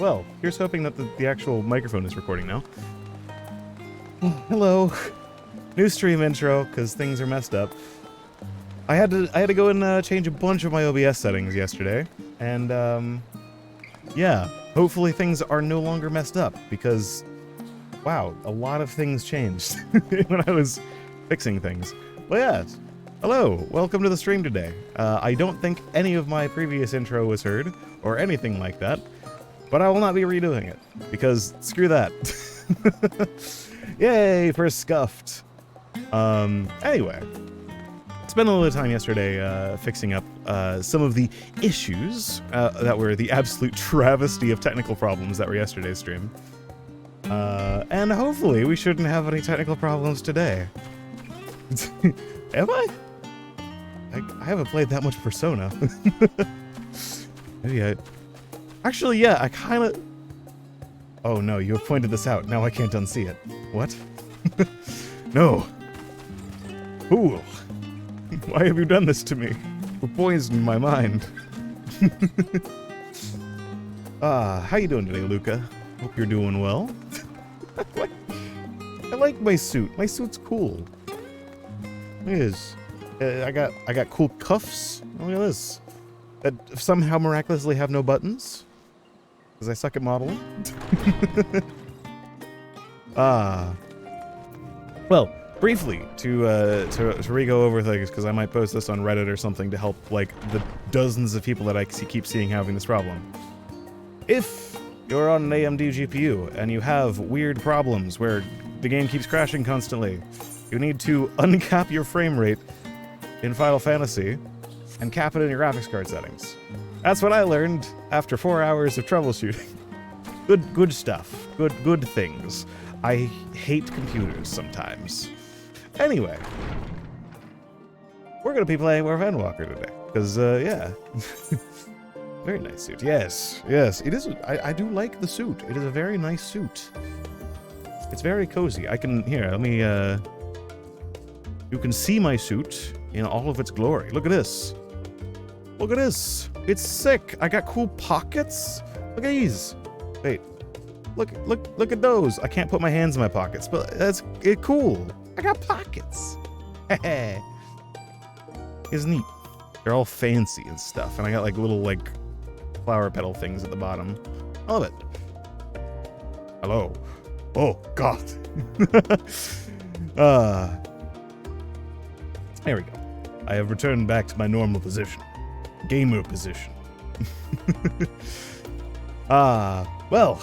Well, here's hoping that the actual microphone is recording now. Hello. New stream intro, because things are messed up. I had to go and change a bunch of my OBS settings yesterday, and yeah, hopefully things are no longer messed up, because, wow, a lot of things changed when I was fixing things. Well, yes. Hello, welcome to the stream today. I don't think any of my previous intro was heard, or anything like that, but I will not be redoing it, because screw that. Yay for scuffed. Anyway, spent a little time yesterday fixing up some of the issues that were the absolute travesty of technical problems that were yesterday's stream. And hopefully we shouldn't have any technical problems today. Have I? I haven't played that much Persona. Maybe I... Actually, yeah, I kind of... Oh no, you have pointed this out. Now I can't unsee it. What? No. Fool. Why have you done this to me? You poisoned my mind. How you doing today, Luca? Hope you're doing well. I like my suit. My suit's cool. It is. I got cool cuffs. Look at this. That somehow miraculously have no buttons. Because I suck at modeling. Well, briefly, to re-go over things, because I might post this on Reddit or something to help, like, the dozens of people that I keep seeing having this problem. If you're on an AMD GPU and you have weird problems where the game keeps crashing constantly, you need to uncap your frame rate in Final Fantasy and cap it in your graphics card settings. That's what I learned after 4 hours of troubleshooting. Good stuff. Good things. I hate computers sometimes. Anyway, we're gonna be playing more Endwalker today, because yeah, very nice suit. Yes, it is. I do like the suit. It is a very nice suit. It's very cozy. I can let me. You can see my suit in all of its glory. Look at this. Look at this. It's sick. I got cool pockets. Look at these. Wait. Look at those. I can't put my hands in my pockets, but that's cool. I got pockets. It's neat. They're all fancy and stuff, and I got like little like flower petal things at the bottom. I love it. Hello. Oh God. There we go. I have returned back to my normal position. Gamer position. Well,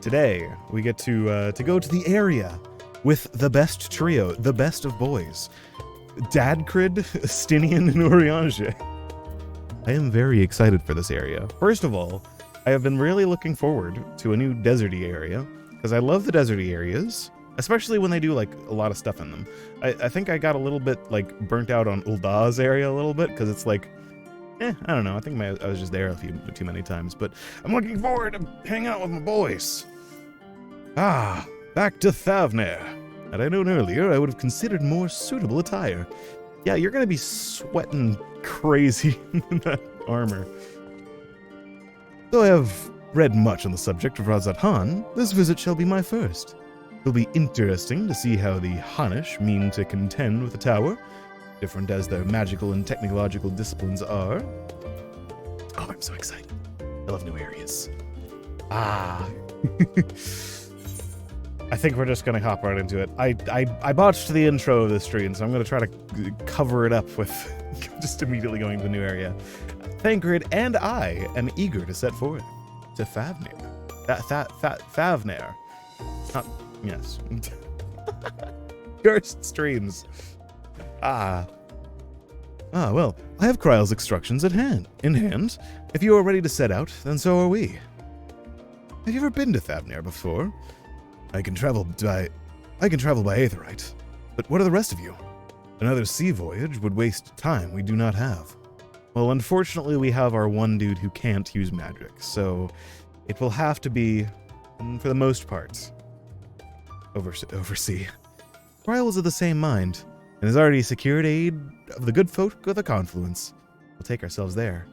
today we get to go to the area with the best trio, the best of boys. Dadcrid, Stinian, and Urianger. I am very excited for this area. First of all, I have been really looking forward to a new deserty area, because I love the deserty areas, especially when they do like a lot of stuff in them. I think I got a little bit like burnt out on Ulda's area a little bit, because it's like, I don't know. I think I was just there too many times, but I'm looking forward to hanging out with my boys. Back to Thavnair. Had I known earlier, I would have considered more suitable attire. Yeah, you're gonna be sweating crazy in that armor. Though I have read much on the subject of Razat Han, this visit shall be my first. It'll be interesting to see how the Hanish mean to contend with the tower, different as their magical and technological disciplines are. Oh, I'm so excited. I love new areas. I think we're just gonna hop right into it. I botched the intro of this stream, so I'm gonna try to cover it up with just immediately going to the new area. Thancred and I am eager to set forth to Thavnair. Thavnair. Yes. Cursed streams. Well, I have Kryle's instructions in hand. If you are ready to set out, then so are we. Have you ever been to Thavnair before? I can travel by aetherite. But what are the rest of you? Another sea voyage would waste time we do not have. Well, unfortunately, we have our one dude who can't use magic, so it will have to be, for the most part, oversea. Kryle is of the same mind, and has already secured aid of the good folk of the Confluence. We'll take ourselves there.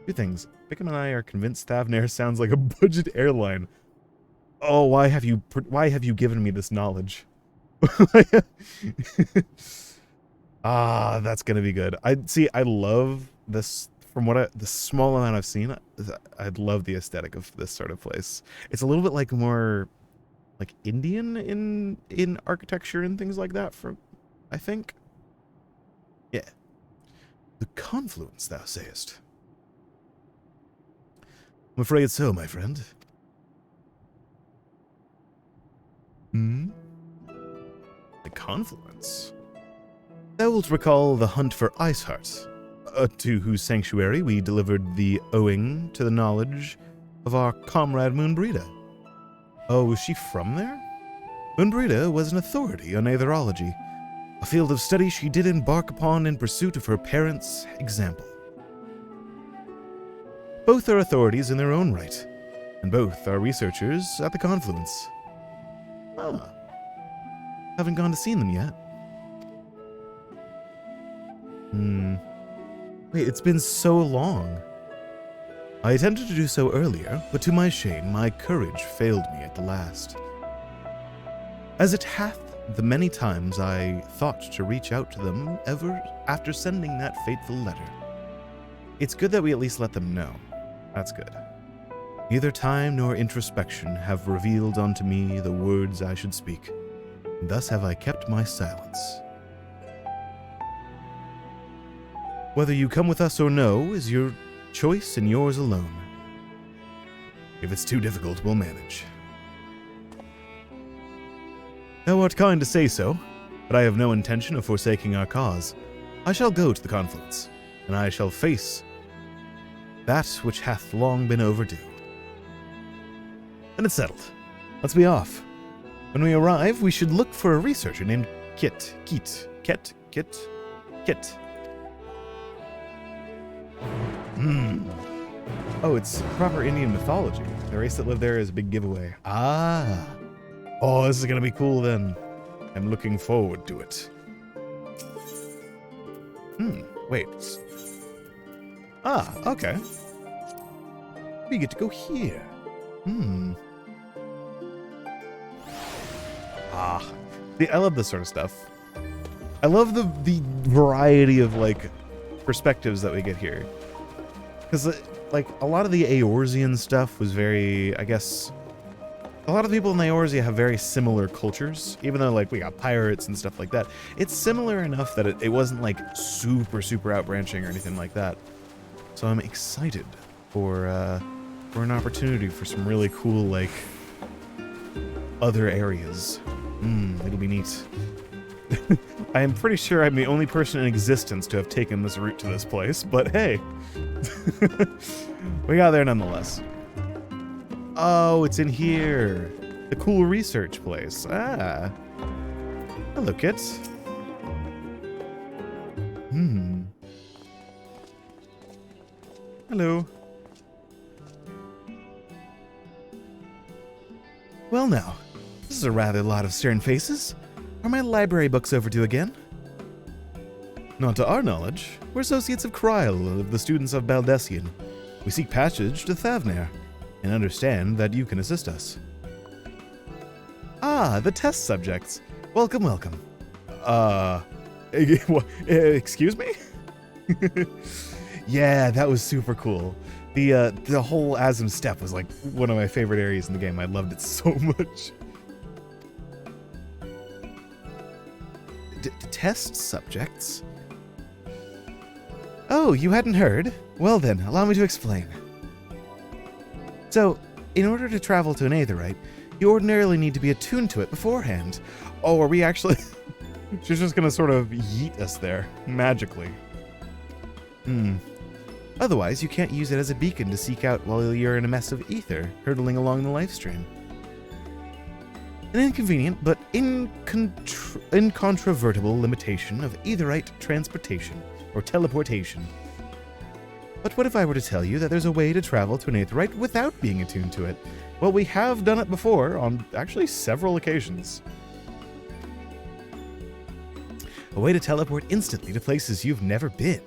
Two things. Bickham and I are convinced Thavnair sounds like a budget airline. Oh, why have you given me this knowledge? Ah, that's gonna be good. I love this. From the small amount I've seen, I love the aesthetic of this sort of place. It's a little bit like more like Indian in architecture and things like that. I think. Yeah. The confluence, thou sayest. I'm afraid so, my friend. Hmm? The confluence? Thou wilt recall the hunt for Iceheart, to whose sanctuary we delivered the owing to the knowledge of our comrade Moonbrita. Oh, was she from there? Moonbrita was an authority on aetherology, a field of study she did embark upon in pursuit of her parents' example. Both are authorities in their own right, and both are researchers at the confluence. Ah, haven't gone to see them yet. Wait, it's been so long. I attempted to do so earlier, but to my shame, my courage failed me at the last. As it hath the many times I thought to reach out to them ever after sending that fateful letter. It's good that we at least let them know. That's good. Neither time nor introspection have revealed unto me the words I should speak. Thus have I kept my silence. Whether you come with us or no is your choice and yours alone. If it's too difficult, we'll manage. Thou art kind to say so, but I have no intention of forsaking our cause. I shall go to the confluence, and I shall face that which hath long been overdue. Then it's settled. Let's be off. When we arrive, we should look for a researcher named Kit. Oh, it's proper Indian mythology. The race that lived there is a big giveaway. Ah. Oh, this is gonna be cool then. I'm looking forward to it. Wait. Ah, okay. We get to go here. Ah. See, I love this sort of stuff. I love the variety of, like, perspectives that we get here. Because, like, a lot of the Eorzean stuff was very, I guess... A lot of people in Eorzea have very similar cultures, even though, like, we got pirates and stuff like that. It's similar enough that it wasn't, like, super outbranching or anything like that. So I'm excited for an opportunity for some really cool, like, other areas. It'll be neat. I am pretty sure I'm the only person in existence to have taken this route to this place, but hey. We got there nonetheless. Oh, it's in here. The cool research place. Ah. Hello, kids. Hello. Well now, this is a rather lot of stern faces. Are my library books overdue again? Not to our knowledge. We're associates of Kryl, of the students of Baldessian. We seek passage to Thavnair, and understand that you can assist us. Ah, the test subjects. Welcome, welcome. Excuse me? Yeah, that was super cool. The whole Asm Steppe was like one of my favorite areas in the game. I loved it so much. Test subjects? Oh, you hadn't heard? Well then, allow me to explain. So, in order to travel to an aetherite, you ordinarily need to be attuned to it beforehand. Oh, are we actually... She's just gonna sort of yeet us there, magically. Otherwise, you can't use it as a beacon to seek out while you're in a mess of ether, hurtling along the life stream. An inconvenient but incontrovertible limitation of aetherite transportation, or teleportation. But what if I were to tell you that there's a way to travel to an aetherite without being attuned to it? Well, we have done it before, on actually several occasions. A way to teleport instantly to places you've never been.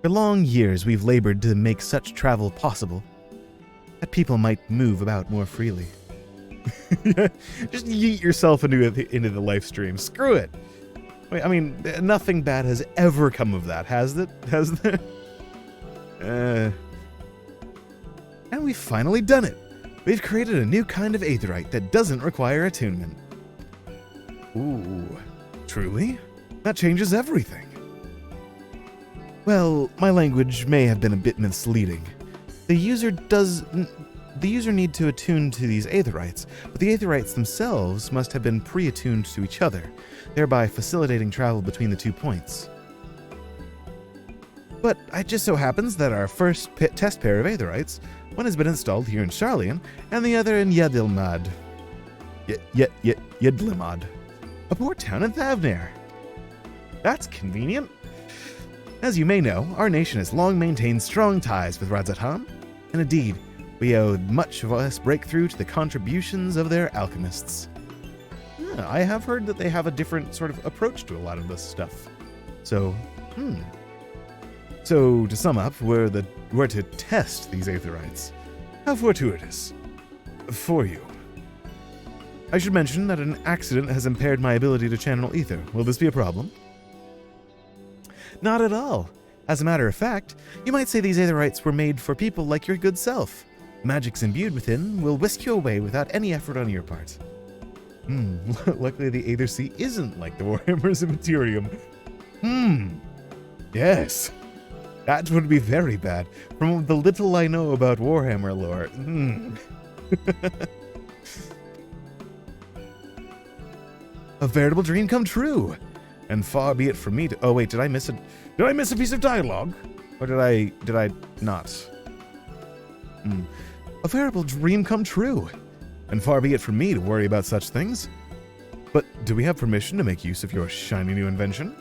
For long years, we've labored to make such travel possible, that people might move about more freely. Just yeet yourself into the live stream. Screw it. Wait, I mean, nothing bad has ever come of that, has it? Has there? And we've finally done it. We've created a new kind of aetherite that doesn't require attunement. Ooh, truly? That changes everything. Well, my language may have been a bit misleading. The user need to attune to these aetherites, but the aetherites themselves must have been pre-attuned to each other, thereby facilitating travel between the 2 points. But it just so happens that our first test pair of aetherites, one has been installed here in Sharlayan, and the other in Yedilmad. Yedlimad, a port town in Thavnair. That's convenient. As you may know, our nation has long maintained strong ties with Radzatan, and indeed, we owe much of us breakthrough to the contributions of their alchemists. Yeah, I have heard that they have a different sort of approach to a lot of this stuff. So, So, to sum up, we're to test these aetherites. How fortuitous. For you. I should mention that an accident has impaired my ability to channel ether. Will this be a problem? Not at all. As a matter of fact, you might say these aetherites were made for people like your good self. Magics imbued within will whisk you away without any effort on your part. Luckily the Aether Sea isn't like the Warhammers of Ethereum. Yes. That would be very bad. From the little I know about Warhammer lore. A veritable dream come true. And far be it from me to... Oh wait, did I miss a piece of dialogue? Or did I not? A veritable dream come true. And far be it from me to worry about such things. But do we have permission to make use of your shiny new invention?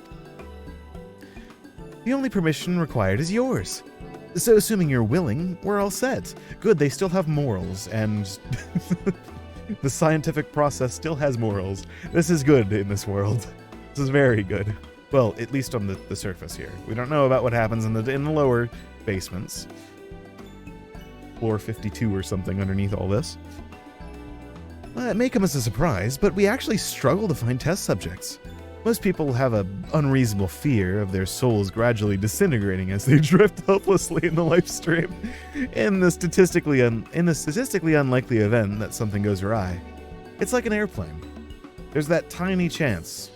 The only permission required is yours. So assuming you're willing, we're all set. Good, they still have morals, and the scientific process still has morals. This is good in this world. This is very good. Well, at least on the surface here. We don't know about what happens in the lower basements. Floor 52 or something underneath all this. It may come as a surprise, but we actually struggle to find test subjects. Most people have an unreasonable fear of their souls gradually disintegrating as they drift helplessly in the live stream, in the statistically unlikely event that something goes awry. It's like an airplane. There's that tiny chance.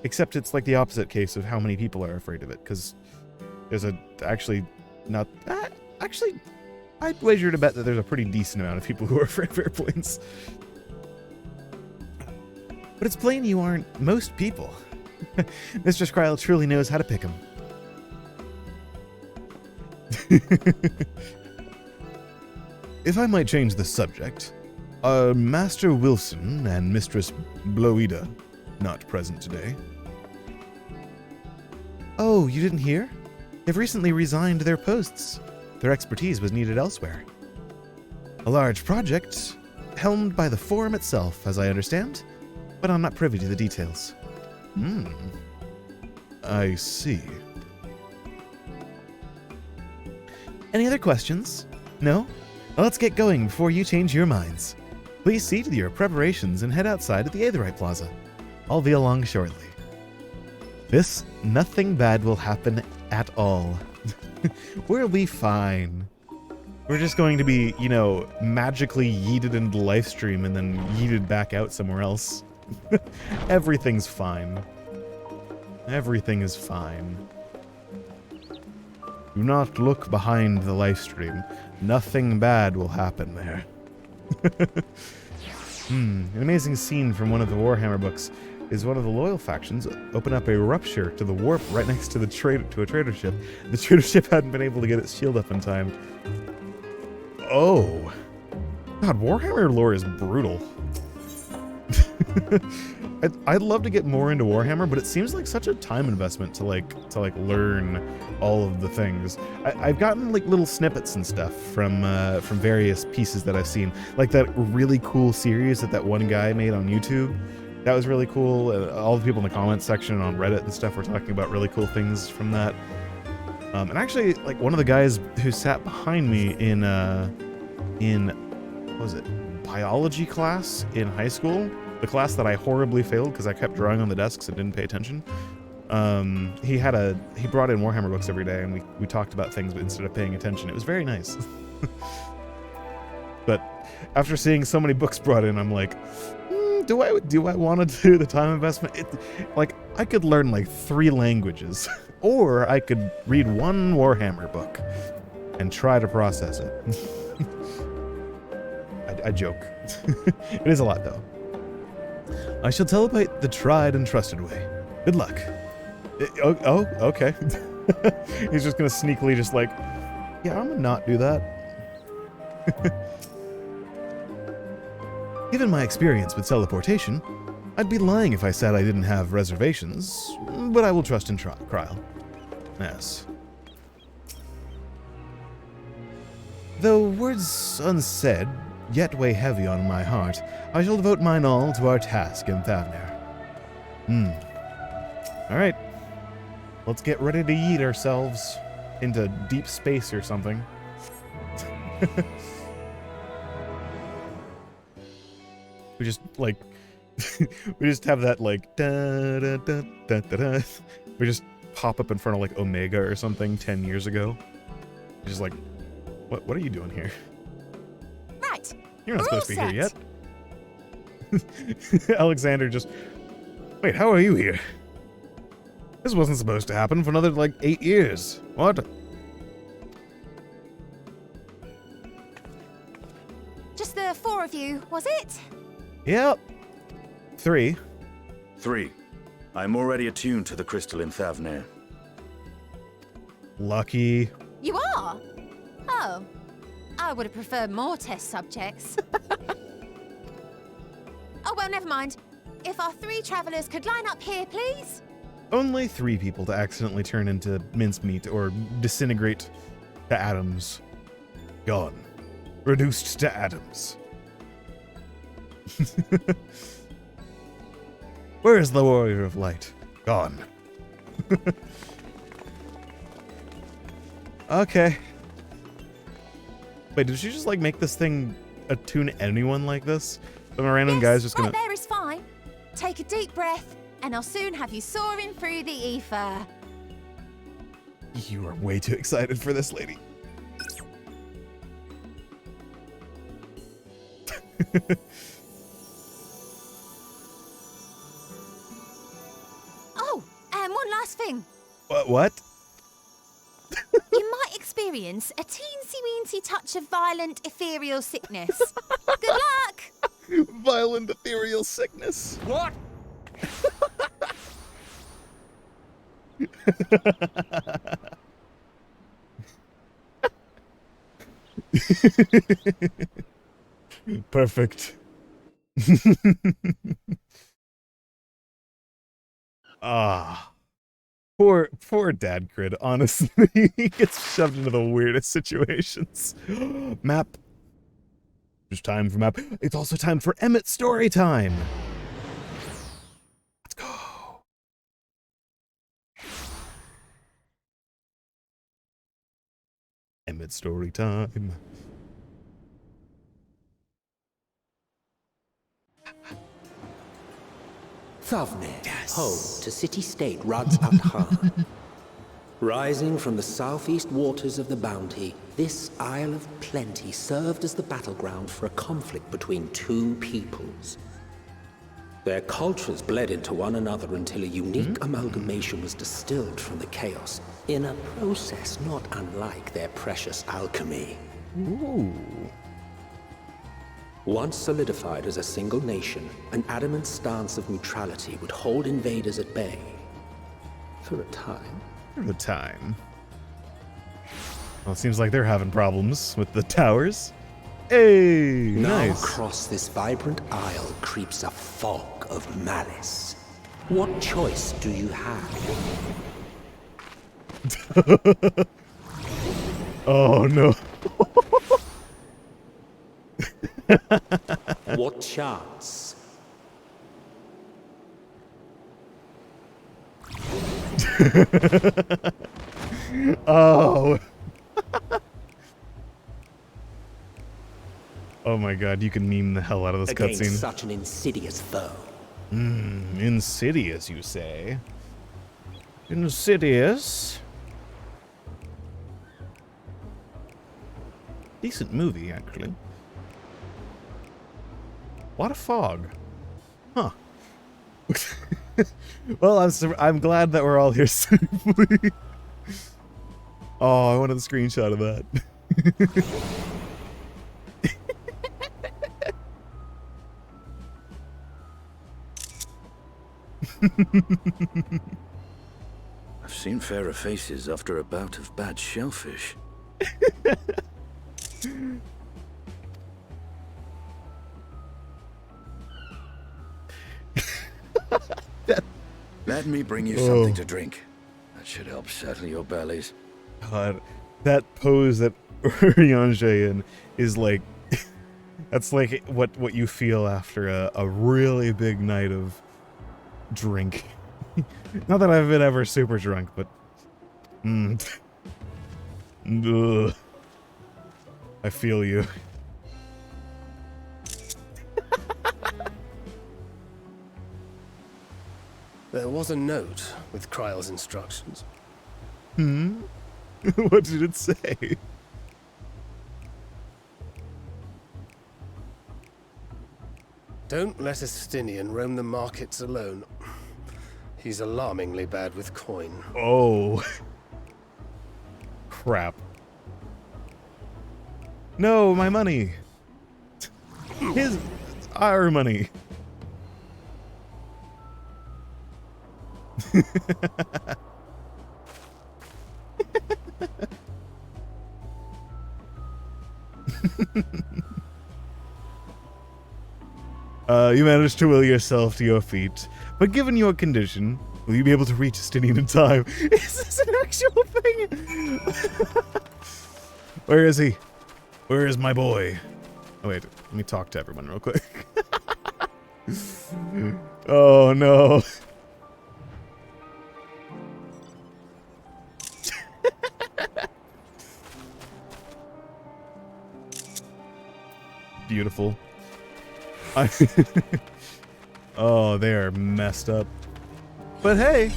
Except it's like the opposite case of how many people are afraid of it, because there's I'd wager to bet that there's a pretty decent amount of people who are afraid of airplanes. But it's plain you aren't most people. Mr. Skryl truly knows how to pick them. If I might change the subject, are Master Wilson and Mistress Bloida not present today? Oh, you didn't hear? They've recently resigned their posts. Their expertise was needed elsewhere. A large project, helmed by the Forum itself, as I understand, but I'm not privy to the details. I see. Any other questions? No? Well, let's get going before you change your minds. Please see to your preparations and head outside at the Aetherite Plaza. I'll be along shortly. Nothing bad will happen at all. We'll be fine. We're just going to be, magically yeeted into the live stream and then yeeted back out somewhere else. Everything's fine. Everything is fine. Do not look behind the live stream. Nothing bad will happen there. An amazing scene from one of the Warhammer books is one of the loyal factions open up a rupture to the warp right next to a trader ship. The trader ship hadn't been able to get its shield up in time. Oh. God, Warhammer lore is brutal. I'd love to get more into Warhammer, but it seems like such a time investment to learn all of the things. I've gotten little snippets and stuff from various pieces that I've seen, like that really cool series that one guy made on YouTube. That was really cool. All the people in the comments section on Reddit and stuff were talking about really cool things from that. And actually, like, one of the guys who sat behind me in what was it, biology class in high school, the class that I horribly failed because I kept drawing on the desks and didn't pay attention. He brought in Warhammer books every day, and we talked about things, but instead of paying attention, it was very nice. But after seeing so many books brought in, I'm like, do I want to do the time investment? Like, I could learn like 3 languages, or I could read 1 Warhammer book and try to process it. I joke. It is a lot, though. I shall telepate the tried and trusted way. Good luck. Oh, okay. He's just gonna sneakily just like, yeah, I'm gonna not do that. Given my experience with teleportation, I'd be lying if I said I didn't have reservations, but I will trust in trial. Yes. Though words unsaid, yet weigh heavy on my heart, I shall devote mine all to our task in Thavnair. Alright. Let's get ready to yeet ourselves into deep space or something. We just, like, we just have that, like, da-da-da-da-da-da. We just pop up in front of, like, Omega or something 10 years ago. Just like, what are you doing here? Right. You're not supposed to be here yet. Alexander just, wait, how are you here? This wasn't supposed to happen for another, like, 8 years. What? Just the 4 of you, was it? Yep. 3. 3. I'm already attuned to the crystal in Thavnair. Lucky. You are? Oh. I would have preferred more test subjects. Oh, well, never mind. If our 3 travelers could line up here, please. Only 3 people to accidentally turn into mincemeat or disintegrate to atoms. Gone. Reduced to atoms. Where is the warrior of light? Gone. Okay. Wait, did she just like make this thing attune anyone like this? Some random guy's just gonna. Right there is fine. Take a deep breath, and I'll soon have you soaring through the ether. You are way too excited for this, lady. Oh, and one last thing. What? You might experience a teensy-weensy touch of violent ethereal sickness. Good luck! Violent ethereal sickness. What? Perfect. Ah. Poor Dad Crid, honestly. He gets shoved into the weirdest situations. Map. There's time for map. It's also time for Emmett story time. Let's go. Emmett story time. Thavnair, Yes. home to city-state Rads Athan. Rising from the southeast waters of the Bounty, this Isle of Plenty served as the battleground for a conflict between 2 peoples. Their cultures bled into one another until a unique amalgamation was distilled from the chaos, in a process not unlike their precious alchemy. Ooh. Once solidified as a single nation, an adamant stance of neutrality would hold invaders at bay. For a time. For a time. Well, it seems like they're having problems with the towers. Hey, Now nice. across this vibrant isle creeps a fog of malice. What choice do you have? Oh no. What chance? Oh. Oh my god, you can meme the hell out of this Against cutscene. such an insidious foe. Insidious, you say? Insidious? Decent movie, actually. What a fog. Huh. Well, I'm glad that we're all here safely. Oh, I wanted a screenshot of that. I've seen fairer faces after a bout of bad shellfish. Let me bring you something to drink. That should help settle your bellies. God, that pose that Urianger in is like, that's like what you feel after a really big night of drink. Not that I've been ever super drunk, but ugh. I feel you. There was a note with Kryle's instructions. What did it say? Don't let Estinian roam the markets alone. He's alarmingly bad with coin. Oh. Crap. No, my money. Our money. You managed to will yourself to your feet, but given your condition, will you be able to reach Estinian in time? Is this an actual thing? Where is he? Where is my boy? Oh wait, let me talk to everyone real quick. Oh no. Beautiful. Oh, they are messed up. But hey.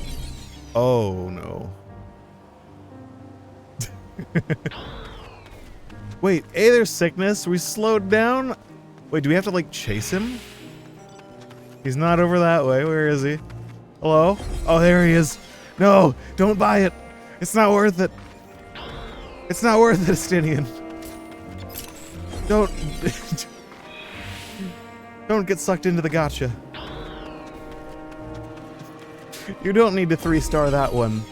Oh no. Wait, aethersickness? We slowed down? Wait, do we have to like chase him? He's not over that way. Where is he? Hello? Oh, there he is. No, don't buy it. It's not worth it. It's not worth it, Estinian. Don't... Don't get sucked into the gotcha. You don't need to 3-star that one.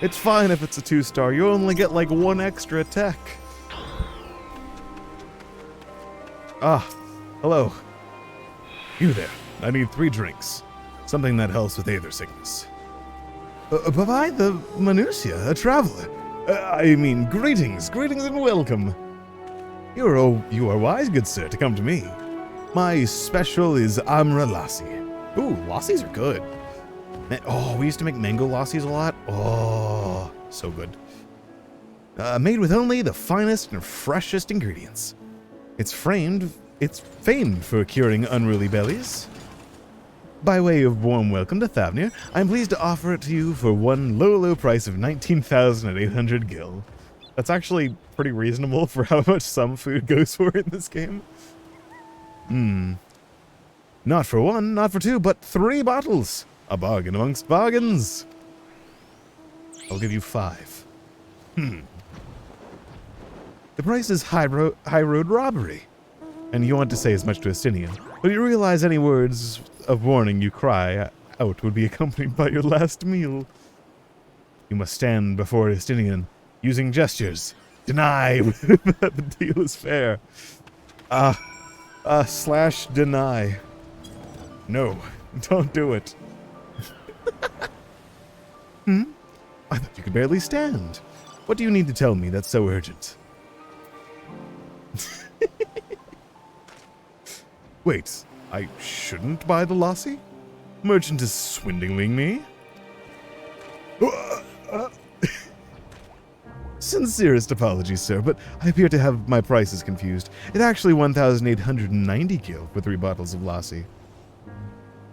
It's fine if it's a 2-star. You only get like 1 extra attack. Ah, hello. You there. I need 3 drinks. Something that helps with aethersickness. By the Manusia, a traveler. I mean, greetings and welcome. You are wise, good sir, to come to me. My special is Amra Lassi. Ooh, Lassies are good. Oh, we used to make mango Lassies a lot. Oh, so good. Made with only the finest and freshest ingredients. It's famed for curing unruly bellies. By way of warm welcome to Thavnair, I'm pleased to offer it to you for one low price of 19,800 gil. That's actually pretty reasonable for how much some food goes for in this game. Not for 1, not for 2, but 3 bottles. A bargain amongst bargains. I'll give you 5. The price is high road robbery. And you want to say as much to Estinian, but you realize any words of warning you cry out would be accompanied by your last meal. You must stand before Estinian, using gestures. Deny that the deal is fair. Slash deny. No, don't do it. I thought you could barely stand. What do you need to tell me that's so urgent? Wait, I shouldn't buy the lassie? Merchant is swindling me? Sincerest apologies, sir, but I appear to have my prices confused. It's actually 1,890 gil for 3 bottles of lassi.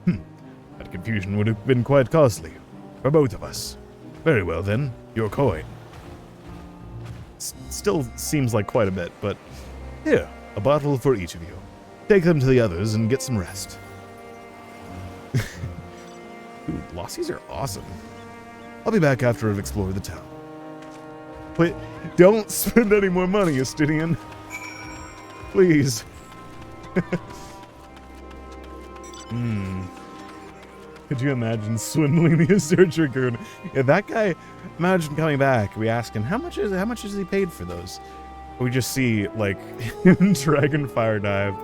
That confusion would have been quite costly. For both of us. Very well then, your coin. Still seems like quite a bit, but here, a bottle for each of you. Take them to the others and get some rest. Dude, lassies are awesome. I'll be back after I've explored the town. Wait, don't spend any more money, Estinian. Please. Could you imagine swindling the Azure Dragoon? Yeah, that guy, imagine coming back. We ask him, how much is he paid for those? We just see, like, Dragonfire dive.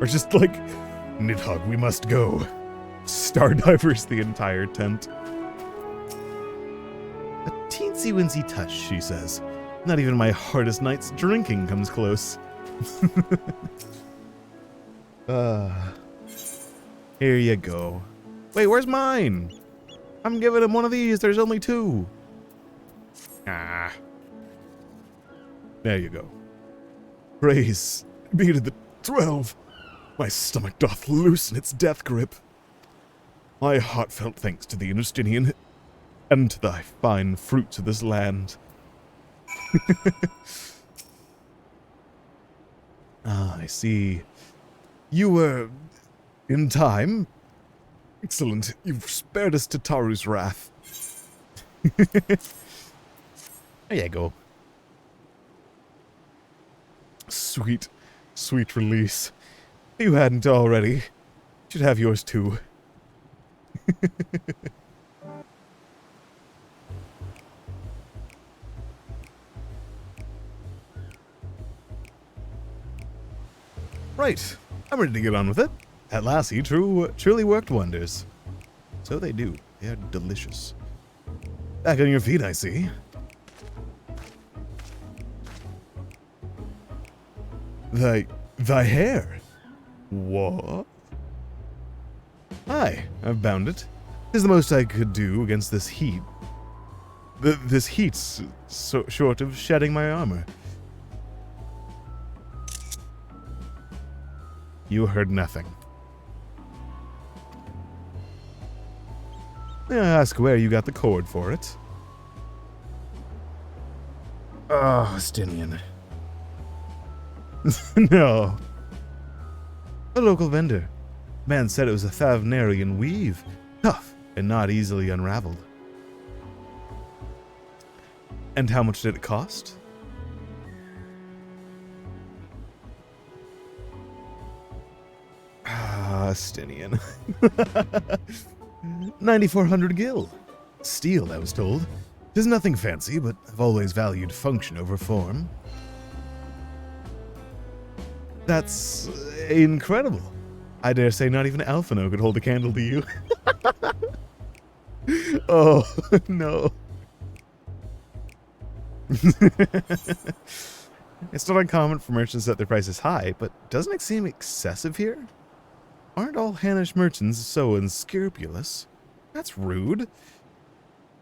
Or just like, Nidhogg, we must go. Stardivers the entire tent. A teensy-wincy touch, she says. Not even my hardest night's drinking comes close. Here you go. Wait, where's mine? I'm giving him one of these. There's only 2. Ah. There you go. Praise be to the 12. My stomach doth loosen its death grip. My heartfelt thanks to thee, Justinian, and to thy fine fruits of this land. I see. You were in time. Excellent. You've spared us Tataru's wrath. There you go. Sweet, sweet release. If you hadn't already, you should have yours too. Right, I'm ready to get on with it. That lassie truly worked wonders. So they do. They are delicious. Back on your feet, I see. Thy hair? What? Aye, I've bound it. 'Tis the most I could do against this heat. This heat's so short of shedding my armor. You heard nothing. May I ask where you got the cord for it? Oh, Stinian. No. A local vendor. Man said it was a Thavnairian weave. Tough and not easily unraveled. And how much did it cost? Ah, Stinian. 9,400 gil. Steel, I was told. 'Tis nothing fancy, but I've always valued function over form. That's incredible. I dare say not even Alphino could hold a candle to you. Oh, no. It's not uncommon for merchants to set their prices high, but doesn't it seem excessive here? Aren't all Hanish merchants so unscrupulous? That's rude.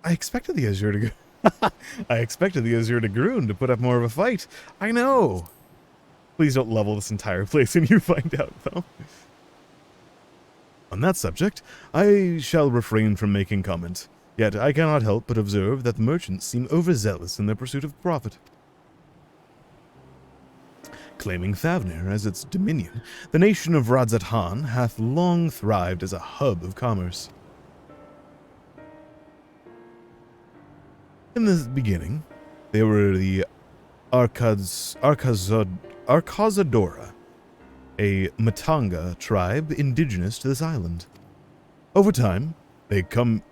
I expected the Azure Dragoon to put up more of a fight. I know. Please don't level this entire place when you find out, though. On that subject, I shall refrain from making comment. Yet I cannot help but observe that the merchants seem overzealous in their pursuit of profit. Claiming Thavnair as its dominion, the nation of Radzat-Han hath long thrived as a hub of commerce. In the beginning, they were the Arkazadora, a Matanga tribe indigenous to this island. Over time, they came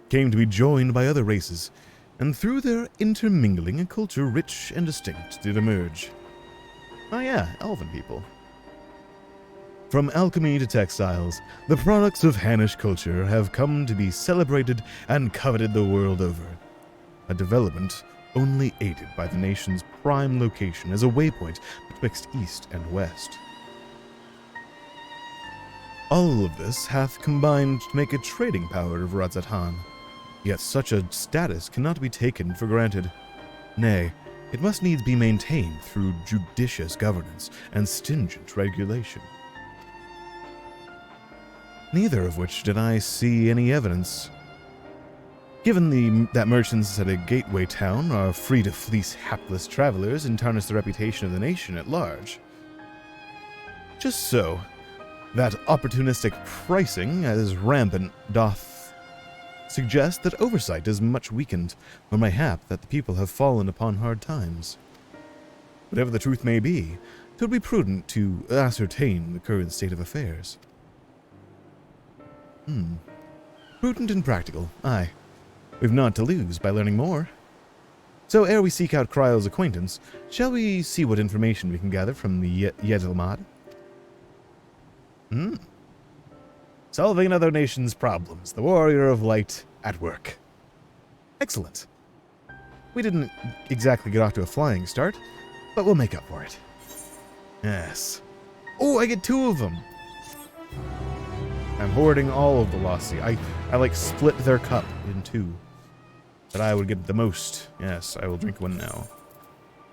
to be joined by other races, and through their intermingling, a culture rich and distinct did emerge. Oh yeah, elven people. From alchemy to textiles, the products of Hanish culture have come to be celebrated and coveted the world over. A development only aided by the nation's prime location as a waypoint betwixt east and west. All of this hath combined to make a trading power of Radzat-Han, yet such a status cannot be taken for granted. Nay, it must needs be maintained through judicious governance and stringent regulation. Neither of which did I see any evidence. Given that merchants at a gateway town are free to fleece hapless travelers and tarnish the reputation of the nation at large. Just so, that opportunistic pricing as rampant doth suggest that oversight is much weakened, or mayhap that the people have fallen upon hard times. Whatever the truth may be, it would be prudent to ascertain the current state of affairs. Prudent and practical, aye. We've naught to lose by learning more. So ere we seek out Kryle's acquaintance, shall we see what information we can gather from the Yedelmad? Solving another nation's problems. The warrior of light at work. Excellent. We didn't exactly get off to a flying start, but we'll make up for it. Yes. Oh, I get 2 of them. I'm hoarding all of the Lassie. I like split their cup in 2. But I would get the most. Yes, I will drink one now.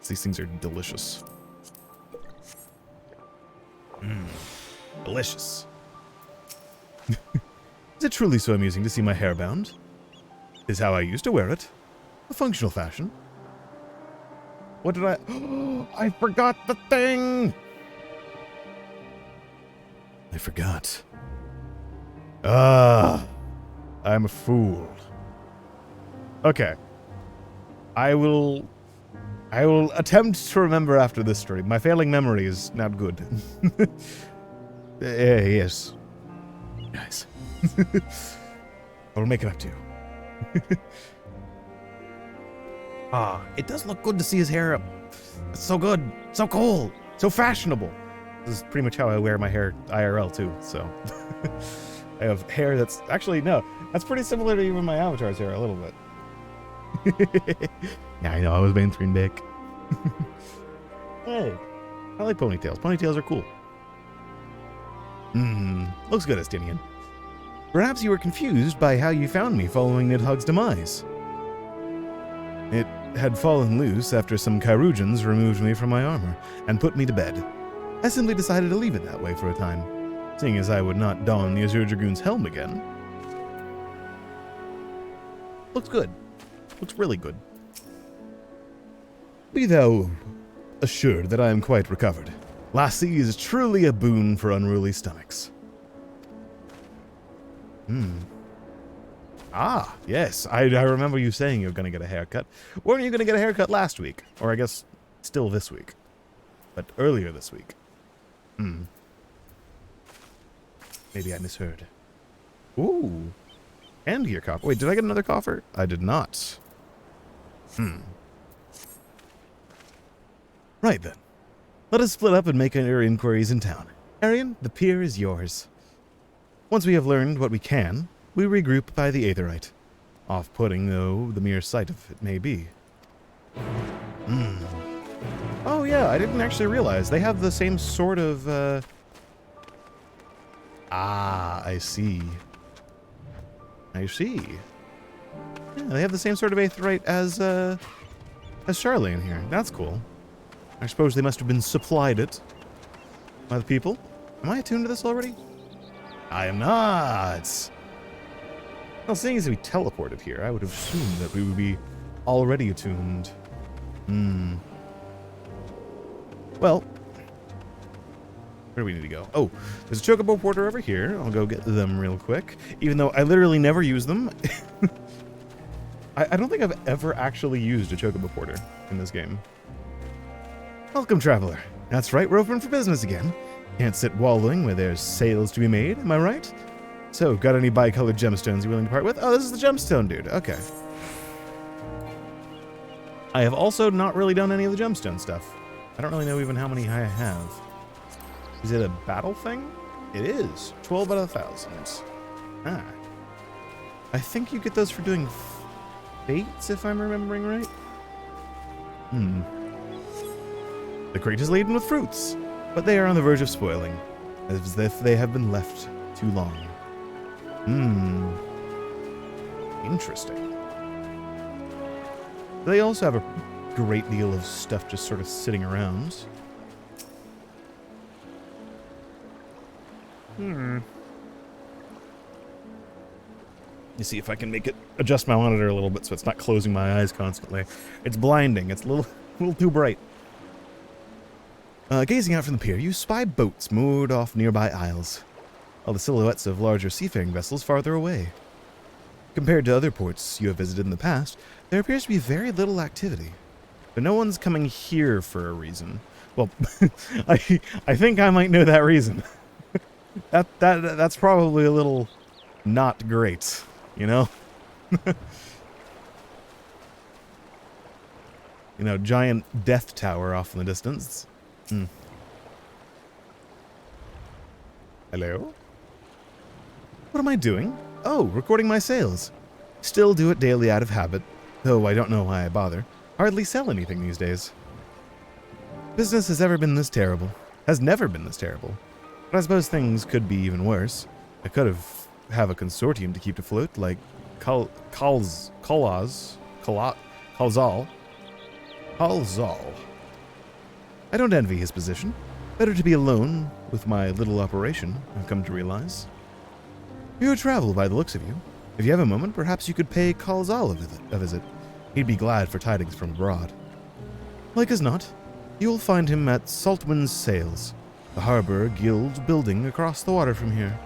These things are delicious. Delicious. Is it truly so amusing to see my hair bound? Is how I used to wear it. A functional fashion. What did I... I forgot the thing! I forgot. I'm a fool. Okay. I will attempt to remember after this story. My failing memory is not good. Yes. Guys. I'll make it up to you. It does look good to see his hair up. It's so good. So cool. So fashionable. This is pretty much how I wear my hair IRL too, so. I have hair that's... Actually, no. That's pretty similar to even my avatar's hair a little bit. Yeah, I know. I was mainstream back. Hey. I like ponytails. Ponytails are cool. Looks good, Estinian. Perhaps you were confused by how you found me following Nidhogg's demise. It had fallen loose after some Kyrujans removed me from my armor and put me to bed. I simply decided to leave it that way for a time, seeing as I would not don the Azure Dragoon's helm again. Looks good. Looks really good. Be thou assured that I am quite recovered. Lassie is truly a boon for unruly stomachs. Ah, yes. I remember you saying you were going to get a haircut. Weren't you going to get a haircut last week? Or I guess still this week. But earlier this week. Maybe I misheard. Ooh. And your coffer. Wait, did I get another coffer? I did not. Right then. Let us split up and make our inquiries in town. Arian, the pier is yours. Once we have learned what we can, we regroup by the Aetherite. Off-putting, though the mere sight of it may be. Oh yeah, I didn't actually realize. They have the same sort of, I see. I see. Yeah, they have the same sort of Aetherite as Charlie in here. That's cool. I suppose they must have been supplied it by the people. Am I attuned to this already? I am not. Well, seeing as we teleported here, I would have assumed that we would be already attuned. Well, where do we need to go? Oh, there's a Chocobo Porter over here. I'll go get them real quick. Even though I literally never use them. I don't think I've ever actually used a Chocobo Porter in this game. Welcome, traveler. That's right, we're open for business again. Can't sit wallowing where there's sales to be made, am I right? So, got any bi-colored gemstones you're willing to part with? Oh, this is the gemstone dude. Okay. I have also not really done any of the gemstone stuff. I don't really know even how many I have. Is it a battle thing? It is. 12 out of 1,000. Ah. I think you get those for doing fates, if I'm remembering right. The crate is laden with fruits, but they are on the verge of spoiling, as if they have been left too long. Interesting. They also have a great deal of stuff just sort of sitting around. Let me see if I can make it adjust my monitor a little bit so it's not closing my eyes constantly. It's blinding. It's a little too bright. Gazing out from the pier, you spy boats moored off nearby isles, while the silhouettes of larger seafaring vessels farther away. Compared to other ports you have visited in the past, there appears to be very little activity. But no one's coming here for a reason. Well, I think I might know that reason. That's probably a little not great, you know? You know, giant death tower off in the distance. Hello? What am I doing? Oh, recording my sales. Still do it daily out of habit, though I don't know why I bother. Hardly sell anything these days. Business has never been this terrible. But I suppose things could be even worse. I could have a consortium to keep afloat, like Kalzal. I don't envy his position. Better to be alone with my little operation, I've come to realize. You travel by the looks of you. If you have a moment, perhaps you could pay Kalzal a visit. He'd be glad for tidings from abroad. Like as not, you'll find him at Saltwind's Sails, the harbor guild building across the water from here.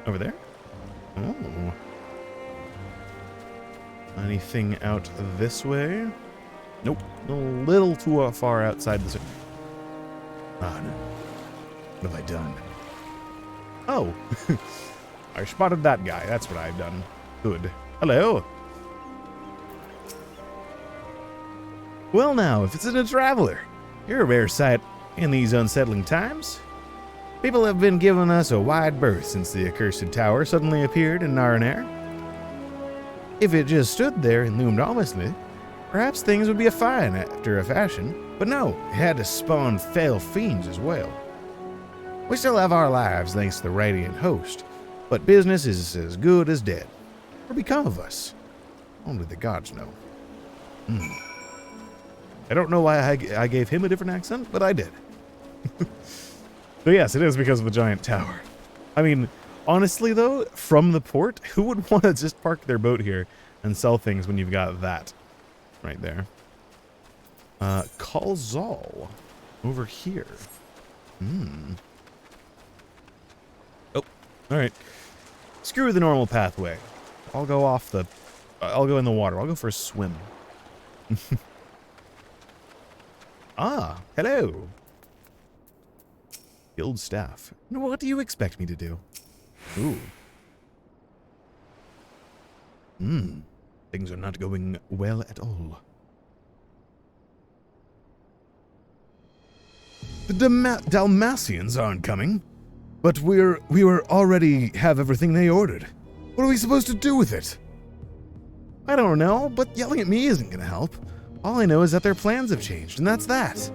Over there? Oh. Anything out this way? Nope. A little too far outside this. Ah, no. What have I done? Oh. I spotted that guy. That's what I've done. Good. Hello. Well now, if it's a traveler, you're a rare sight in these unsettling times. People have been giving us a wide berth since the accursed tower suddenly appeared in Thavnair. If it just stood there and loomed ominously, perhaps things would be fine after a fashion, but no, it had to spawn fell fiends as well. We still have our lives thanks to the radiant host, but business is as good as dead. What become of us? Only the gods know. I don't know why I gave him a different accent, but I did. But yes, it is because of the giant tower. I mean, honestly though, from the port, who would want to just park their boat here and sell things when you've got that right there? Kalzal over here. Oh, all right. Screw the normal pathway. I'll go in the water. I'll go for a swim. Ah, hello. Guild staff. What do you expect me to do? Ooh. Things are not going well at all. The Dalmatians aren't coming, but we already have everything they ordered. What are we supposed to do with it? I don't know, but yelling at me isn't going to help. All I know is that their plans have changed, and that's that.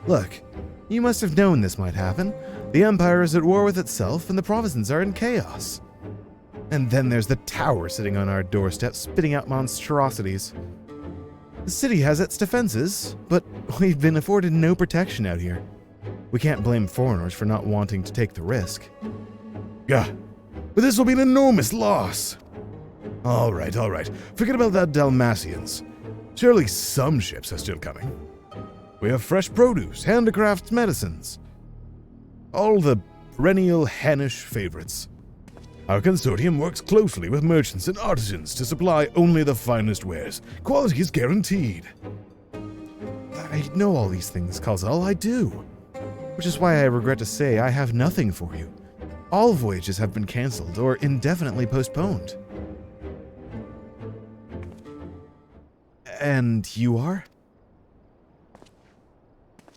Look, you must have known this might happen. The Empire is at war with itself, and the provinces are in chaos. And then there's the tower sitting on our doorstep, spitting out monstrosities. The city has its defenses, but we've been afforded no protection out here. We can't blame foreigners for not wanting to take the risk. Yeah, but this will be an enormous loss. All right. Forget about that Dalmatians. Surely some ships are still coming. We have fresh produce, handicrafts, medicines. All the perennial Hannish favorites. Our consortium works closely with merchants and artisans to supply only the finest wares. Quality is guaranteed. I know all these things, Kalzal, I do. Which is why I regret to say I have nothing for you. All voyages have been cancelled or indefinitely postponed. And you are?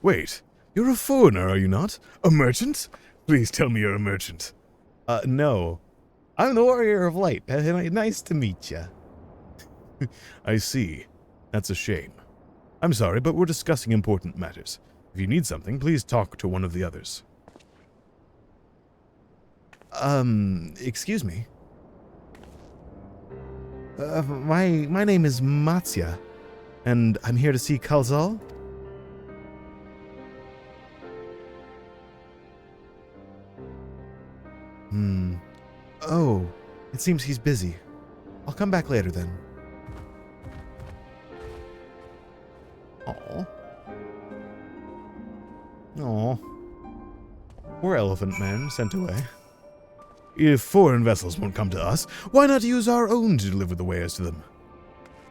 Wait, you're a foreigner, are you not? A merchant? Please tell me you're a merchant. No. I'm the Warrior of Light. Nice to meet you. I see. That's a shame. I'm sorry, but we're discussing important matters. If you need something, please talk to one of the others. Excuse me. My name is Matsya. And I'm here to see Kalzal? Oh, it seems he's busy. I'll come back later then. Aw. Aw. Poor elephant man sent away. If foreign vessels won't come to us, why not use our own to deliver the wares to them?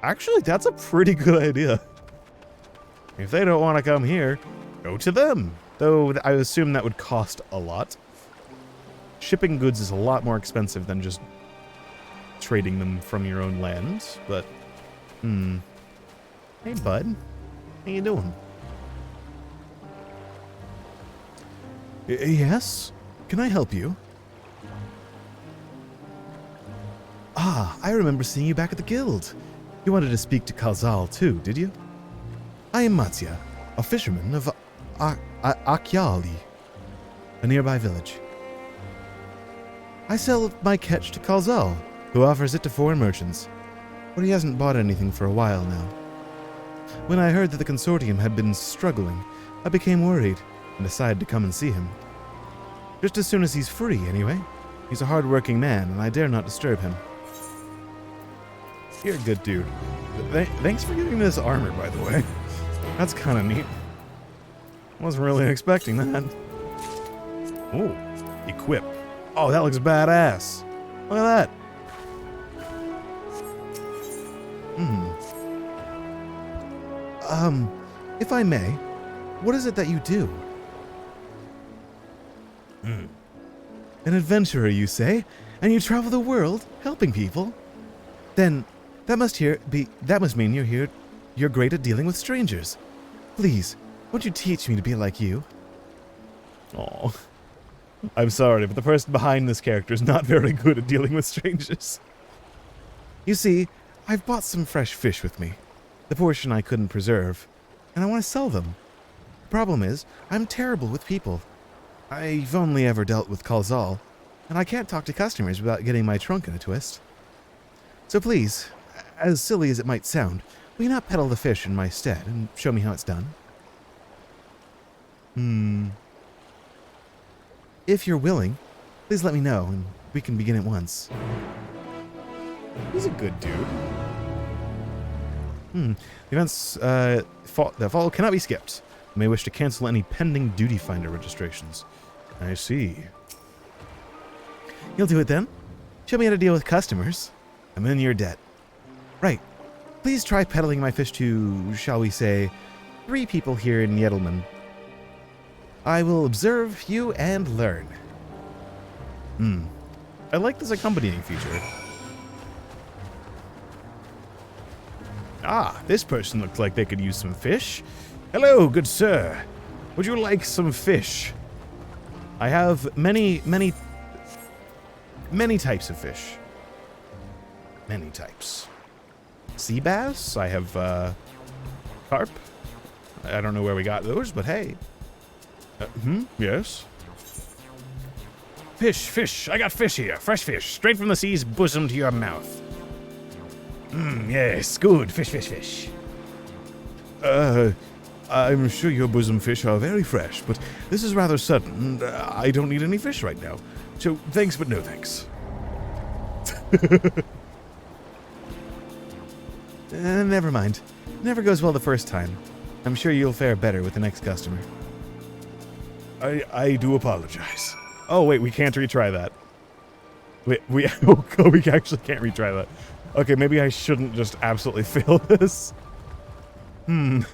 Actually, that's a pretty good idea. If they don't want to come here, go to them. Though I assume that would cost a lot. Shipping goods is a lot more expensive than just trading them from your own land, but... Hey, bud. How you doing? Yes? Can I help you? Ah, I remember seeing you back at the guild. You wanted to speak to Kalzal too, did you? I am Matsya, a fisherman of Akyali, a nearby village. I sell my catch to Kalzal, who offers it to foreign merchants, but he hasn't bought anything for a while now. When I heard that the consortium had been struggling, I became worried and decided to come and see him. Just as soon as he's free, anyway. He's a hard-working man, and I dare not disturb him. You're a good dude. Thanks for giving me this armor, by the way. That's kind of neat. Wasn't really expecting that. Ooh, equip. Oh, that looks badass. Look at that. If I may, what is it that you do? An adventurer, you say? And you travel the world, helping people? Then, that must mean you're great at dealing with strangers. Please, won't you teach me to be like you? Oh, I'm sorry, but the person behind this character is not very good at dealing with strangers. You see, I've bought some fresh fish with me, the portion I couldn't preserve, and I want to sell them. The problem is, I'm terrible with people. I've only ever dealt with Kalzal, and I can't talk to customers without getting my trunk in a twist. So please, as silly as it might sound, will you not peddle the fish in my stead and show me how it's done? If you're willing, please let me know, and we can begin at once. He's a good dude. The events that follow cannot be skipped. You may wish to cancel any pending duty finder registrations. I see. You'll do it then? Show me how to deal with customers. I'm in your debt. Right. Please try peddling my fish to, shall we say, 3 people here in Yedelman. I will observe you and learn. I like this accompanying feature. Ah, this person looks like they could use some fish. Hello, good sir. Would you like some fish? I have many types of fish. Many types. Sea bass. I have carp. I don't know where we got those, but hey. Yes. Fish. I got fish here. Fresh fish. Straight from the sea's bosom to your mouth. Yes. Good. Fish. I'm sure your bosom fish are very fresh, but this is rather sudden, and I don't need any fish right now. So, thanks, but no thanks. Never mind. Never goes well the first time. I'm sure you'll fare better with the next customer. I do apologize. Oh, wait, we can't retry that. Wait, we actually can't retry that. Okay, maybe I shouldn't just absolutely fail this. I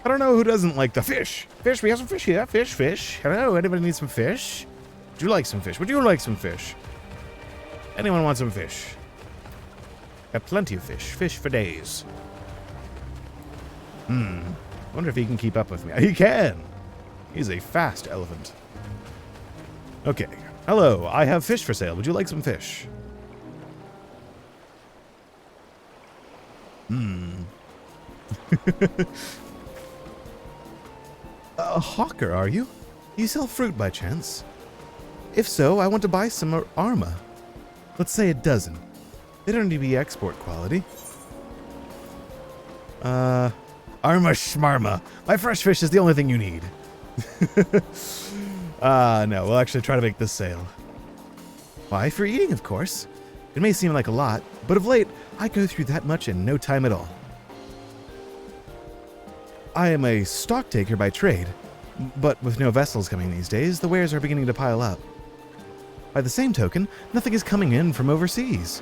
don't know who doesn't like the fish. Fish, we have some fish here. Fish. Hello, anybody need some fish? Would you like some fish? Would you like some fish? Anyone want some fish? Got plenty of fish. Fish for days. Wonder if he can keep up with me. He can! He's a fast elephant. Okay. Hello, I have fish for sale. Would you like some fish? A hawker, are you? You sell fruit by chance? If so, I want to buy some arma. Let's say a dozen. They don't need to be export quality. Arma schmarma. My fresh fish is the only thing you need. No, we'll actually try to make this sale. Why, for eating, of course. It may seem like a lot, but of late, I go through that much in no time at all. I am a stock taker by trade, but with no vessels coming these days, the wares are beginning to pile up. By the same token, nothing is coming in from overseas.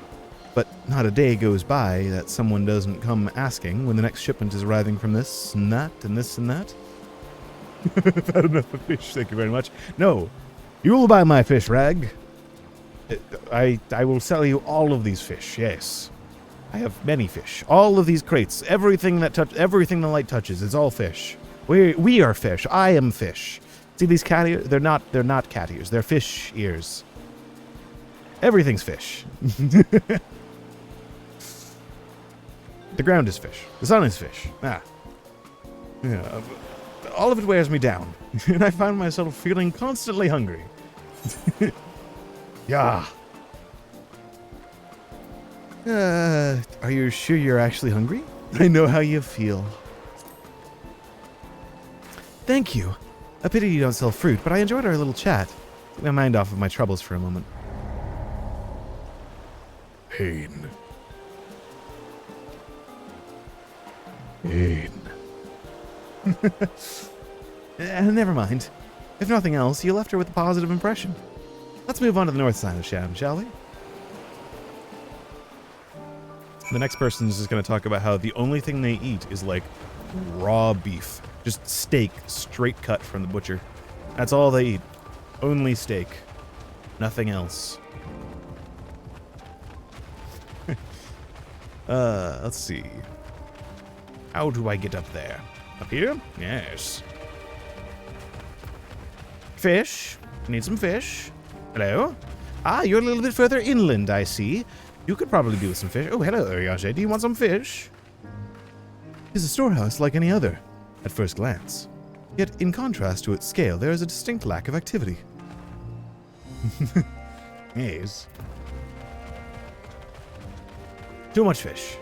But not a day goes by that someone doesn't come asking when the next shipment is arriving from this and that and this and that. I've had enough of fish, thank you very much. No, you will buy my fish, Rag. I will sell you all of these fish, yes. I have many fish. All of these crates, everything the light touches is all fish. We are fish. I am fish. See these cat ears? They're not cat ears. They're fish ears. Everything's fish. The ground is fish. The sun is fish. Yeah. All of it wears me down, and I find myself feeling constantly hungry. Yeah. Are you sure you're actually hungry? I know how you feel. Thank you. A pity you don't sell fruit, but I enjoyed our little chat. Took my mind off of my troubles for a moment. Pain. Never mind. If nothing else, you left her with a positive impression. Let's move on to the north side of Sham, shall we? The next person is just going to talk about how the only thing they eat is like raw beef. Just steak, straight cut from the butcher. That's all they eat. Only steak. Nothing else. Let's see. How do I get up there? Up here? Yes. Fish. Need some fish. Hello? Ah, you're a little bit further inland, I see. You could probably do with some fish. Oh, hello, Ariage. Do you want some fish? It's a storehouse like any other, at first glance. Yet, in contrast to its scale, there is a distinct lack of activity. Yes. Too much fish.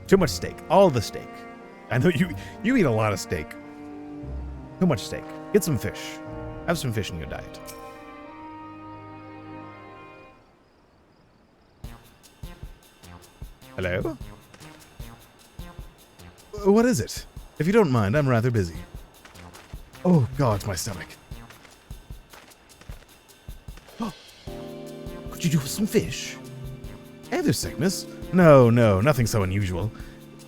Too much steak. All the steak. I know you eat a lot of steak. Too much steak. Get some fish. Have some fish in your diet. Hello? What is it? If you don't mind, I'm rather busy. Oh, God, my stomach. Oh. Could you do with some fish? Aethersickness? No, nothing so unusual.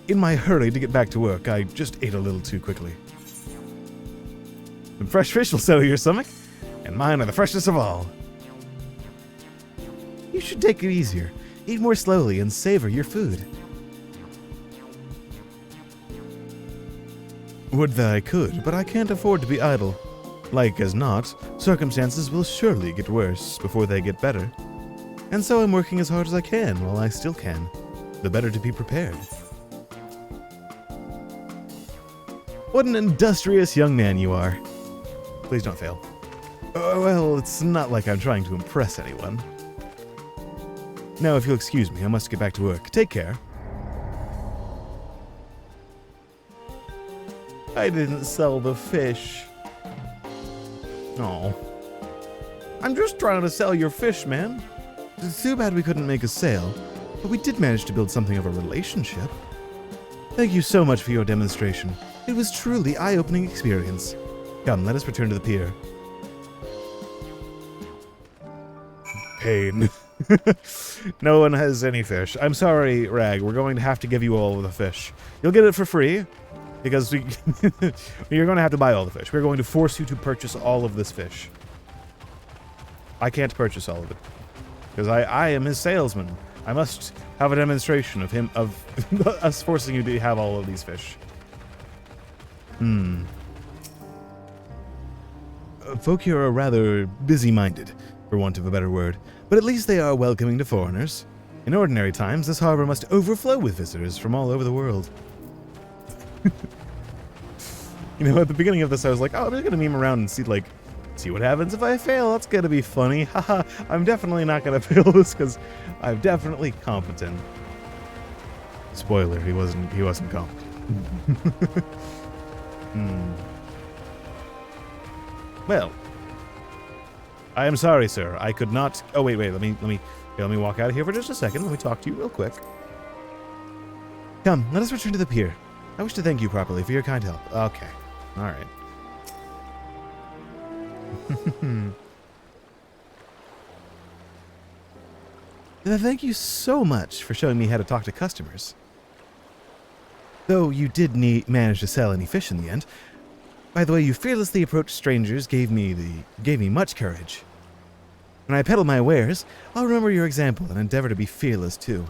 In my hurry to get back to work, I just ate a little too quickly. Some fresh fish will settle your stomach, and mine are the freshest of all. You should take it easier. Eat more slowly and savor your food. Would that I could, but I can't afford to be idle. Like as not, circumstances will surely get worse before they get better. And so I'm working as hard as I can while I still can. The better to be prepared. What an industrious young man you are. Please don't fail. Well, it's not like I'm trying to impress anyone. Now, if you'll excuse me, I must get back to work. Take care. I didn't sell the fish. Oh. I'm just trying to sell your fish, man. It's too bad we couldn't make a sale, but we did manage to build something of a relationship. Thank you so much for your demonstration. It was truly eye-opening experience. Come, let us return to the pier. Pain. No one has any fish. I'm sorry, Rag. We're going to have to give you all of the fish. You'll get it for free, because you're going to have to buy all the fish. We're going to force you to purchase all of this fish. I can't purchase all of it, because I am his salesman. I must have a demonstration of us forcing you to have all of these fish. Folk here are rather busy-minded, for want of a better word, but at least they are welcoming to foreigners. In ordinary times, this harbor must overflow with visitors from all over the world. You know, at the beginning of this, I was like, oh, I'm just gonna meme around and see what happens if I fail. That's gonna be funny. Haha, I'm definitely not gonna fail this because I'm definitely competent. Spoiler, he wasn't calm. Well, I am sorry, sir. I could not. Oh wait, let me walk out of here for just a second. Let me talk to you real quick. Come, let us return to the pier. I wish to thank you properly for your kind help. Okay, all right. Thank you so much for showing me how to talk to customers. Though you did manage to sell any fish in the end. By the way, you fearlessly approached strangers gave me much courage. When I peddle my wares, I'll remember your example and endeavor to be fearless too.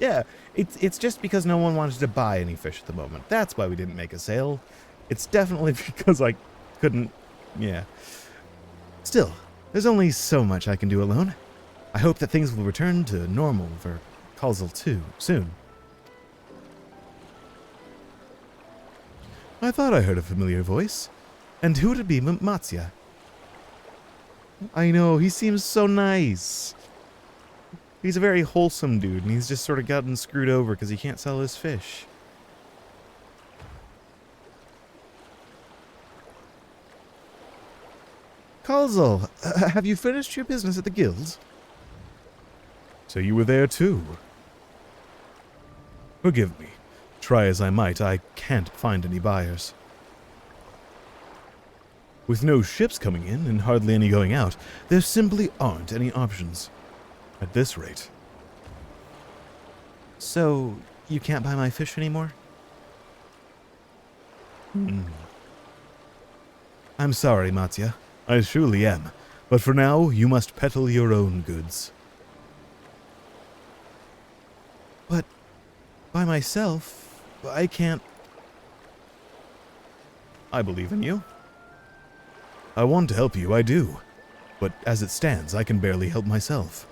Yeah, it's just because no one wanted to buy any fish at the moment. That's why we didn't make a sale. It's definitely because I couldn't. Yeah. Still, there's only so much I can do alone. I hope that things will return to normal for Carsick too soon. I thought I heard a familiar voice. And who would it be? Matsya. I know, he seems so nice. He's a very wholesome dude, and he's just sort of gotten screwed over because he can't sell his fish. Carsick, have you finished your business at the guild? So you were there too. Forgive me. Try as I might, I can't find any buyers. With no ships coming in and hardly any going out, there simply aren't any options. At this rate. So, you can't buy my fish anymore? I'm sorry, Matsya. I surely am. But for now, you must peddle your own goods. But by myself, I can't. I believe in you. I want to help you, I do. But as it stands, I can barely help myself.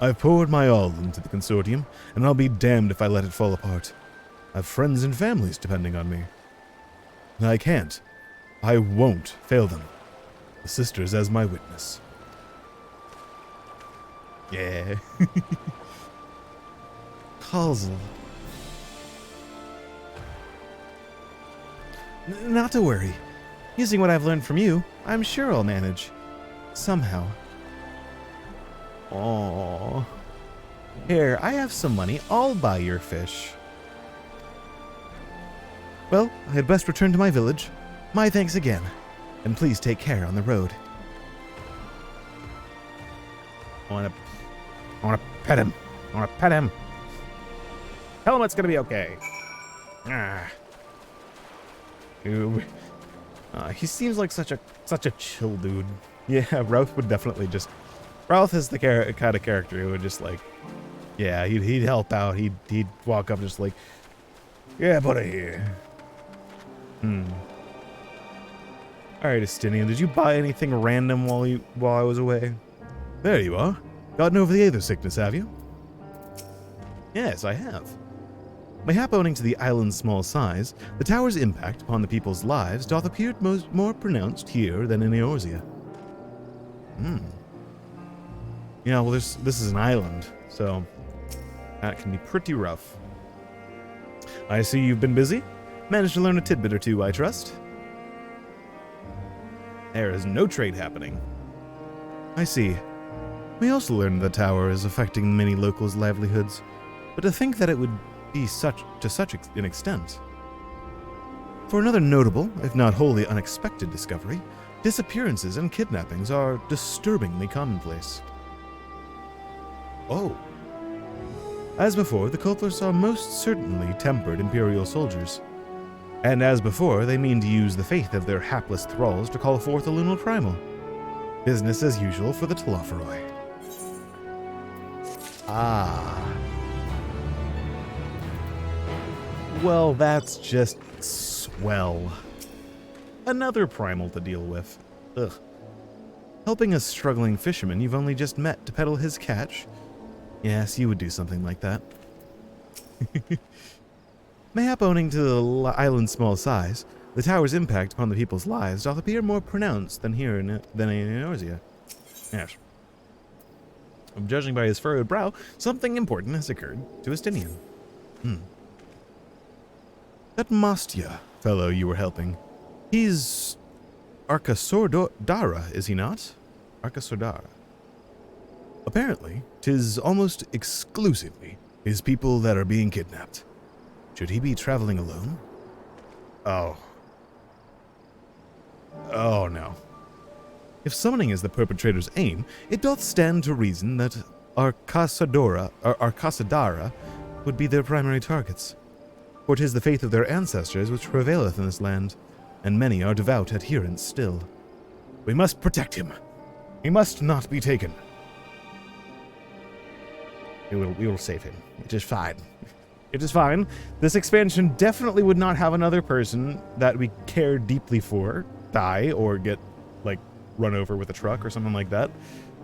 I've poured my all into the consortium, and I'll be damned if I let it fall apart. I've friends and families depending on me. And I can't. I won't fail them. The sisters as my witness. Yeah. Carsick. Not to worry. Using what I've learned from you, I'm sure I'll manage. Somehow. Aww. Here, I have some money. I'll buy your fish. Well, I had best return to my village. My thanks again. And please take care on the road. I wanna pet him. Tell him it's gonna be okay. He seems like such a chill dude. Yeah, Routh would definitely just. Routh is the kind of character who would just like, yeah, he'd help out. He'd walk up just like, yeah, buddy here. All right, Estinian, did you buy anything random while I was away? There you are. Gotten over the aethersickness, have you? Yes, I have. Mayhap owing to the island's small size, the tower's impact upon the people's lives doth appear more pronounced here than in Eorzea. Yeah, well, this is an island, so that can be pretty rough. I see you've been busy. Managed to learn a tidbit or two, I trust. There is no trade happening. I see. We also learned the tower is affecting many locals' livelihoods, but to think that it would be to such an extent. For another notable, if not wholly unexpected discovery, disappearances and kidnappings are disturbingly commonplace. Oh. As before, the culprits are most certainly tempered Imperial soldiers. And as before, they mean to use the faith of their hapless thralls to call forth a lunar primal. Business as usual for the Telophoroi. Ah. Well, that's just swell. Another primal to deal with. Ugh. Helping a struggling fisherman you've only just met to peddle his catch? Yes, you would do something like that. Mayhap owing to the island's small size, The tower's impact upon the people's lives doth appear more pronounced than here in Eorzea. Yes. Judging by his furrowed brow, something important has occurred to Estinian. That Mastia fellow you were helping, he's Arkasordara, is he not? Arkasordara. Apparently, 'tis almost exclusively his people that are being kidnapped. Should he be traveling alone? Oh. Oh no. If summoning is the perpetrator's aim, it doth stand to reason that Arkasodara would be their primary targets. For 'tis the faith of their ancestors which prevaileth in this land, and many are devout adherents still. We must protect him. He must not be taken. We will save him. It is fine. It is fine. This expansion definitely would not have another person that we care deeply for die or get, like, run over with a truck or something like that.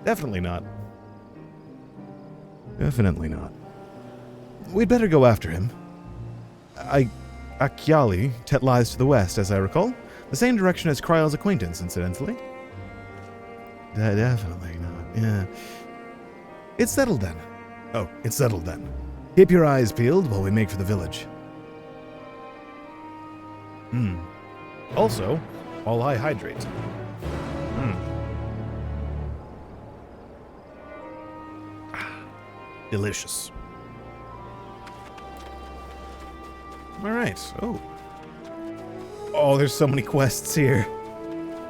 Definitely not. Definitely not. We'd better go after him. Akyali lies to the west, as I recall. The same direction as Kryle's acquaintance, incidentally. Definitely not. Yeah. It's settled then. Oh, it's settled then. Keep your eyes peeled while we make for the village. Also, while I hydrate. Delicious. Alright. Oh, there's so many quests here.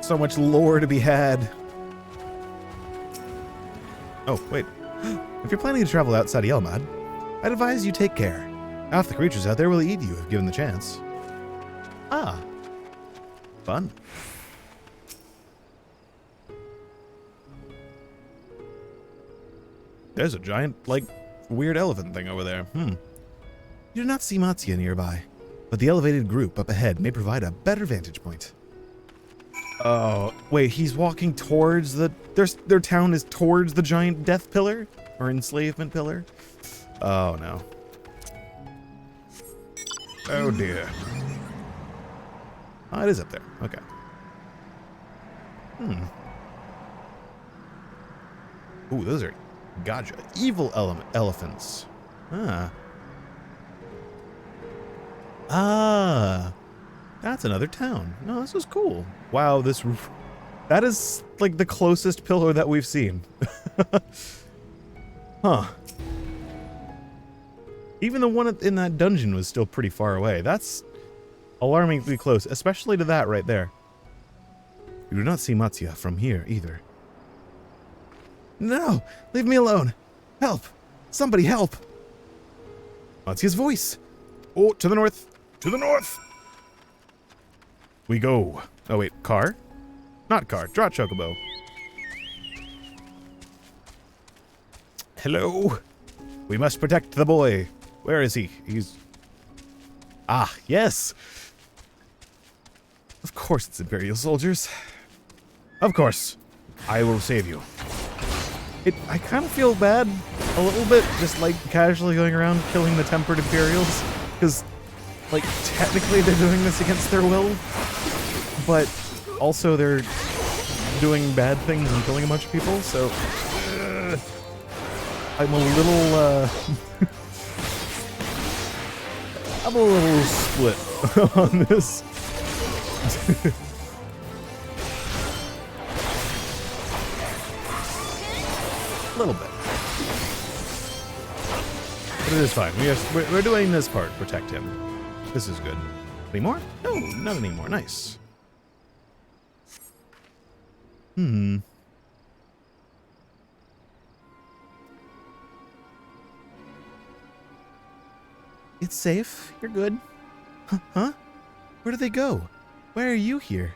So much lore to be had. Oh, wait. If you're planning to travel outside of Yelmad, I'd advise you take care. Half the creatures out there will eat you if given the chance. Ah. Fun. There's a giant, like, weird elephant thing over there. You do not see Matsuya nearby, but the elevated group up ahead may provide a better vantage point. Oh, wait, he's walking towards their town is towards the giant death pillar? Or enslavement pillar? Oh, no. Oh, dear. Oh, it is up there. Okay. Ooh, those are gotcha. Evil elephants. That's another town. No, this is cool. Wow, that is like the closest pillar that we've seen. Huh. Even the one in that dungeon was still pretty far away. That's alarmingly close, especially to that right there. You do not see Matsuya from here either. No! Leave me alone! Help! Somebody help! Matsuya's voice! Oh, to the north! To the north! We go. Oh wait, car? Not car, draw chocobo. Hello? We must protect the boy. Where is he? Ah, yes! Of course it's Imperial soldiers. Of course. I will save you. I kind of feel bad a little bit, just like casually going around killing the tempered Imperials, because, like, technically they're doing this against their will, but also they're doing bad things and killing a bunch of people, so I'm a little, I'm a little split on this. A little bit. But it is fine. We're doing this part. Protect him. This is good. Any more? No, not anymore. Nice. It's safe. You're good. Huh? Where did they go? Why are you here?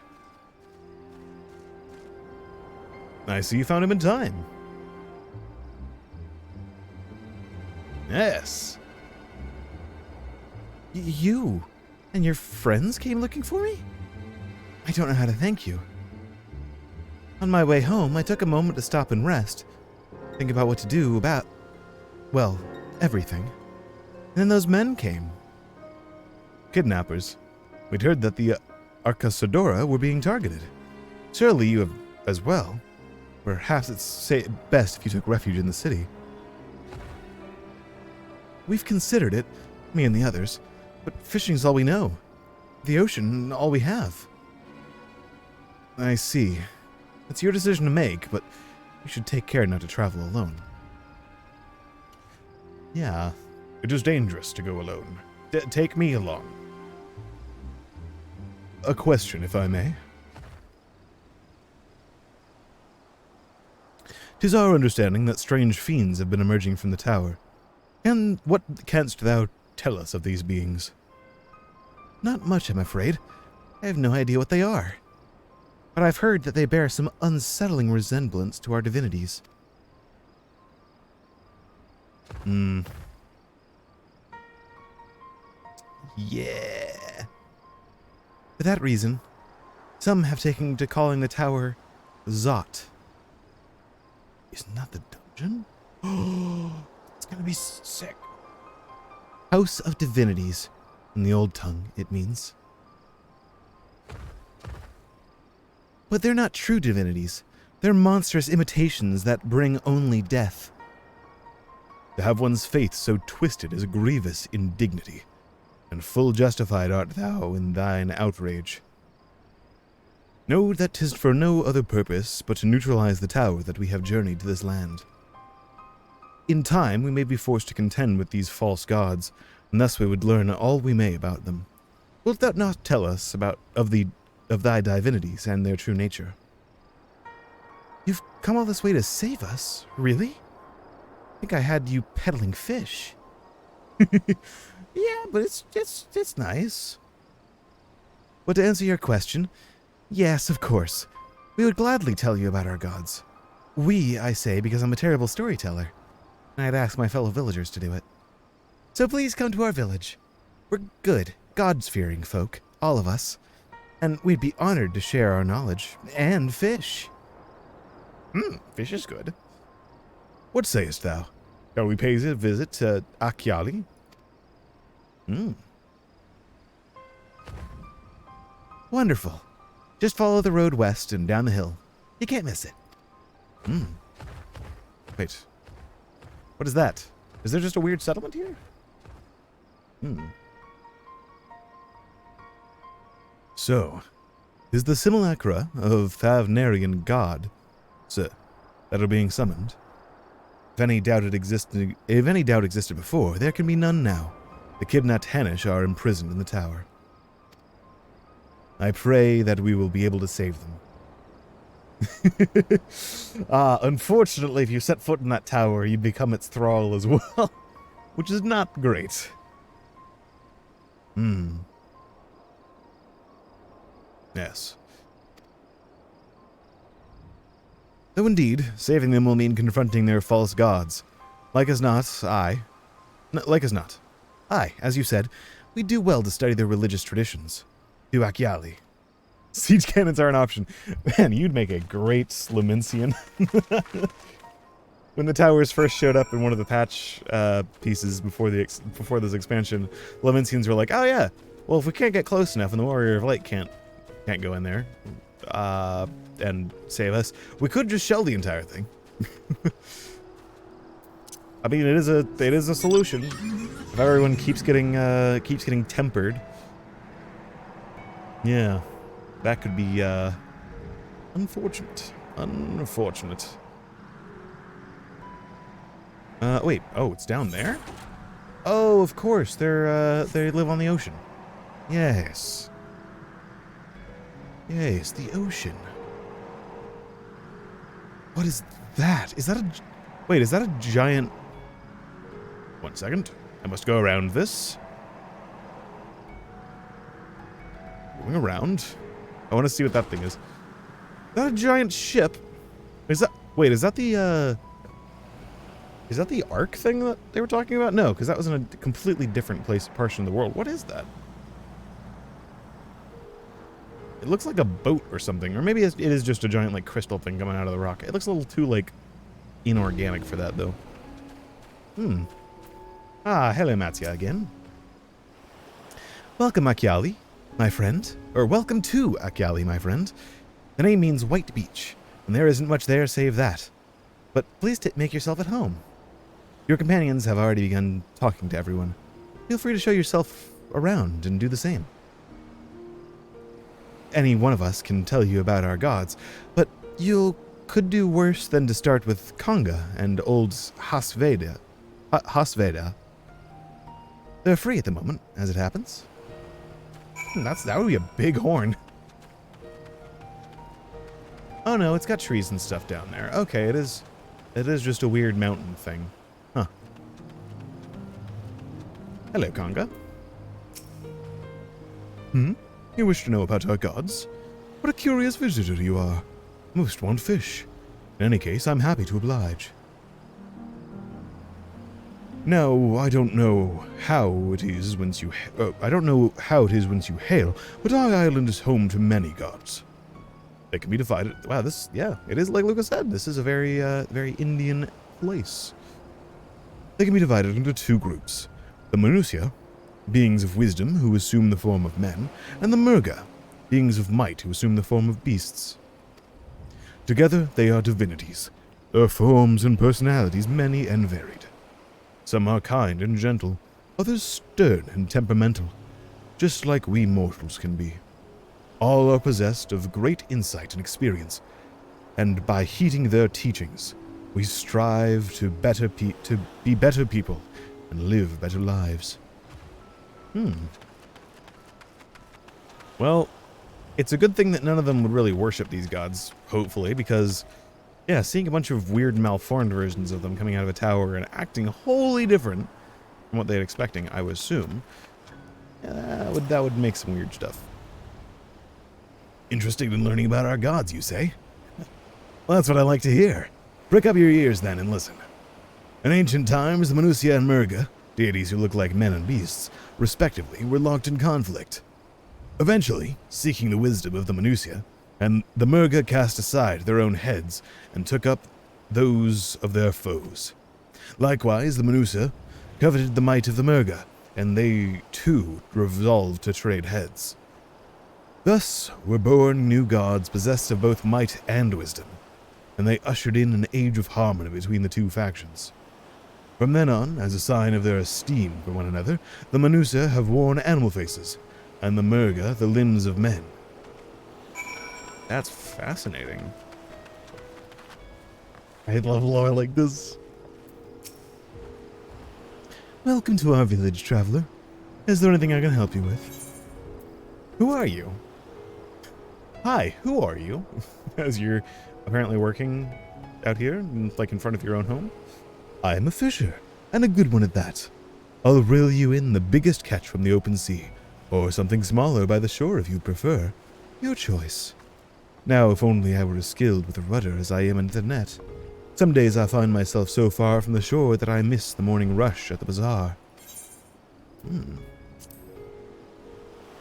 I see you found him in time. Yes. You and your friends came looking for me? I don't know how to thank you. On my way home, I took a moment to stop and rest. Think about what to do about, well, everything. And then those men came. Kidnappers. We'd heard that the Arcasadora were being targeted. Surely you have as well. Perhaps it's best if you took refuge in the city. We've considered it, me and the others, but fishing's all we know. The ocean, all we have. I see. It's your decision to make, but you should take care not to travel alone. Yeah, it is dangerous to go alone. Take me along. A question, if I may. 'Tis our understanding that strange fiends have been emerging from the tower. And what canst thou tell us of these beings? Not much, I'm afraid. I have no idea what they are. But I've heard that they bear some unsettling resemblance to our divinities. Yeah. For that reason, some have taken to calling the tower Zot. Isn't that the dungeon? Oh, it's gonna be sick. House of Divinities. In the old tongue, it means. But they're not true divinities. They're monstrous imitations that bring only death. To have one's faith so twisted is a grievous indignity, and full justified art thou in thine outrage. Know that 'tis for no other purpose but to neutralize the tower that we have journeyed to this land. In time, we may be forced to contend with these false gods, and thus we would learn all we may about them. Wilt thou not tell us of thy divinities and their true nature? You've come all this way to save us, really? I think I had you peddling fish. Yeah, but it's nice. But to answer your question, yes, of course. We would gladly tell you about our gods. We, I say, because I'm a terrible storyteller, and I'd ask my fellow villagers to do it. So please come to our village. We're good, God-fearing folk, all of us, and we'd be honored to share our knowledge, and fish. Fish is good. What sayest thou? Shall we pay a visit to Akyali? Wonderful. Just follow the road west and down the hill. You can't miss it. Wait. What is that? Is there just a weird settlement here? So, is the simulacra of Thavnairian god, sir, that are being summoned? If any doubt existed before, there can be none now. The kidnapped Hanish are imprisoned in the tower. I pray that we will be able to save them. Unfortunately, if you set foot in that tower, you become its thrall as well, which is not great. Yes. Though indeed, saving them will mean confronting their false gods. Like as not, as you said, we do well to study their religious traditions. To Akyali. Siege cannons are an option. Man, you'd make a great Slominsian. When the towers first showed up in one of the patch pieces before this expansion, Slominsians were like, oh yeah, well if we can't get close enough and the Warrior of Light can't go in there and save us, we could just shell the entire thing. I mean, it is a solution. If everyone keeps getting tempered. Yeah, that could be unfortunate. Unfortunate. Wait. Oh, it's down there? Oh, of course. They live on the ocean. Yes. Yes, the ocean. What is that? Is that a giant... 1 second. I must go around this. Going around. I want to see what that thing is. Is that a giant ship? Is that the Ark thing that they were talking about? No, because that was in a completely different portion of the world. What is that? It looks like a boat or something, or maybe it is just a giant, like, crystal thing coming out of the rock. It looks a little too, like, inorganic for that, though. Ah, hello, Matzia again. Welcome, Akyali. my friend. Or welcome to Akyali, my friend. The name means white beach, and there isn't much there save that. But please make yourself at home. Your companions have already begun talking to everyone. Feel free to show yourself around and do the same. Any one of us can tell you about our gods, but you could do worse than to start with Konga and old Hasveda. Hasveda. They're free at the moment, as it happens. That would be a big horn. Oh no, it's got trees and stuff down there. Okay, it is just a weird mountain thing. Huh. Hello, Konga. You wish to know about our gods? What a curious visitor you are. Most want fish. In any case, I'm happy to oblige. Now, I don't know how it is once you hail, but our island is home to many gods. They can be divided. Wow, it is like Lucas said. This is a very Indian place. They can be divided into two groups: the Manusia, beings of wisdom who assume the form of men, and the Murga, beings of might who assume the form of beasts. Together, they are divinities, their forms and personalities many and varied. Some are kind and gentle, others stern and temperamental, just like we mortals can be. All are possessed of great insight and experience, and by heeding their teachings, we strive to be better people and live better lives. Well, it's a good thing that none of them would really worship these gods, hopefully, because, yeah, seeing a bunch of weird malformed versions of them coming out of a tower and acting wholly different from what they're expecting, I would assume, that would make some weird stuff. Interested in learning about our gods, you say? Well, that's what I like to hear. Prick up your ears then and listen. In ancient times, the Manusia and Murga, deities who look like men and beasts, respectively, were locked in conflict. Eventually, seeking the wisdom of the Manusia, and the Murga cast aside their own heads and took up those of their foes. Likewise, the Manusia coveted the might of the Murga, and they too resolved to trade heads. Thus were born new gods possessed of both might and wisdom, and they ushered in an age of harmony between the two factions. From then on, as a sign of their esteem for one another, the Manusia have worn animal faces, and the Murga the limbs of men. That's fascinating. I love lore like this. Welcome to our village, traveler. Is there anything I can help you with? Who are you? Hi, who are you? As you're apparently working out here, like in front of your own home. I am a fisher, and a good one at that. I'll reel you in the biggest catch from the open sea, or something smaller by the shore if you prefer. Your choice. Now, if only I were as skilled with a rudder as I am in the net. Some days I find myself so far from the shore that I miss the morning rush at the bazaar.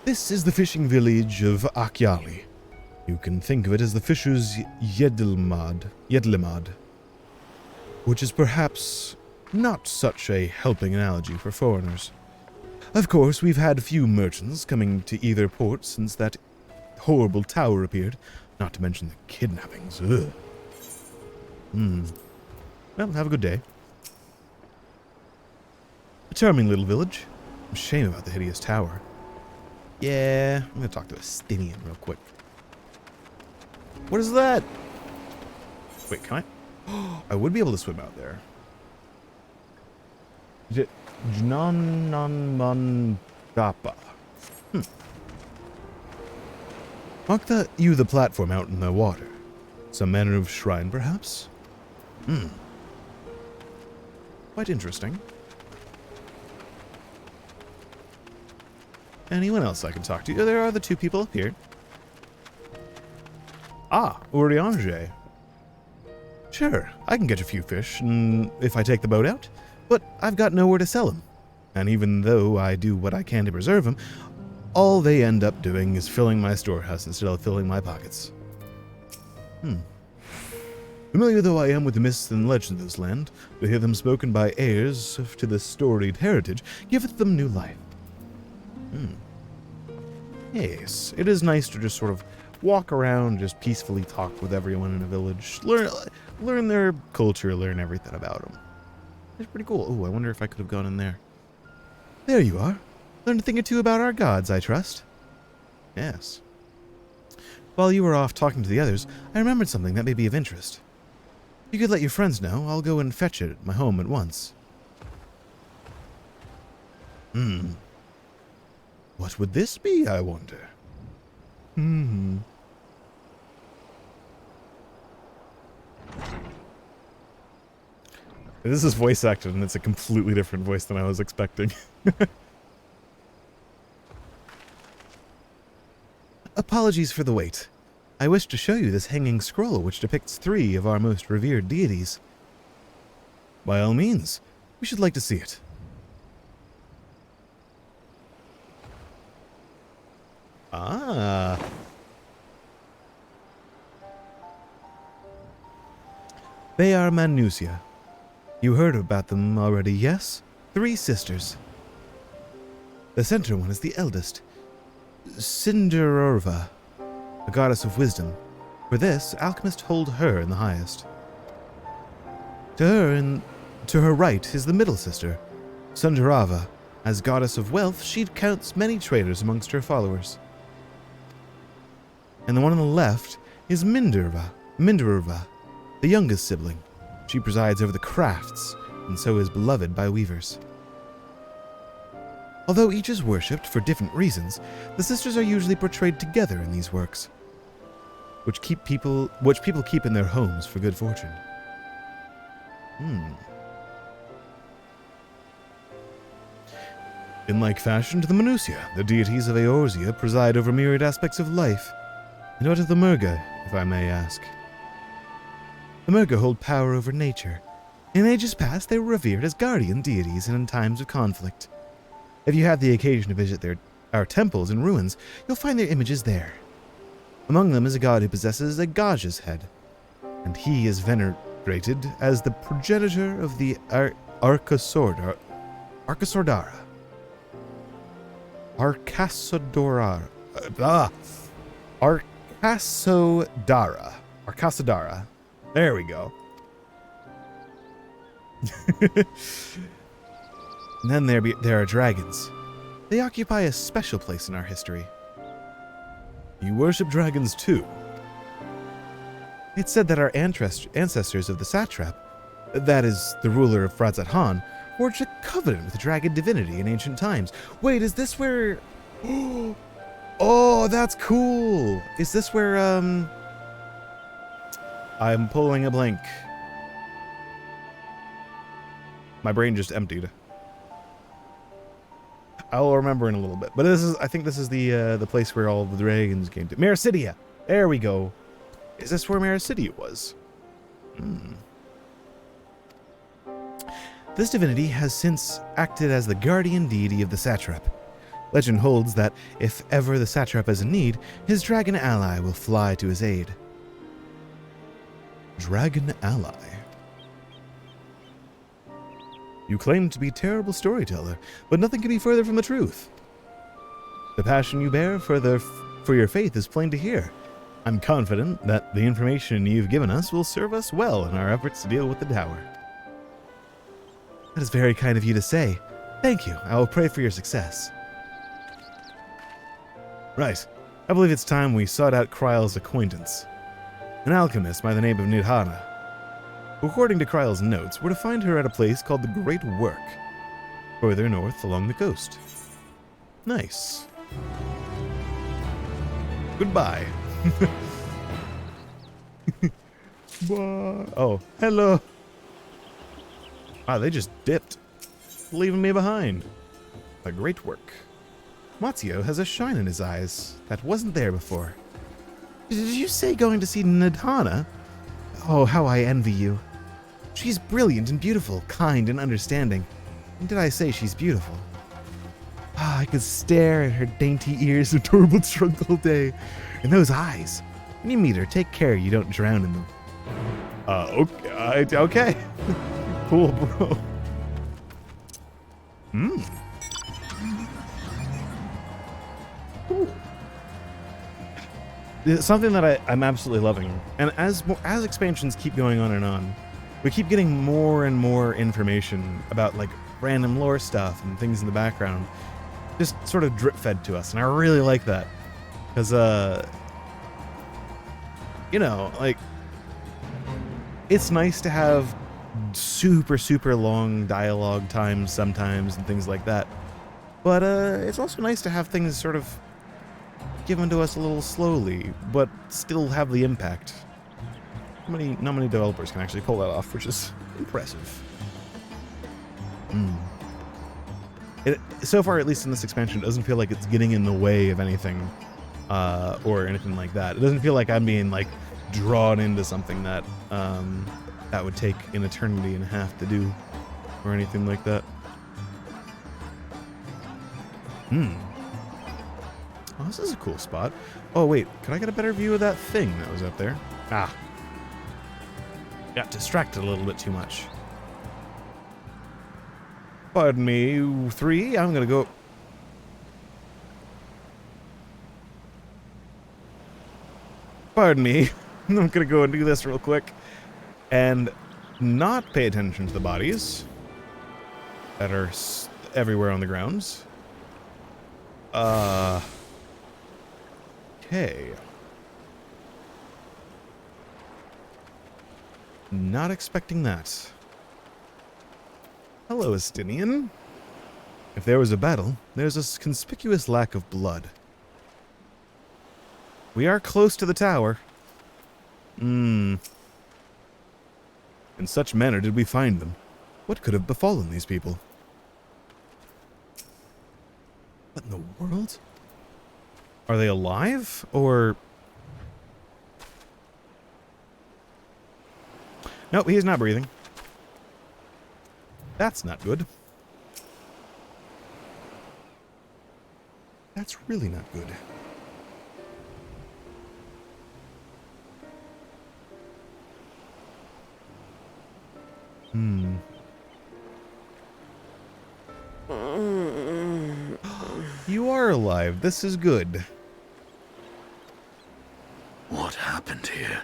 This is the fishing village of Akyali. You can think of it as the fishers' Yedlimad, which is perhaps not such a helping analogy for foreigners. Of course, we've had few merchants coming to either port since that horrible tower appeared, not to mention the kidnappings. Ugh. Well, have a good day. A charming little village. Shame about the hideous tower. Yeah, I'm gonna talk to a Stinian real quick. What is that? Wait, can I? I would be able to swim out there. Is it Jnananmangapa? Mark the platform out in the water. Some manner of shrine, perhaps? Quite interesting. Anyone else I can talk to? There are the two people up here. Ah, Uriange. Sure, I can catch a few fish if I take the boat out, but I've got nowhere to sell them. And even though I do what I can to preserve them, all they end up doing is filling my storehouse instead of filling my pockets. Familiar though I am with the myths and legends of this land, to hear them spoken by heirs to the storied heritage giveth them new life. Yes, it is nice to just sort of walk around, just peacefully talk with everyone in a village, learn their culture, learn everything about them. It's pretty cool. Oh, I wonder if I could have gone in there. There you are. Learned a thing or two about our gods, I trust. Yes. While you were off talking to the others, I remembered something that may be of interest. If you could let your friends know, I'll go and fetch it at my home at once. What would this be, I wonder? This is voice acted, and it's a completely different voice than I was expecting. Apologies for the wait. I wish to show you this hanging scroll which depicts 3 of our most revered deities. By all means, we should like to see it. Ah. They are Manusia. You heard about them already, yes? 3 sisters. The center one is the eldest, Cinderorva, a goddess of wisdom. For this, alchemists hold her in the highest. To her right is the middle sister, Sundarava. As goddess of wealth, she counts many traders amongst her followers. And the one on the left is Minderva, the youngest sibling. She presides over the crafts, and so is beloved by weavers. Although each is worshipped for different reasons, the sisters are usually portrayed together in these works, which people keep in their homes for good fortune. In like fashion to the Manusia, the deities of Eorzea preside over myriad aspects of life. And what of the Murga, if I may ask? The Murga hold power over nature. In ages past, they were revered as guardian deities and in times of conflict. If you have the occasion to visit our temples and ruins, you'll find their images there. Among them is a god who possesses a Gaj's head, and he is venerated as the progenitor of the Arcasodara. Arcasodara. There we go. And then there are dragons. They occupy a special place in our history. You worship dragons too. It's said that our ancestors of the satrap, that is, the ruler of Frazat Han, forged a covenant with dragon divinity in ancient times. Wait, is this where... Oh, that's cool! Is this where, I'm pulling a blank. My brain just emptied. I'll remember in a little bit. But I think this is the place where all the dragons came to. Mericidia! There we go. Is this where Mericidia was? This divinity has since acted as the guardian deity of the satrap. Legend holds that if ever the satrap is in need, his dragon ally will fly to his aid. Dragon ally. You claim to be a terrible storyteller, but nothing can be further from the truth. The passion you bear for your faith is plain to hear. I'm confident that the information you've given us will serve us well in our efforts to deal with the tower. That is very kind of you to say. Thank you. I will pray for your success. Right. I believe it's time we sought out Kryle's acquaintance. An alchemist by the name of Nidhana. According to Kryle's notes, we're to find her at a place called the Great Work, further north along the coast. Nice. Goodbye. Oh, hello. Wow, they just dipped, leaving me behind. The Great Work. Matsio has a shine in his eyes that wasn't there before. Did you say going to see Nidhana? Oh, how I envy you. She's brilliant and beautiful, kind and understanding. And did I say she's beautiful? I could stare at her dainty ears and adorable trunk all day. And those eyes. When you meet her, take care you don't drown in them. Okay. Cool, bro. Ooh. It's something that I'm absolutely loving. And as expansions keep going on, we keep getting more and more information about like random lore stuff and things in the background, just sort of drip fed to us, and I really like that because you know, like, it's nice to have super long dialogue times sometimes and things like that, but it's also nice to have things sort of given to us a little slowly, but still have the impact. Not many developers can actually pull that off, which is impressive. So far, at least in this expansion, it doesn't feel like it's getting in the way of anything, or anything like that. It doesn't feel like I'm being like drawn into something that that would take an eternity and a half to do, or anything like that. Oh, this is a cool spot. Oh wait, could I get a better view of that thing that was up there? Ah. Got distracted a little bit too much. Pardon me, 3. I'm gonna go. Pardon me. I'm gonna go and do this real quick. And not pay attention to the bodies that are everywhere on the grounds. Okay. Not expecting that. Hello, Estinian. If there was a battle, there's a conspicuous lack of blood. We are close to the tower. In such manner did we find them. What could have befallen these people? What in the world? Are they alive, or... Nope, he is not breathing. That's not good. That's really not good. You are alive. This is good. What happened here?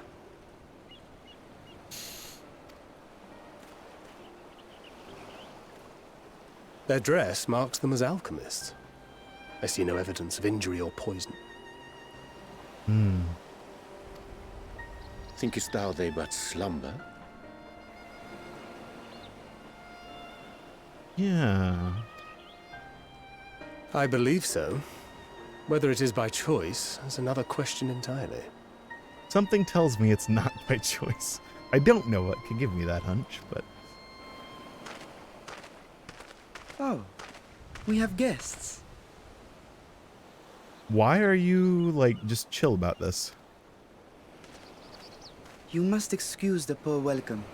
Their dress marks them as alchemists. I see no evidence of injury or poison. Thinkest thou they but slumber? Yeah. I believe so. Whether it is by choice is another question entirely. Something tells me it's not by choice. I don't know what can give me that hunch, but... Oh, we have guests. Why are you, like, just chill about this? You must excuse the poor welcome.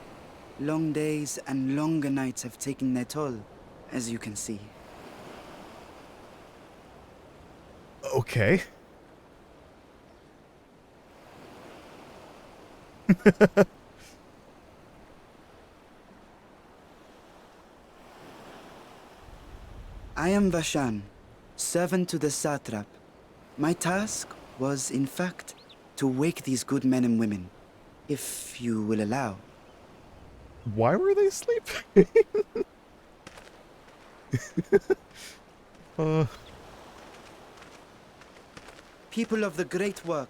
Long days and longer nights have taken their toll, as you can see. Okay. I am Vashan, servant to the satrap. My task was, in fact, to wake these good men and women, if you will allow. Why were they sleeping? People of the great work,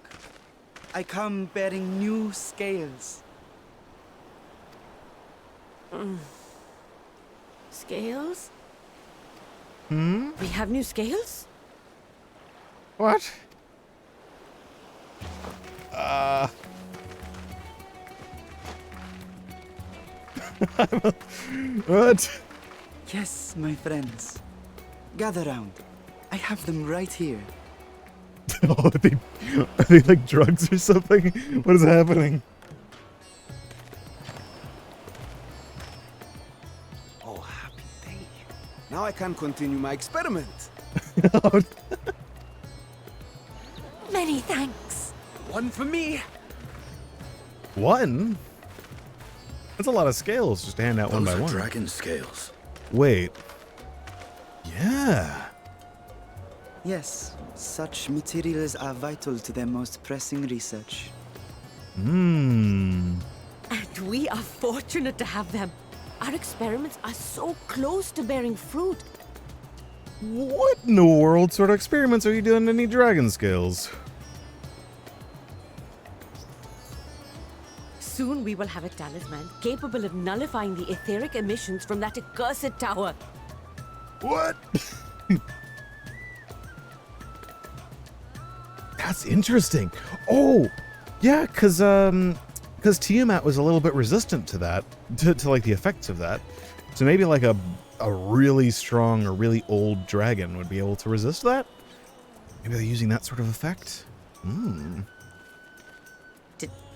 I come bearing new scales. Scales? Hmm? We have new scales? What? What? Yes, my friends. Gather round. I have them right here. Oh, are they like drugs or something? What is happening? Oh, happy day. Now I can continue my experiment. Many thanks. One for me. One? That's a lot of scales just to hand out one Those by are one. dragon scales. Wait. Yeah. Yes, such materials are vital to their most pressing research. Hmm. And we are fortunate to have them. Our experiments are so close to bearing fruit. What in the world sort of experiments are you doing to need dragon scales? Soon we will have a talisman capable of nullifying the etheric emissions from that accursed tower. What? That's interesting. Oh, yeah, because Tiamat was a little bit resistant to that, to like the effects of that. So maybe like a really strong or really old dragon would be able to resist that? Maybe they're using that sort of effect? Hmm.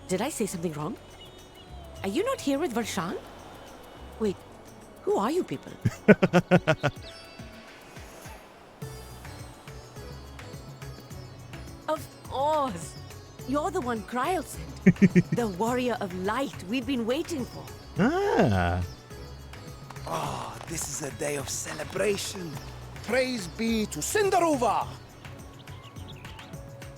Did I say something wrong? Are you not here with Varshan? Wait, who are you people? Of course! You're the one Kryl sent. The warrior of light we'd been waiting for. Ah. Oh, this is a day of celebration. Praise be to Cinderova!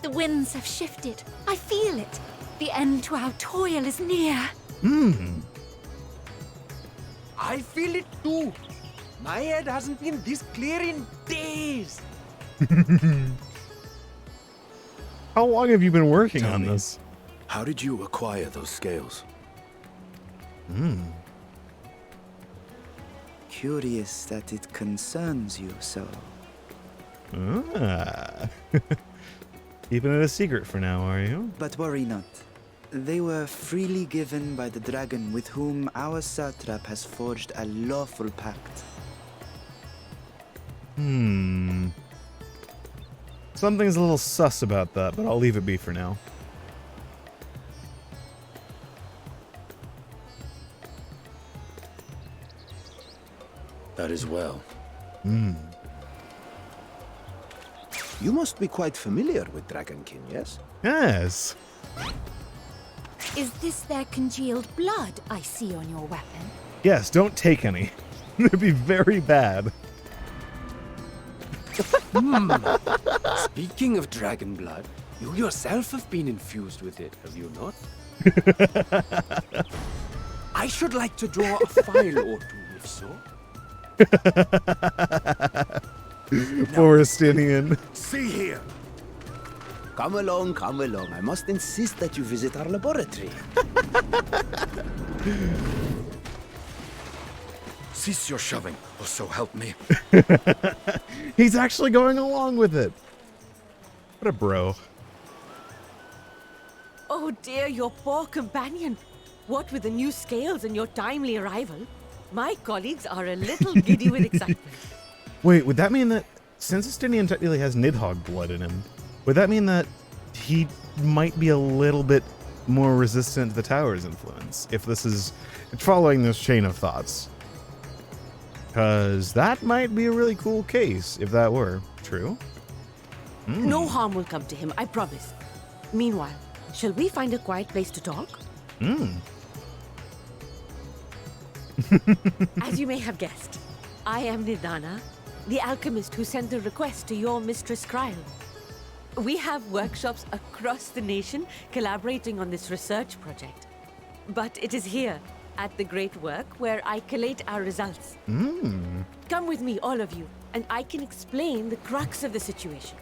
The winds have shifted. I feel it. The end to our toil is near. Hmm. I feel it too. My head hasn't been this clear in days. How long have you been working Tell on me, this? How did you acquire those scales? Hmm. Curious that it concerns you so. Ah. Keeping it a secret for now, are you? But worry not. They were freely given by the dragon with whom our satrap has forged a lawful pact. Hmm. Something's a little sus about that, but I'll leave it be for now. That is well. Hmm. You must be quite familiar with Dragonkin, yes? Yes. Is this their congealed blood I see on your weapon? Yes, don't take any. It'd be very bad. Speaking of dragon blood, you yourself have been infused with it, have you not? I should like to draw a file or two, if so. Forestinian. See here. Come along, come along. I must insist that you visit our laboratory. Cease your shoving, or so help me. He's actually going along with it. What a bro. Oh dear, your poor companion. What with the new scales and your timely arrival, my colleagues are a little giddy with excitement. Wait, would that mean that since Estinian technically has Nidhogg blood in him, would that mean that he might be a little bit more resistant to the tower's influence if this is following this chain of thoughts? Because that might be a really cool case if that were true. No harm will come to him, I promise. Meanwhile, shall we find a quiet place to talk? As you may have guessed, I am Nidana, the alchemist who sent the request to your mistress Kryl. We have workshops across the nation collaborating on this research project. But it is here, at the Great Work, where I collate our results. Come with me, all of you, and I can explain the crux of the situation.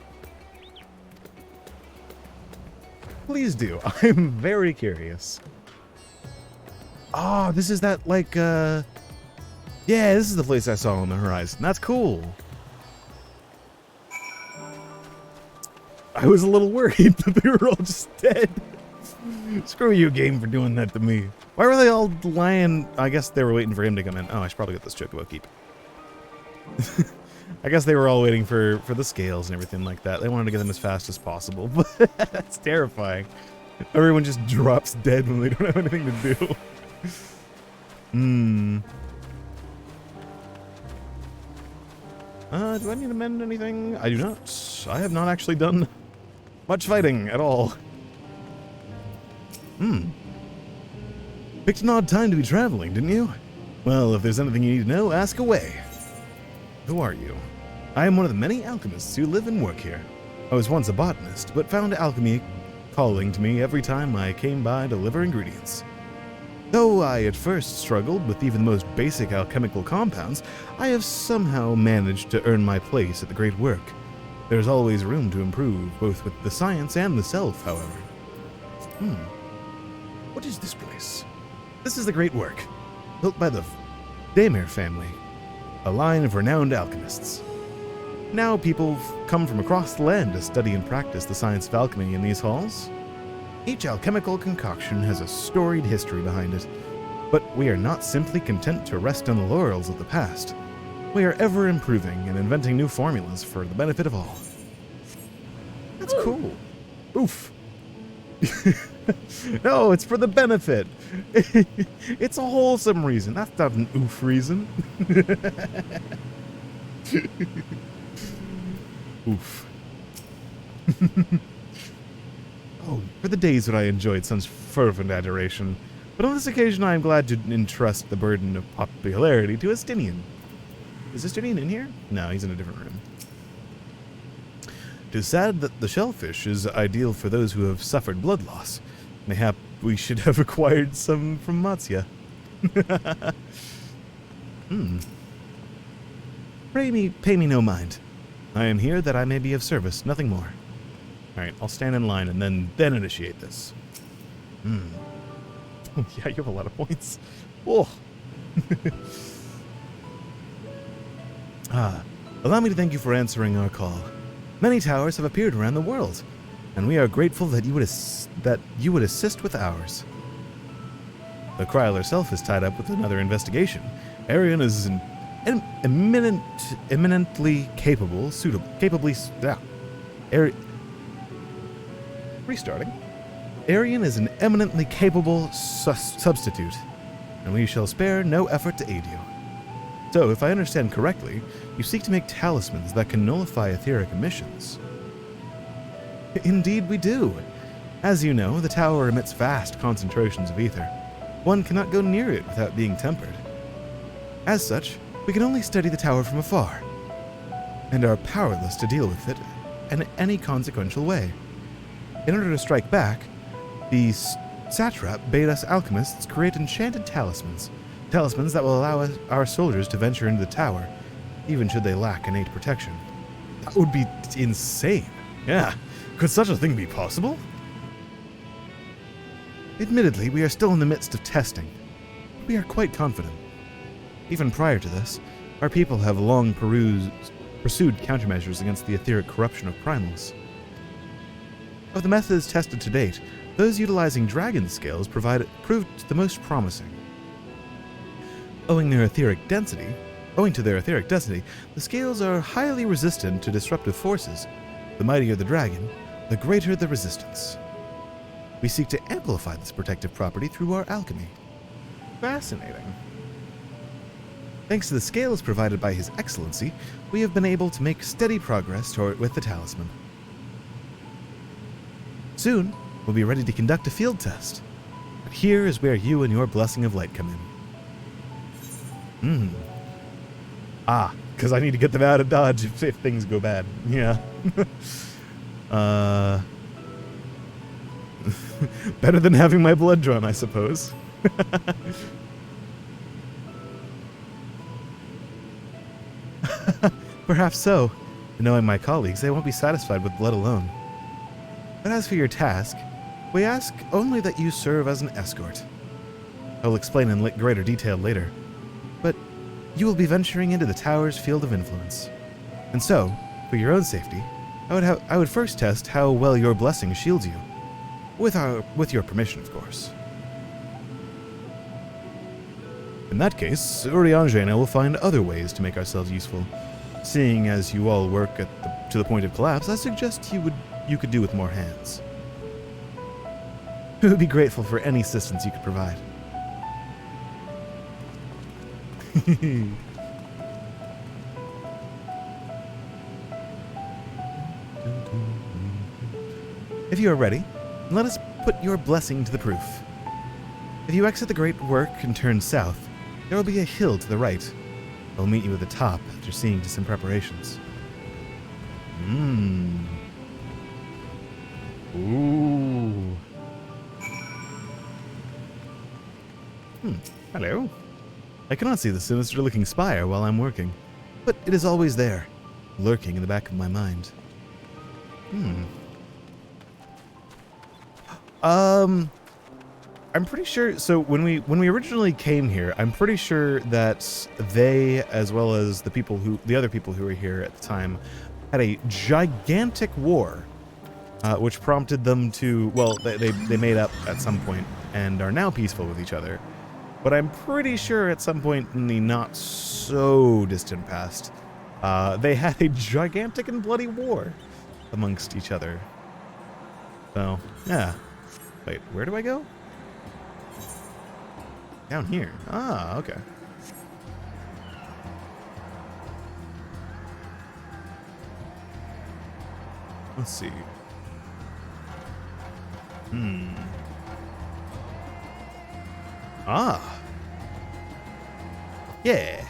Please do. I'm very curious. Oh, this is that, like, yeah, this is the place I saw on the horizon. That's cool. I was a little worried that they were all just dead. Screw you, game, for doing that to me. Why were they all lying? I guess they were waiting for him to come in. Oh, I should probably get this chocobo keep. I guess they were all waiting for the scales and everything like that. They wanted to get them as fast as possible, but that's terrifying. Everyone just drops dead when they don't have anything to do. Do I need to mend anything? I do not. I have not actually done much fighting at all. Picked an odd time to be traveling, didn't you? Well, if there's anything you need to know, ask away. Who are you? I am one of the many alchemists who live and work here. I was once a botanist, but found alchemy calling to me every time I came by to deliver ingredients. Though I at first struggled with even the most basic alchemical compounds, I have somehow managed to earn my place at the great work. There's always room to improve, both with the science and the self, however. What is this place? This is the great work, built by the Thavnair family, a line of renowned alchemists. Now people come from across the land to study and practice the science of alchemy in these halls. Each alchemical concoction has a storied history behind it, but we are not simply content to rest on the laurels of the past. We are ever improving and inventing new formulas for the benefit of all. That's cool. Oof. No, it's for the benefit. It's a wholesome reason. That's not an oof reason. Oof. Oh, for the days when I enjoyed such fervent adoration. But on this occasion I am glad to entrust the burden of popularity to Astinian. Is Astinian in here? No, he's in a different room. It is sad that the shellfish is ideal for those who have suffered blood loss. Mayhap we should have acquired some from Matsya. Pay me no mind. I am here that I may be of service, nothing more. Alright, I'll stand in line and then initiate this. Oh, yeah, you have a lot of points. Oh. Allow me to thank you for answering our call. Many towers have appeared around the world, and we are grateful that you would assist with ours. The Kryl herself is tied up with another investigation. Arian is an eminently capable, restarting. Arian is an eminently capable substitute, and we shall spare no effort to aid you. So, if I understand correctly, you seek to make talismans that can nullify etheric emissions. Indeed we do. As you know, the tower emits vast concentrations of ether. One cannot go near it without being tempered. As such, we can only study the tower from afar, and are powerless to deal with it in any consequential way. In order to strike back, the satrap bade us alchemists create enchanted talismans that will allow our soldiers to venture into the tower, even should they lack innate protection. That would be insane. Yeah, could such a thing be possible? Admittedly, we are still in the midst of testing. We are quite confident. Even prior to this, our people have long pursued countermeasures against the etheric corruption of primals. Of the methods tested to date, those utilizing dragon scales proved the most promising. Owing to their etheric density, the scales are highly resistant to disruptive forces. The mightier the dragon, the greater the resistance. We seek to amplify this protective property through our alchemy. Fascinating. Thanks to the scales provided by His Excellency, we have been able to make steady progress with the talisman. Soon, we'll be ready to conduct a field test. But here is where you and your blessing of light come in. Because I need to get them out of Dodge if things go bad. Yeah. Better than having my blood drawn, I suppose. Perhaps so. Knowing my colleagues, they won't be satisfied with blood alone. But as for your task, we ask only that you serve as an escort. I will explain in greater detail later. But you will be venturing into the tower's field of influence. And so, for your own safety, I would first test how well your blessing shields you. With your permission, of course. In that case, Urianger and I will find other ways to make ourselves useful. Seeing as you all work to the point of collapse, I suggest you could do with more hands. We would be grateful for any assistance you could provide. If you are ready, let us put your blessing to the proof. If you exit the great work and turn south, there will be a hill to the right. I will meet you at the top after seeing to some preparations. Mmm. Ooh. Hello. I cannot see the sinister-looking spire while I'm working, but it is always there, lurking in the back of my mind. I'm pretty sure, so when we originally came here, I'm pretty sure that they, as well as the other people who were here at the time, had a gigantic war, which prompted them to, well, they made up at some point and are now peaceful with each other. But I'm pretty sure at some point in the not so distant past, they had a gigantic and bloody war amongst each other. So, yeah. Wait, where do I go? Down here. Ah, okay. Let's see. Ah. Yeah.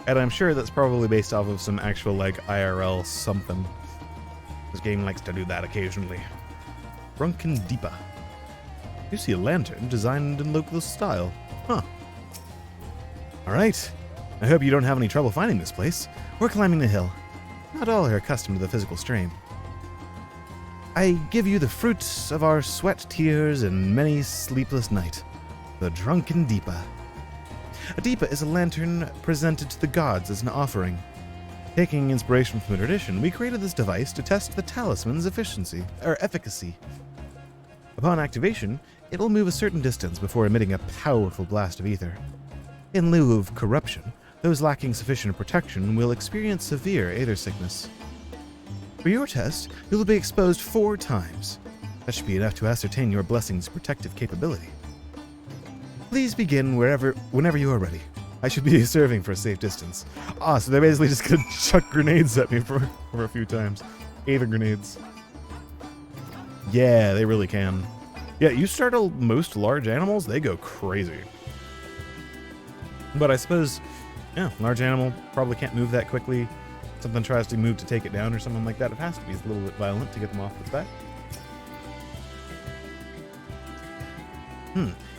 And I'm sure that's probably based off of some actual, like, IRL something. This game likes to do that occasionally. Drunken Deepa. You see a lantern designed in local style. Huh. Alright. I hope you don't have any trouble finding this place. We're climbing the hill. Not all are accustomed to the physical strain. I give you the fruits of our sweat, tears, and many sleepless night. The Drunken Deepa. A Deepa is a lantern presented to the gods as an offering. Taking inspiration from the tradition, we created this device to test the talisman's efficacy. Upon activation, it will move a certain distance before emitting a powerful blast of ether. In lieu of corruption, those lacking sufficient protection will experience severe aethersickness. For your test, you will be exposed 4 times. That should be enough to ascertain your blessing's protective capability. Please begin whenever you are ready. I should be serving for a safe distance. Ah, so they're basically just gonna chuck grenades at me for a few times. Aether grenades. Yeah, they really can. Yeah, you startle most large animals, they go crazy. But I suppose, yeah, large animal probably can't move that quickly. Something tries to move to take it down or something like that. It has to be a little bit violent to get them off its back.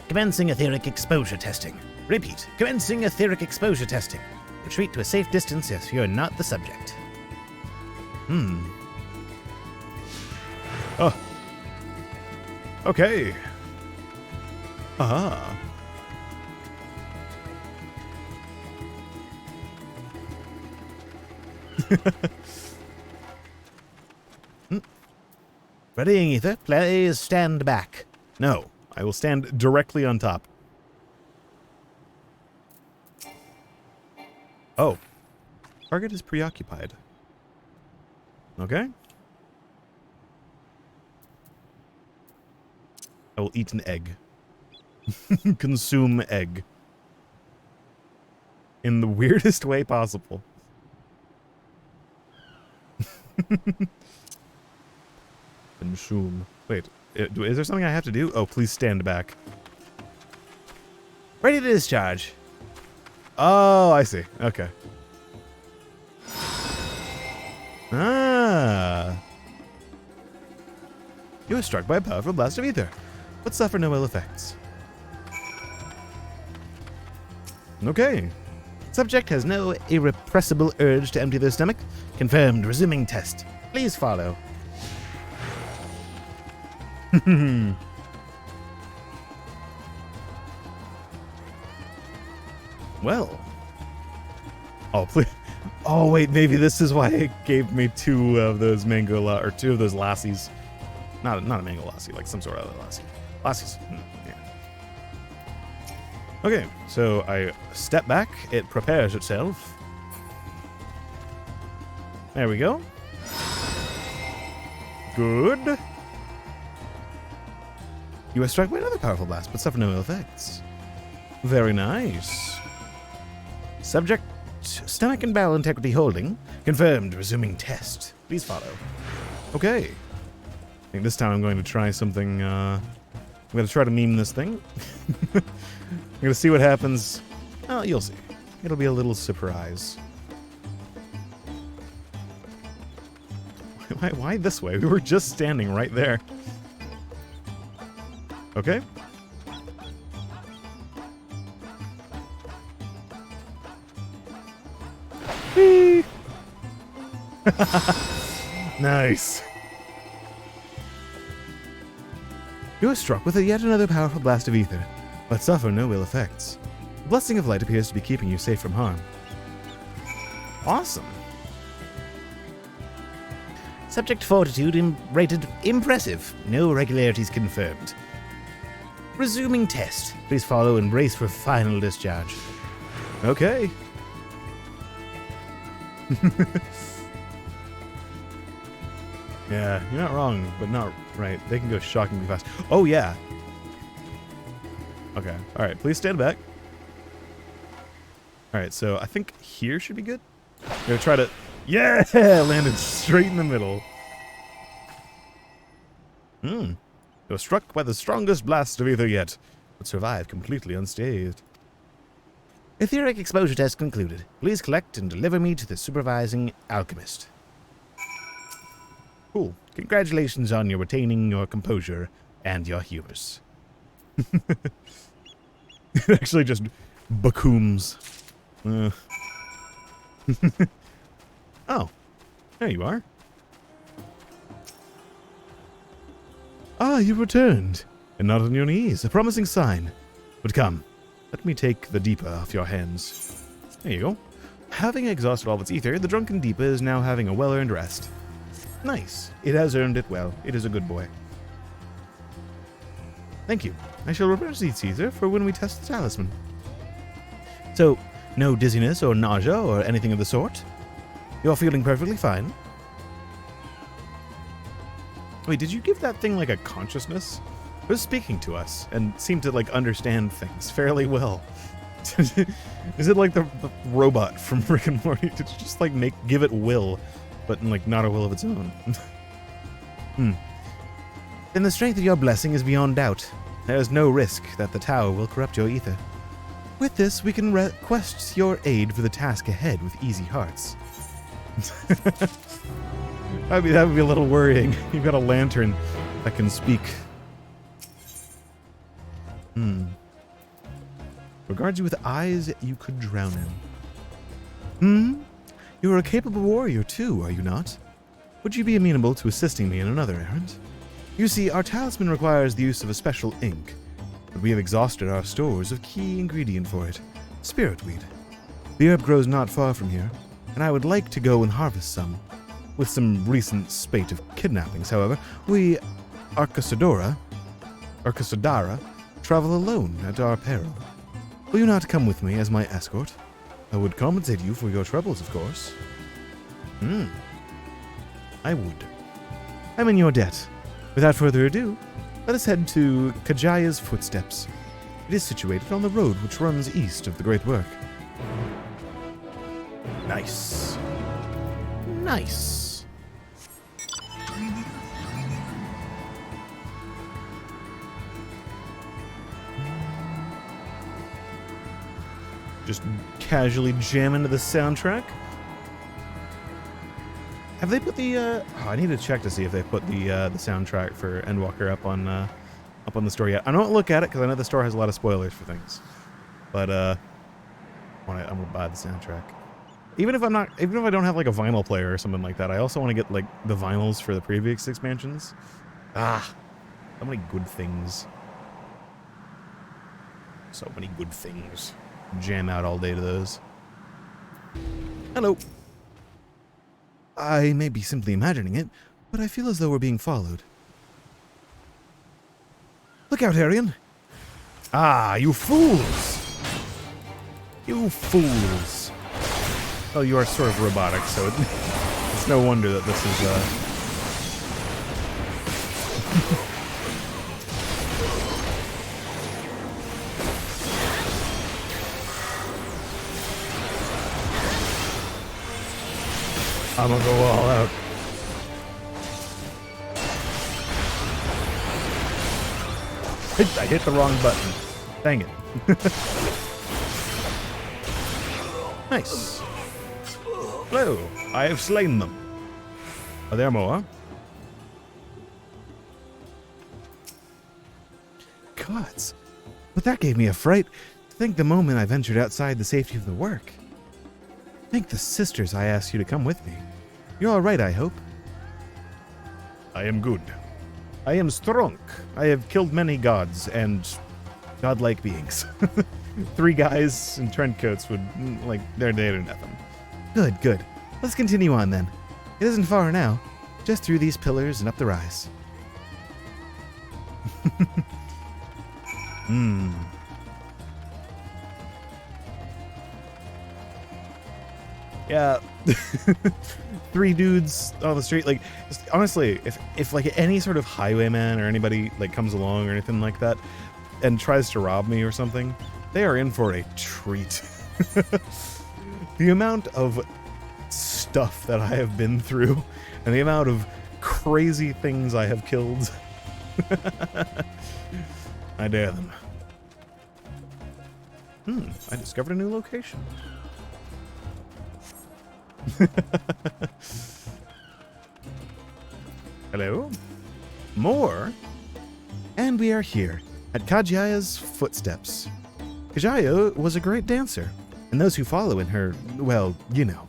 Commencing etheric exposure testing. Repeat, commencing etheric exposure testing. Retreat to a safe distance if you're not the subject. Oh. Okay. Ah. Readying ether, please stand back. No, I will stand directly on top. Oh. Target is preoccupied. Okay. I will eat an egg. Consume egg. In the weirdest way possible. Consume. Wait, is there something I have to do? Oh, please stand back. Ready to discharge. Oh, I see. Okay. Ah. You are struck by a powerful blast of ether, but suffer no ill effects. Okay. Subject has no irrepressible urge to empty their stomach. Confirmed. Resuming test. Please follow. Well. Oh, please. Oh, wait, maybe this is why it gave me 2 of those or 2 of those lassies. Not a mango lassie, like some sort of other lassie. Lassies. Yeah. Okay, so I step back. It prepares itself. There we go. Good. You are struck by another powerful blast, but suffer no ill effects. Very nice. Subject, stomach and bowel integrity holding. Confirmed. Resuming test. Please follow. Okay. I think this time I'm going to try something, I'm going to try to meme this thing. I'm going to see what happens. Oh, you'll see. It'll be a little surprise. Why this way? We were just standing right there. Okay. Whee! Nice. You are struck with yet another powerful blast of ether, but suffer no ill effects. The blessing of light appears to be keeping you safe from harm. Awesome. Subject fortitude rated impressive. No irregularities confirmed. Resuming test. Please follow and brace for final discharge. Okay. Yeah, you're not wrong, but not right. They can go shockingly fast. Oh, yeah. Okay. All right, please stand back. All right, so I think here should be good. I'm going to try to... Yeah! Landed straight in the middle. You're struck by the strongest blast of ether yet, but survive completely unscathed. Etheric exposure test concluded. Please collect and deliver me to the supervising alchemist. Cool. Congratulations on your retaining your composure and your humors. It actually just bakooms. Oh, there you are. Ah, you returned, and not on your knees. A promising sign. But come, let me take the Deepa off your hands. There you go. Having exhausted all of its ether, the drunken Deepa is now having a well-earned rest. Nice. It has earned it well. It is a good boy. Thank you. I shall replenish these ether for when we test the talisman. So, no dizziness or nausea or anything of the sort? You're feeling perfectly fine? Wait, did you give that thing like a consciousness? It was speaking to us and seemed to like understand things fairly well. Is it like the robot from Rick and Morty? Did you just like give it will, but like not a will of its own? Then the strength of your blessing is beyond doubt. There is no risk that the tower will corrupt your ether. With this, we can request your aid for the task ahead with easy hearts. That would be a little worrying. You've got a lantern that can speak. Regards you with eyes you could drown in. You are a capable warrior too, are you not? Would you be amenable to assisting me in another errand? You see, our talisman requires the use of a special ink, but we have exhausted our stores of key ingredient for it, spiritweed. The herb grows not far from here, and I would like to go and harvest some. With some recent spate of kidnappings, however, we, Arcasadora, travel alone at our peril. Will you not come with me as my escort? I would compensate you for your troubles, of course. I would. I'm in your debt. Without further ado, let us head to Kajaya's Footsteps. It is situated on the road which runs east of the Great Work. Nice. Nice. Just casually jam into the soundtrack. Have they put the? I need to check to see if they put the soundtrack for Endwalker up on the store yet. I don't look at it because I know the store has a lot of spoilers for things. But I'm gonna buy the soundtrack. Even if I don't have like a vinyl player or something like that, I also want to get like the vinyls for the previous expansions. So many good things. So many good things. Jam out all day to those. Hello. I may be simply imagining it, but I feel as though we're being followed. Look out, Arian. You fools! You fools! Oh, you are sort of robotic, so it's no wonder that this is, I'm gonna go all out. I hit the wrong button. Dang it. Nice. Hello, I have slain them. Are there more? Gods. But that gave me a fright. Think the moment I ventured outside the safety of the work. Thank the sisters I asked you to come with me. You're all right, I hope. I am good. I am strong. I have killed many gods and godlike beings. 3 guys in trench coats would, like, they're nothing. Good, good. Let's continue on then. It isn't far now. Just through these pillars and up the rise. Yeah. 3 dudes on the street, like, just, honestly, if like any sort of highwayman or anybody like comes along or anything like that and tries to rob me or something, they are in for a treat. The amount of stuff that I have been through and the amount of crazy things I have killed. I dare them. I discovered a new location. Hello? More? And we are here, at Kajia's footsteps. Kajaya was a great dancer, and those who follow in her, well, you know.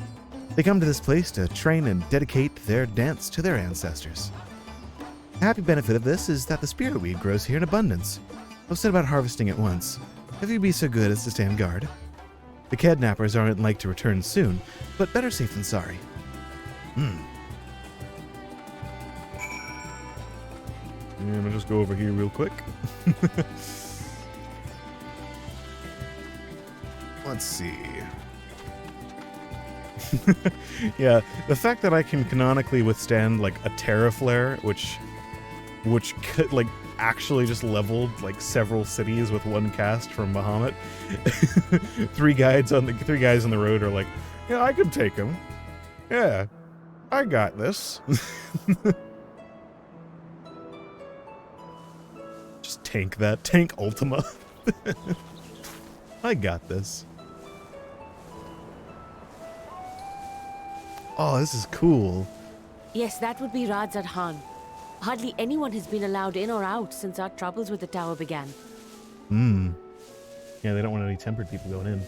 They come to this place to train and dedicate their dance to their ancestors. A happy benefit of this is that the spirit weed grows here in abundance. I'll set about harvesting it once, if you'd be so good as to stand guard. The kidnappers aren't like to return soon, but better safe than sorry. I'm gonna just go over here real quick. Let's see. Yeah, the fact that I can canonically withstand like a Terra Flare, which could like actually just leveled like several cities with one cast from Bahamut. 3 guys on the road are like, yeah, I can take him. Yeah, I got this. Just tank Ultima. I got this. Oh, this is cool. Yes, that would be Radzat Han. Hardly anyone has been allowed in or out since our troubles with the tower began. Yeah, they don't want any tempered people going in.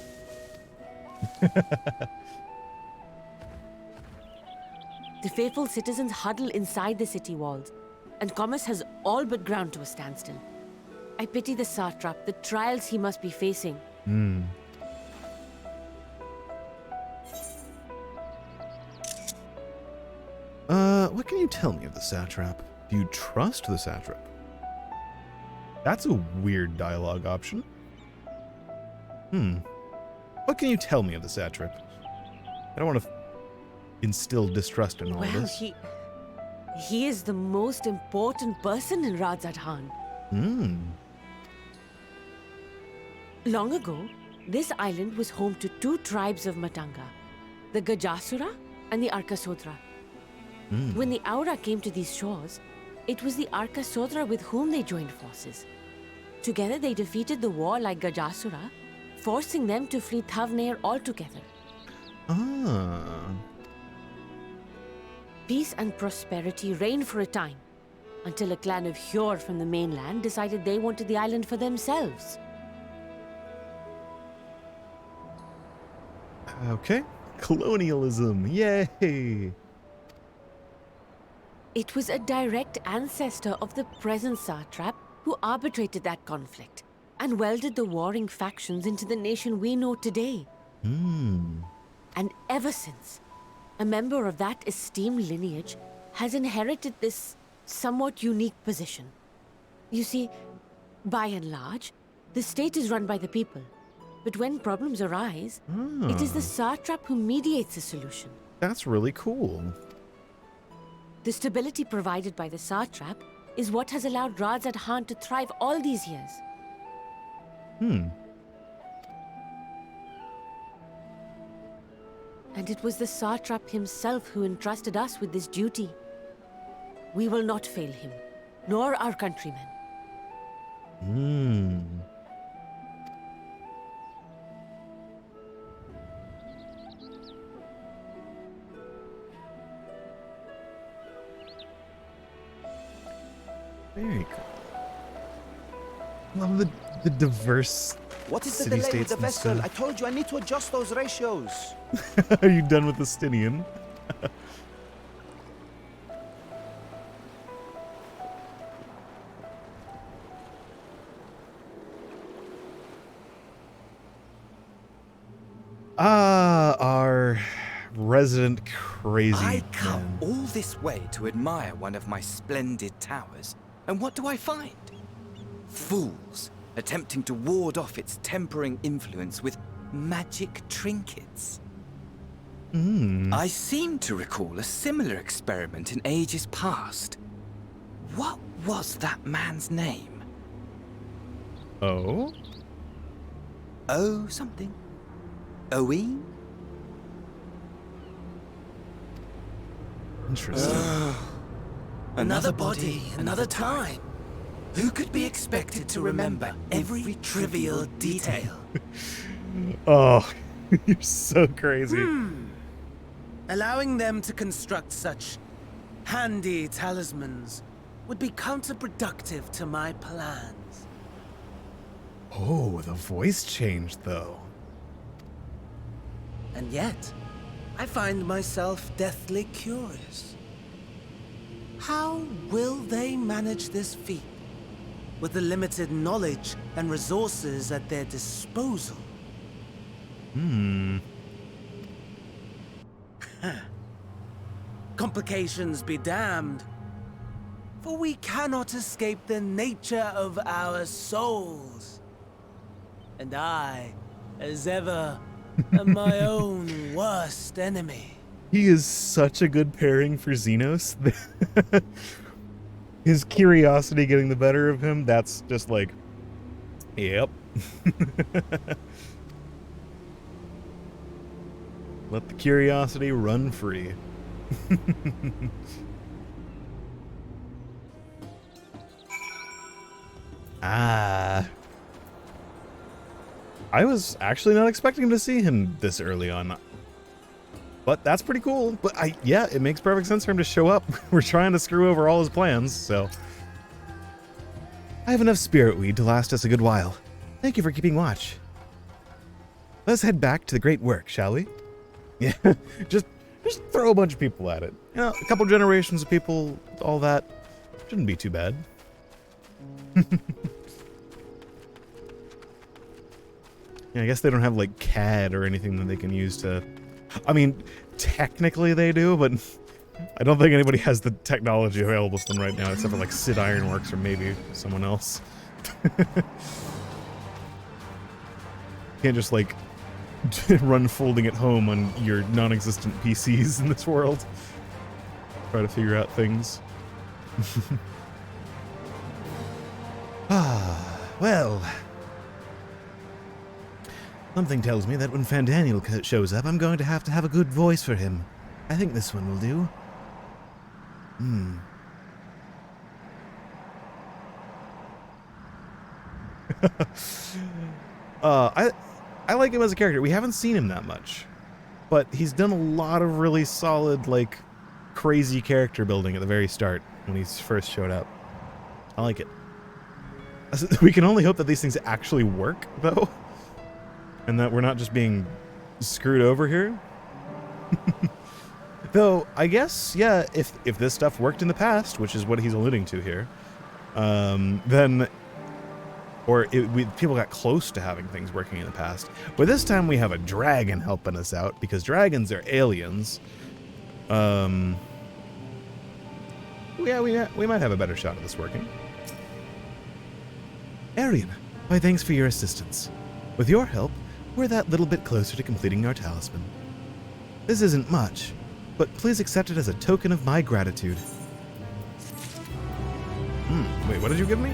The faithful citizens huddle inside the city walls, and commerce has all but ground to a standstill. I pity the satrap, the trials he must be facing. What can you tell me of the satrap? Do you trust the satrap? That's a weird dialogue option. What can you tell me of the satrap? I don't want to instill distrust in all this. He is the most important person in Radzat Han. Long ago, this island was home to 2 tribes of Matanga, the Gajasura and the Arkasodra. When the Aura came to these shores, it was the Arkasodra with whom they joined forces. Together they defeated the warlike Gajasura, forcing them to flee Thavnair altogether. Peace and prosperity reigned for a time, until a clan of Hjor from the mainland decided they wanted the island for themselves. Okay. Colonialism. Yay! It was a direct ancestor of the present satrap who arbitrated that conflict and welded the warring factions into the nation we know today. And ever since, a member of that esteemed lineage has inherited this somewhat unique position. You see, by and large, the state is run by the people. But when problems arise, it is the satrap who mediates a solution. That's really cool. The stability provided by the satrap is what has allowed Radzat Han to thrive all these years. And it was the satrap himself who entrusted us with this duty. We will not fail him, nor our countrymen. Very cool. Love the diverse What is the city delay with states the and vessel? stuff. I told you I need to adjust those ratios. Are you done with the Stinian? Our resident crazy I come man. all this way to admire one of my splendid towers, and what do I find? Fools attempting to ward off its tempering influence with magic trinkets. I seem to recall a similar experiment in ages past. What was that man's name? Oh? Oh, something. Owe? Interesting. Another body, another time. Who could be expected to remember every trivial detail? Oh, you're so crazy. Allowing them to construct such handy talismans would be counterproductive to my plans. Oh, the voice changed though. And yet, I find myself deathly curious. How will they manage this feat with the limited knowledge and resources at their disposal? Complications be damned, for we cannot escape the nature of our souls. And I, as ever, am my own worst enemy. He is such a good pairing for Xenos. His curiosity getting the better of him, that's just like, yep. Let the curiosity run free. I was actually not expecting to see him this early on. But that's pretty cool. But yeah, it makes perfect sense for him to show up. We're trying to screw over all his plans, so. I have enough spirit weed to last us a good while. Thank you for keeping watch. Let's head back to the great work, shall we? Yeah, just throw a bunch of people at it. You know, a couple generations of people, all that. Shouldn't be too bad. Yeah, I guess they don't have like CAD or anything that they can use to... I mean, technically they do, but I don't think anybody has the technology available to them right now, except for like Sid Ironworks or maybe someone else. Can't just like run folding at home on your non-existent PCs in this world. Try to figure out things. Well, something tells me that when Fandaniel shows up, I'm going to have a good voice for him. I think this one will do. I like him as a character. We haven't seen him that much, but he's done a lot of really solid, like, crazy character building at the very start when he first showed up. I like it. We can only hope that these things actually work, though, and that we're not just being screwed over here. Though, I guess, yeah, if this stuff worked in the past, which is what he's alluding to here, then... Or people got close to having things working in the past. But this time we have a dragon helping us out, because dragons are aliens. Yeah, we might have a better shot at this working. Arian, my thanks for your assistance. With your help, we're that little bit closer to completing our talisman. This isn't much, but please accept it as a token of my gratitude. Wait, what did you give me?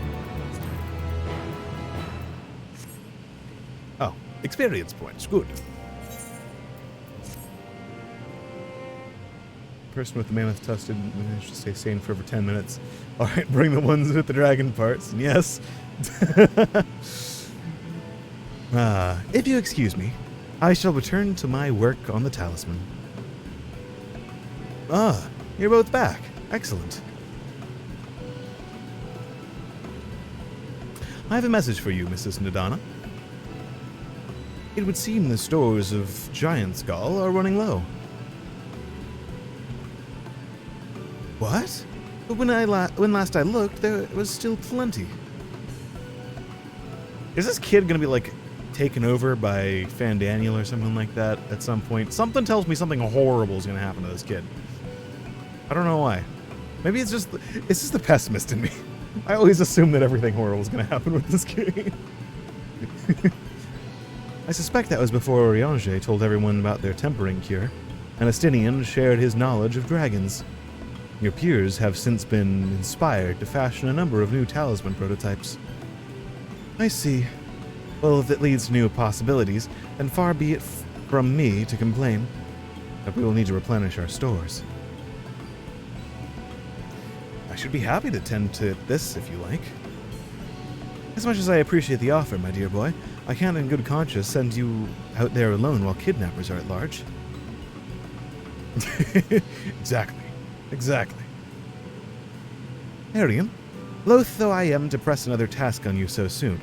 Oh, experience points. Good. Person with the mammoth tusk didn't manage to stay sane for over 10 minutes. All right, bring the ones with the dragon parts. And yes. If you excuse me, I shall return to my work on the talisman. You're both back. Excellent. I have a message for you, Mrs. Nadana. It would seem the stores of Giant Skull are running low. What? But when last I looked, there was still plenty. Is this kid gonna be like taken over by Fandaniel or something like that at some point? Something tells me something horrible is gonna happen to this kid. I don't know why. Maybe it's just the pessimist in me. I always assume that everything horrible is gonna happen with this kid. I suspect that was before Oriange told everyone about their tempering cure, and Astinian shared his knowledge of dragons. Your peers have since been inspired to fashion a number of new talisman prototypes. I see. Well, if it leads to new possibilities, then far be it from me to complain. But we will need to replenish our stores. I should be happy to tend to this if you like. As much as I appreciate the offer, my dear boy, I can't in good conscience send you out there alone while kidnappers are at large. Exactly. Arian, loath though I am to press another task on you so soon,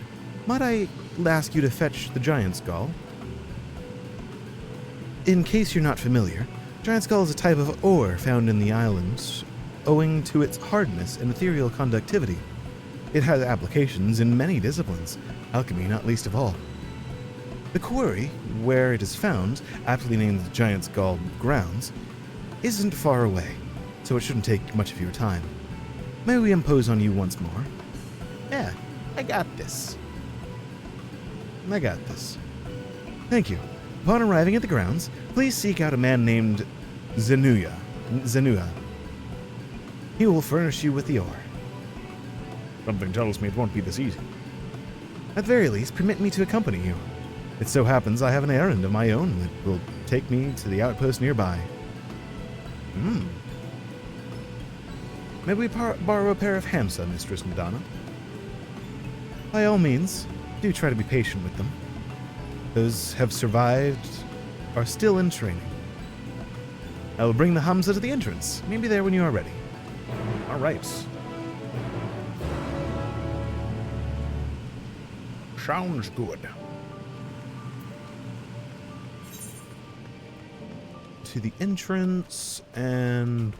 might I ask you to fetch the Giant Skull? In case you're not familiar, Giant Skull is a type of ore found in the islands, owing to its hardness and ethereal conductivity. It has applications in many disciplines, alchemy not least of all. The quarry, where it is found, aptly named the Giant Skull Grounds, isn't far away, so it shouldn't take much of your time. May we impose on you once more? Yeah, I got this. Thank you. Upon arriving at the grounds, please seek out a man named Zenua. He will furnish you with the ore. Something tells me it won't be this easy. At the very least, permit me to accompany you. It so happens I have an errand of my own that will take me to the outpost nearby. May we borrow a pair of Hamsa, Mistress Madonna? By all means, do try to be patient with them. Those have survived are still in training. I will bring the Hamsa to the entrance. Meet me there when you are ready. All right. Sounds good. To the entrance and...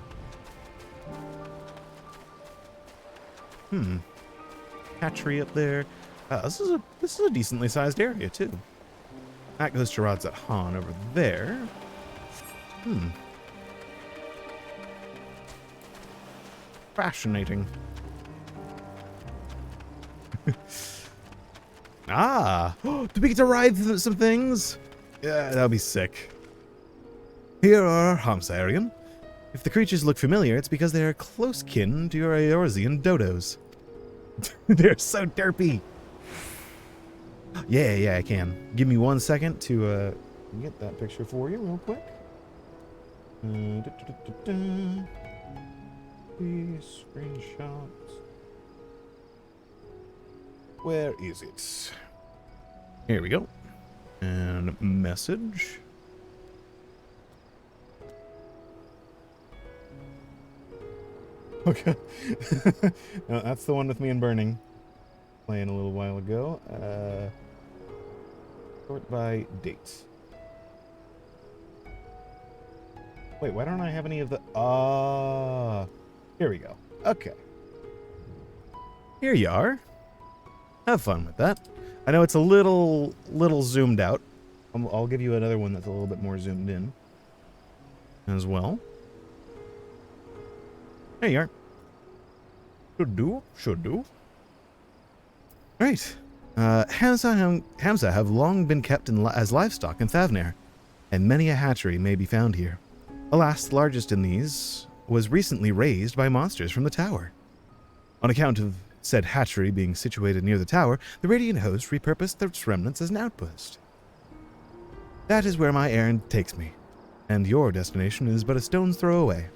hatchery up there. This is a decently sized area too. That goes to Rods at Han over there. Fascinating. Do we get to ride some things? Yeah, that'll be sick. Here are our Hamsa. If the creatures look familiar, it's because they are close kin to your Eorzean dodos. They're so derpy. Yeah, I can. Give me 1 second to get that picture for you real quick. Screenshots. Where is it? Here we go. And message. Okay. No, that's the one with me and Burning. Playing a little while ago. Sort by date. Wait, why don't I have any of the... here we go. Okay. Here you are. Have fun with that. I know it's a little zoomed out. I'll give you another one that's a little bit more zoomed in as well. There you are. Should do. Right. Hamsa have long been kept as livestock in Thavnair, and many a hatchery may be found here. Alas, the largest in these was recently razed by monsters from the tower. On account of said hatchery being situated near the tower, the Radiant Host repurposed its remnants as an outpost. That is where my errand takes me, and your destination is but a stone's throw away.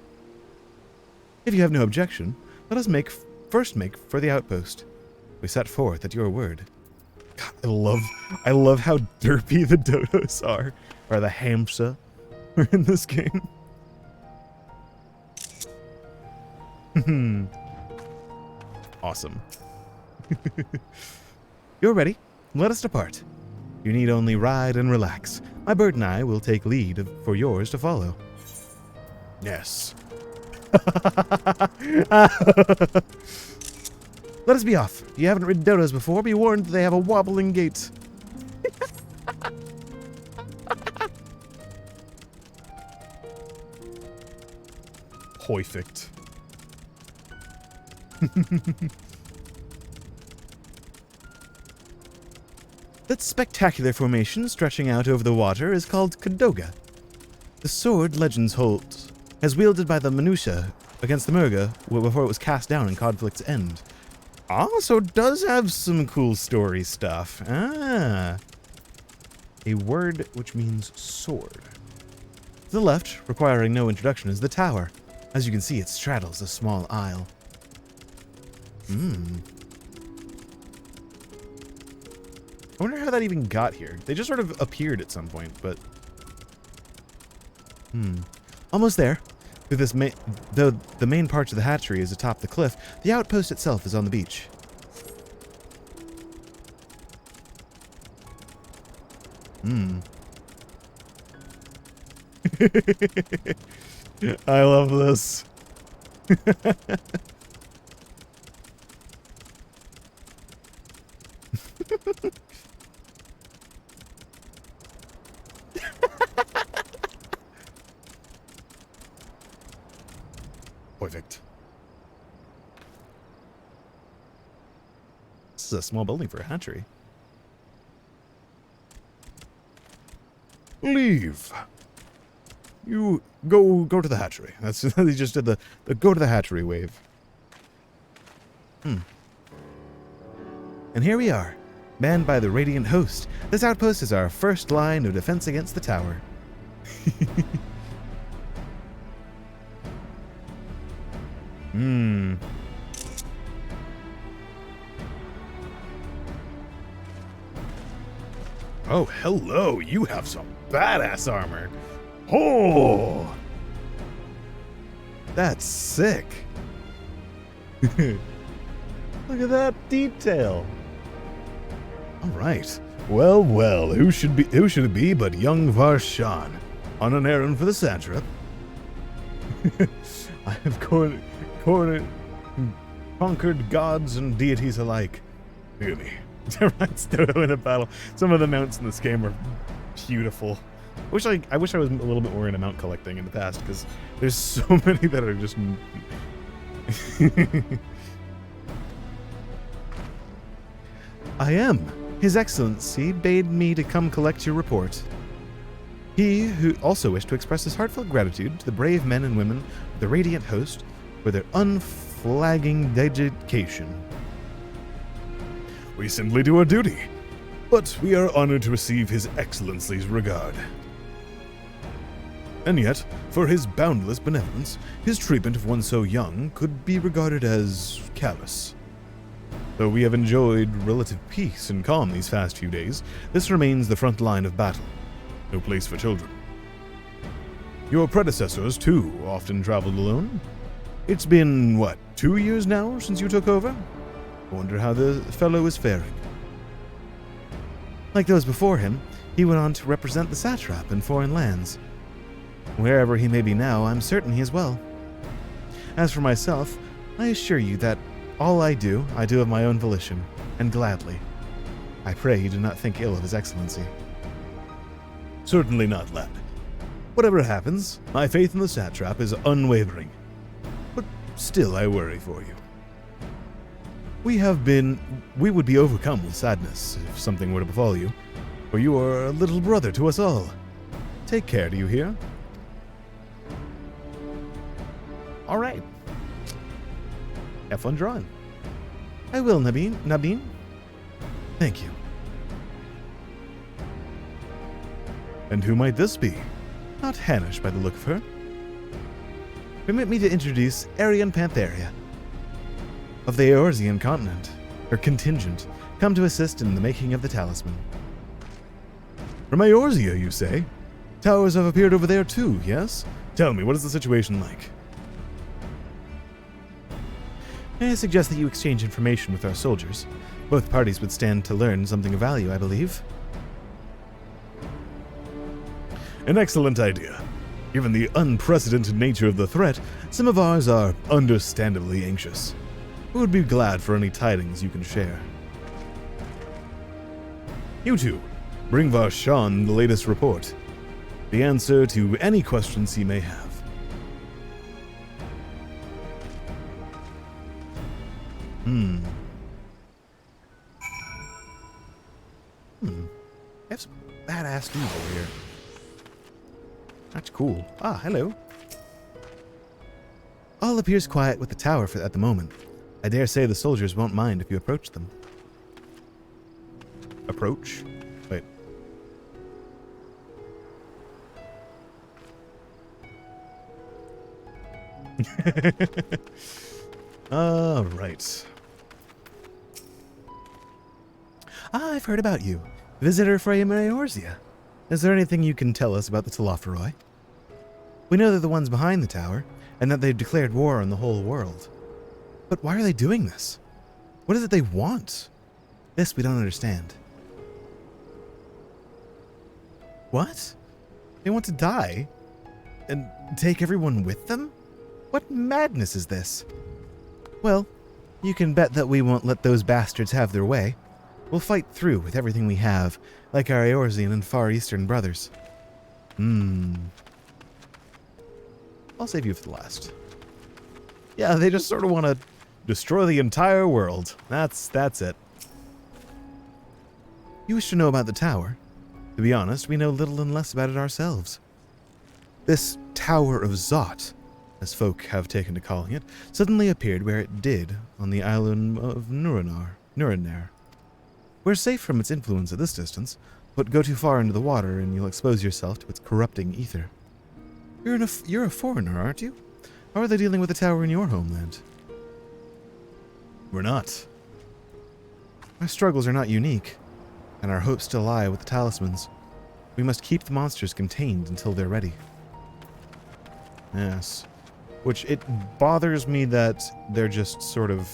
If you have no objection, let us first make for the outpost. We set forth at your word. God, I love how derpy the dodos are, or the Hamsa are in this game. Awesome. You're ready. Let us depart. You need only ride and relax. My bird and I will take lead for yours to follow. Yes. Let us be off. You haven't ridden dodos before. Be warned they have a wobbling gait. Perfect. That spectacular formation stretching out over the water is called Kadoga. The sword legends hold as wielded by the Manusha against the Murga before it was cast down in Conflict's End. Ah, so it does have some cool story stuff. Ah. A word which means sword. To the left, requiring no introduction, is the tower. As you can see, it straddles a small isle. I wonder how that even got here. They just sort of appeared at some point, but... Almost there. Through this though the main part of the hatchery is atop the cliff, the outpost itself is on the beach. I love this. Perfect. This is a small building for a hatchery. Leave. You go to the hatchery. That's he just did the go to the hatchery wave. And here we are, manned by the Radiant Host. This outpost is our first line of defense against the tower. Oh, hello. You have some badass armor. Oh! That's sick. Look at that detail. All right. Well, well, who should it be but young Varshan, on an errand for the satrap? I have conquered gods and deities alike. Hear me. Right, Dodo in a battle. Some of the mounts in this game are beautiful. I wish I was a little bit more into mount collecting in the past, because there's so many that are just... I am. His Excellency bade me to come collect your report. He who also wished to express his heartfelt gratitude to the brave men and women of the Radiant Host for their unflagging dedication. We simply do our duty, but we are honored to receive His Excellency's regard. And yet, for his boundless benevolence, his treatment of one so young could be regarded as callous. Though we have enjoyed relative peace and calm these past few days, this remains the front line of battle. No place for children. Your predecessors, too, often traveled alone. It's been, 2 years now since you took over? I wonder how the fellow is faring. Like those before him, he went on to represent the satrap in foreign lands. Wherever he may be now, I'm certain he is well. As for myself, I assure you that all I do of my own volition, and gladly. I pray you do not think ill of His Excellency. Certainly not, lad. Whatever happens, my faith in the satrap is unwavering. But still I worry for you. We would be overcome with sadness if something were to befall you, for you are a little brother to us all. Take care, do you hear? All right. Have fun drawing. I will, Nabeen. Thank you. And who might this be? Not Hanish by the look of her. Permit me to introduce Arian Pantheria of the Eorzean continent, her contingent, come to assist in the making of the talisman. From Eorzea, you say? Towers have appeared over there too, yes? Tell me, what is the situation like? I suggest that you exchange information with our soldiers. Both parties would stand to learn something of value, I believe. An excellent idea. Given the unprecedented nature of the threat, some of ours are understandably anxious. We would be glad for any tidings you can share. You two, bring Varshan the latest report. The answer to any questions he may have. I have some badass dudes over here. That's cool. Ah, hello. All appears quiet with the tower at the moment. I dare say the soldiers won't mind if you approach them. Approach? Wait. All right. Ah, I've heard about you. Visitor from Eorzea. Is there anything you can tell us about the Telophoroi? We know they're the ones behind the tower, and that they've declared war on the whole world. But why are they doing this? What is it they want? This we don't understand. What? They want to die? And take everyone with them? What madness is this? Well, you can bet that we won't let those bastards have their way. We'll fight through with everything we have, like our Eorzean and Far Eastern brothers. I'll save you for the last. Yeah, they just sort of want to destroy the entire world. That's it. You wish to know about the tower? To be honest, we know little and less about it ourselves. This Tower of Zot, as folk have taken to calling it, suddenly appeared where it did on the island of Nuranar. We're safe from its influence at this distance, but go too far into the water and you'll expose yourself to its corrupting ether. You're a foreigner, aren't you? How are they dealing with the tower in your homeland? We're not. Our struggles are not unique, and our hopes still lie with the talismans. We must keep the monsters contained until they're ready. Yes. Which it bothers me that they're just sort of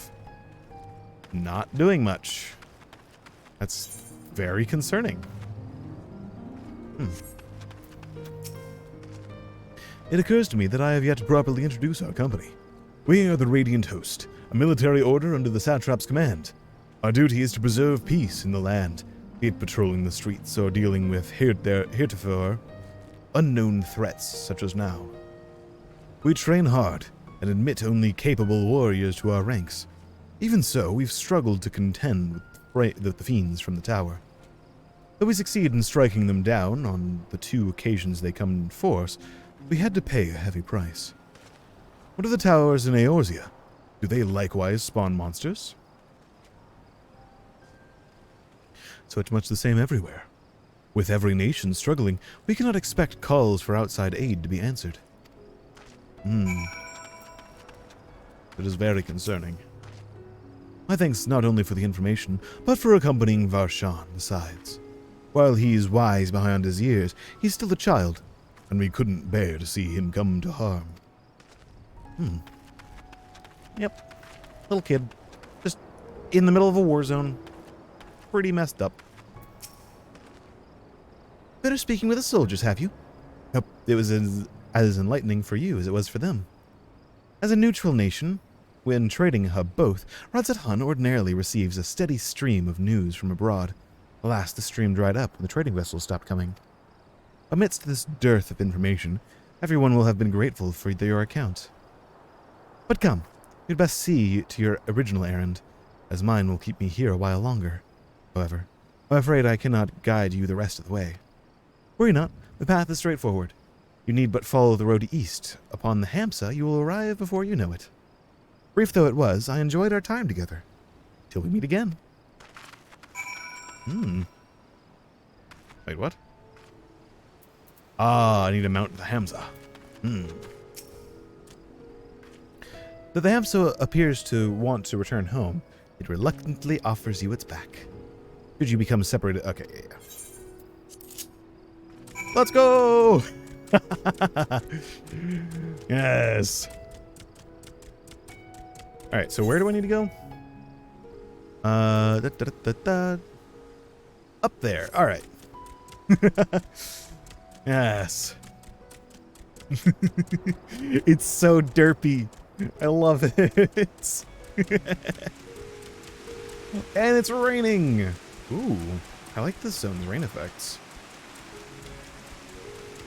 not doing much. That's very concerning. It occurs to me that I have yet to properly introduce our company. We are the Radiant Host, a military order under the Satrap's command. Our duty is to preserve peace in the land, be it patrolling the streets or dealing with heretofore unknown threats such as now. We train hard and admit only capable warriors to our ranks. Even so, we've struggled to contend with the fiends from the tower. Though we succeed in striking them down on the 2 occasions they come in force, we had to pay a heavy price. What of the towers in Eorzea? Do they likewise spawn monsters? So it's much the same everywhere. With every nation struggling, we cannot expect calls for outside aid to be answered. It is very concerning. My thanks not only for the information, but for accompanying Varshan besides. While he's wise behind his years, he's still a child, and we couldn't bear to see him come to harm. Yep. Little kid. Just in the middle of a war zone. Pretty messed up. Better speaking with the soldiers, have you? Yep. It was as enlightening for you as it was for them. As a neutral nation, when trading a hub both, Radzat-Han ordinarily receives a steady stream of news from abroad. Alas, the stream dried up when the trading vessels stopped coming. Amidst this dearth of information, everyone will have been grateful for your account. But come, you'd best see to your original errand, as mine will keep me here a while longer. However, I'm afraid I cannot guide you the rest of the way. Worry not, the path is straightforward. You need but follow the road east. Upon the Hamsa, you will arrive before you know it. Brief though it was, I enjoyed our time together. Till we meet again. Wait, what? Ah, I need to mount the Hamza. Though the Hamsa appears to want to return home, it reluctantly offers you its back. Should you become separated? Okay, yeah. Let's go! Yes. Alright, so where do I need to go? Up there. All right. Yes. It's so derpy. I love it. And it's raining. Ooh, I like this zone's rain effects.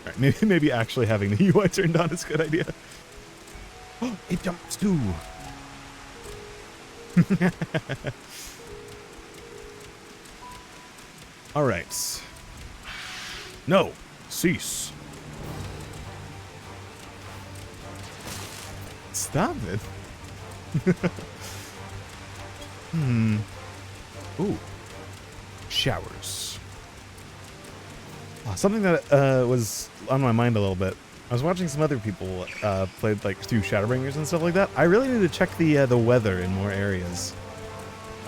All right, maybe actually having the UI turned on is a good idea. Oh, it jumps too. All right. No, cease. Stop it. Ooh. Showers. Oh, something that was on my mind a little bit. I was watching some other people play like through Shadowbringers and stuff like that. I really need to check the weather in more areas.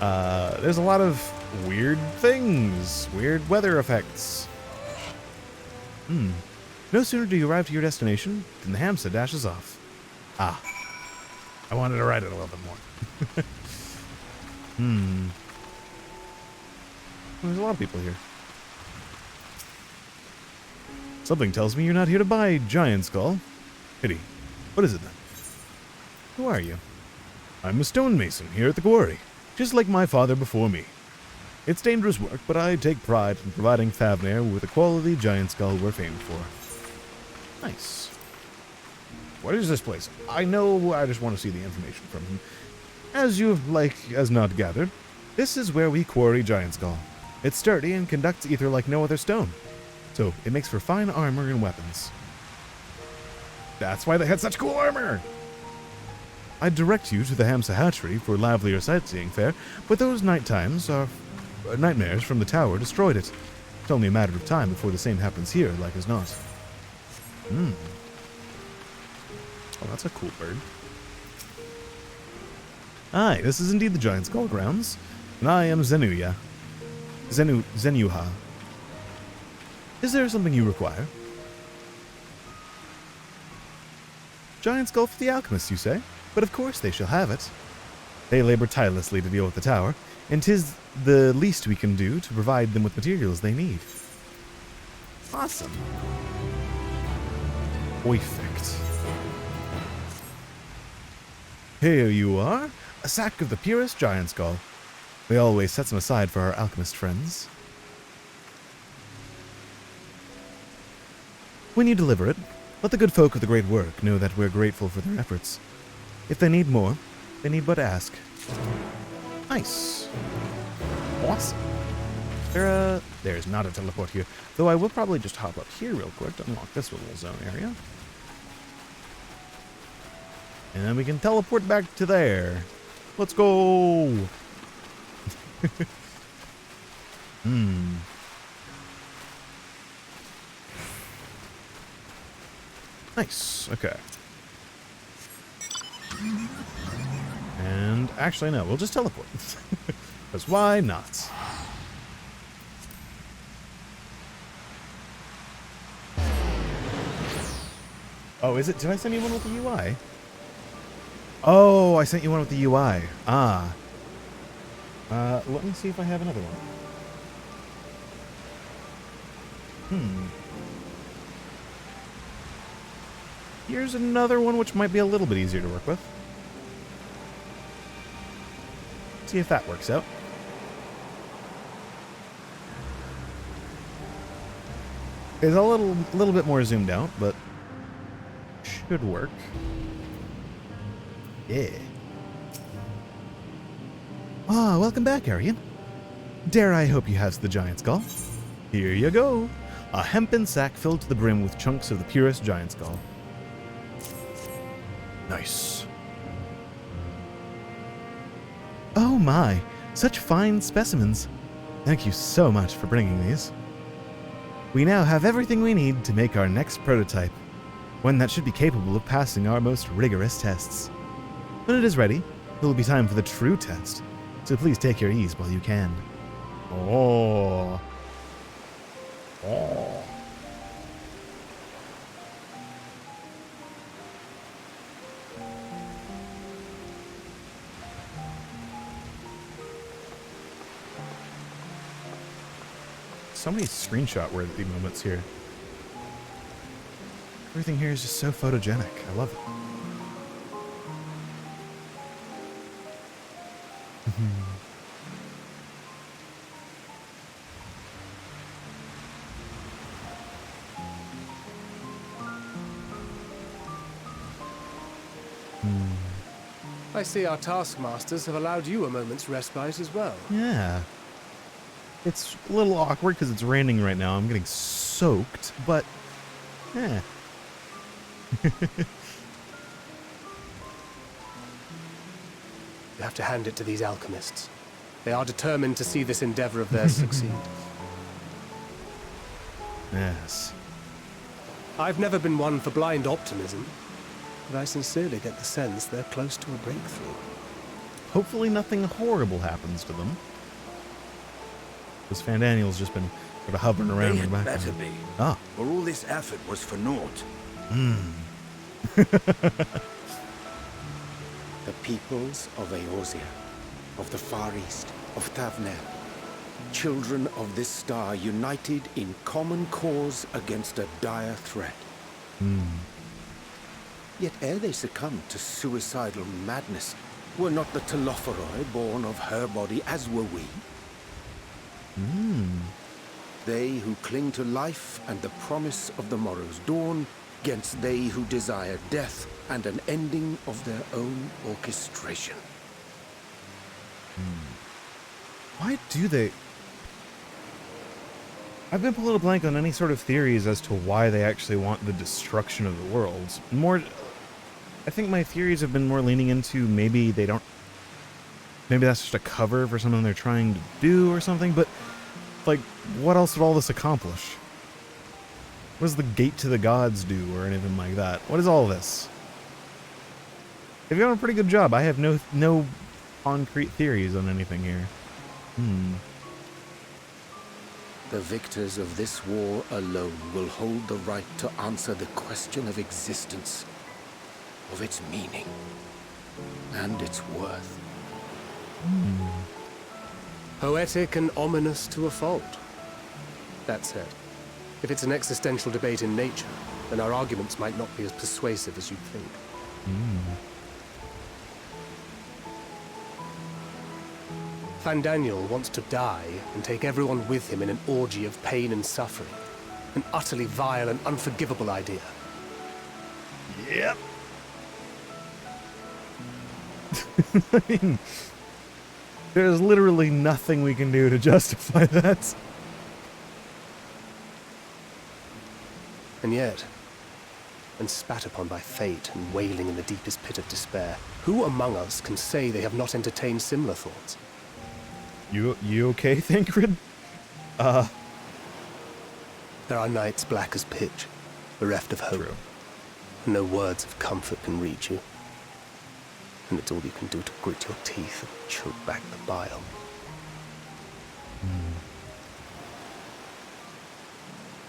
There's a lot of weird things, weird weather effects. No sooner do you arrive to your destination than the hamster dashes off. Ah, I wanted to ride it a little bit more. There's a lot of people here. Something tells me you're not here to buy Giant Skull. Pity. What is it then? Who are you? I'm a stonemason here at the quarry, just like my father before me. It's dangerous work, but I take pride in providing Thavnair with the quality Giant Skull we're famed for. Nice. What is this place? I know, I just want to see the information from him. As you've as not gathered, this is where we quarry Giant Skull. It's sturdy and conducts ether like no other stone, so it makes for fine armor and weapons. That's why they had such cool armor! I'd direct you to the Hamsa hatchery for livelier sightseeing fare, but those nightmares from the tower destroyed it. It's only a matter of time before the same happens here, like as not. Oh, that's a cool bird. Aye, this is indeed the Giant Skull grounds, and I am Zenuha. Is there something you require? Giant Skull for the alchemists, you say? But of course they shall have it. They labor tirelessly to deal with the tower, and 'tis the least we can do to provide them with materials they need. Awesome. Perfect. Here you are, a sack of the purest Giant Skull. We always set some aside for our alchemist friends. When you deliver it, let the good folk of the great work know that we're grateful for their efforts. If they need more, they need but ask. Nice. Awesome. There's not a teleport here, though I will probably just hop up here real quick to unlock this little zone area. And then we can teleport back to there. Let's go! Nice, okay. And actually, no, we'll just teleport. Because why not? Oh, is it? Did I send you one with the UI? Oh, I sent you one with the UI. Ah. Let me see if I have another one. Here's another one which might be a little bit easier to work with. See if that works out. It's a little bit more zoomed out, but should work. Yeah. Ah, welcome back, Arian. Dare I hope you have the Giant Skull? Here you go. A hempen sack filled to the brim with chunks of the purest Giant Skull. Nice. Oh my, such fine specimens. Thank you so much for bringing these. We now have everything we need to make our next prototype, one that should be capable of passing our most rigorous tests. When it is ready, it will be time for the true test, so please take your ease while you can. Oh. Oh. so many screenshot-worthy moments here. Everything here is just so photogenic. I love it. I see our taskmasters have allowed you a moment's respite as well. Yeah. It's a little awkward because it's raining right now. I'm getting soaked, but yeah. You have to hand it to these alchemists. They are determined to see this endeavor of theirs succeed. Yes. I've never been one for blind optimism, but I sincerely get the sense they're close to a breakthrough. Hopefully nothing horrible happens to them. Because Fandaniel's just been sort of hovering around They in the had background. better be. Ah. Or all this effort was for naught. The peoples of Eorzea, of the Far East, of Thavnair, children of this star united in common cause against a dire threat. Yet ere they succumbed to suicidal madness, were not the Telophoroi born of her body as were we? They who cling to life and the promise of the morrow's dawn, against they who desire death and an ending of their own orchestration. Why do they... I've been a little blank on any sort of theories as to why they actually want the destruction of the world. More... I think my theories have been more leaning into maybe they don't... Maybe that's just a cover for something they're trying to do or something, but... Like, what else would all this accomplish? What does the gate to the gods do or anything like that? What is all this? They've done a pretty good job. I have no concrete theories on anything here. The victors of this war alone will hold the right to answer the question of existence, of its meaning, and its worth. Poetic and ominous to a fault. That said, if it's an existential debate in nature, then our arguments might not be as persuasive as you'd think. Fandaniel wants to die and take everyone with him in an orgy of pain and suffering. An utterly vile and unforgivable idea. Yep. I mean, there's literally nothing we can do to justify that. And yet, when spat upon by fate and wailing in the deepest pit of despair, who among us can say they have not entertained similar thoughts? You okay, Thancred? There are nights black as pitch, bereft of hope. True. And no words of comfort can reach you. And it's all you can do to grit your teeth and choke back the bile.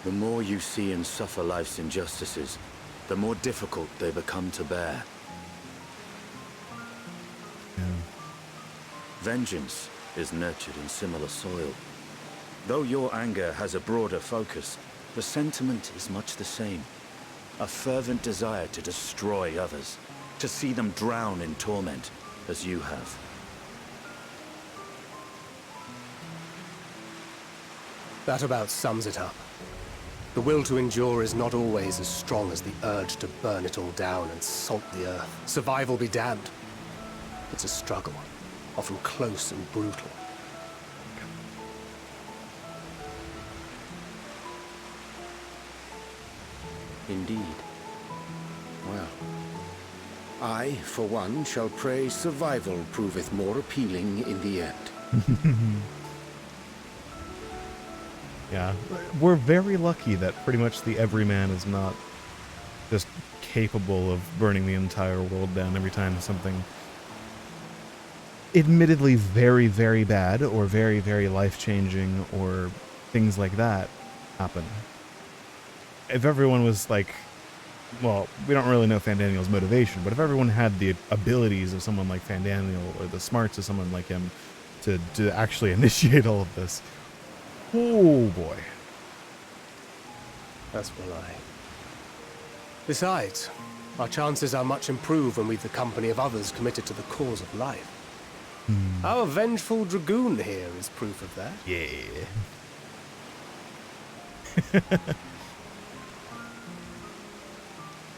The more you see and suffer life's injustices, the more difficult they become to bear. Vengeance is nurtured in similar soil. Though your anger has a broader focus, the sentiment is much the same. A fervent desire to destroy others, to see them drown in torment, as you have. That about sums it up. The will to endure is not always as strong as the urge to burn it all down and salt the earth. Survival be damned. It's a struggle, often close and brutal. Indeed. Well, I, for one, shall pray survival proveth more appealing in the end. Yeah, we're very lucky that pretty much the everyman is not just capable of burning the entire world down every time something admittedly very, very bad or very, very life-changing or things like that happen. If everyone was like, well, we don't really know Fandaniel's motivation, but if everyone had the abilities of someone like Fandaniel or the smarts of someone like him to actually initiate all of this, Oh boy. As will I. Besides, our chances are much improved when we've the company of others committed to the cause of life. Our vengeful dragoon here is proof of that. Yeah.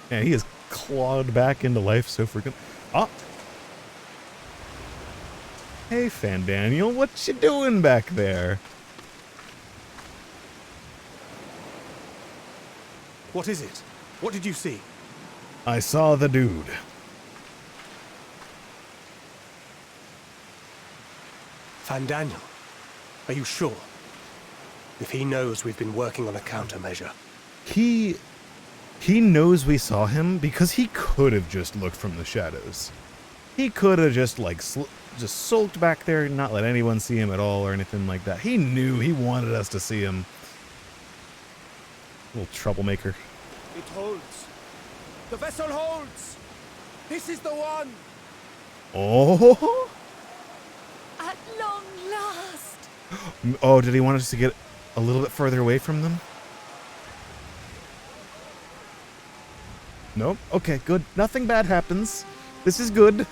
Yeah, he is clawed back into life so freaking. Ah. Hey, Fandaniel, what you doing back there? What is it? What did you see? I saw the dude. Fandaniel, are you sure? If he knows we've been working on a countermeasure. He knows we saw him because he could have just looked from the shadows. He could have just like just sulked back there and not let anyone see him at all or anything like that. He knew he wanted us to see him. Little troublemaker. It holds. The vessel holds. This is the one. Oh. At long last. Oh, did he want us to get a little bit further away from them? Nope. Okay, good. Nothing bad happens. This is good.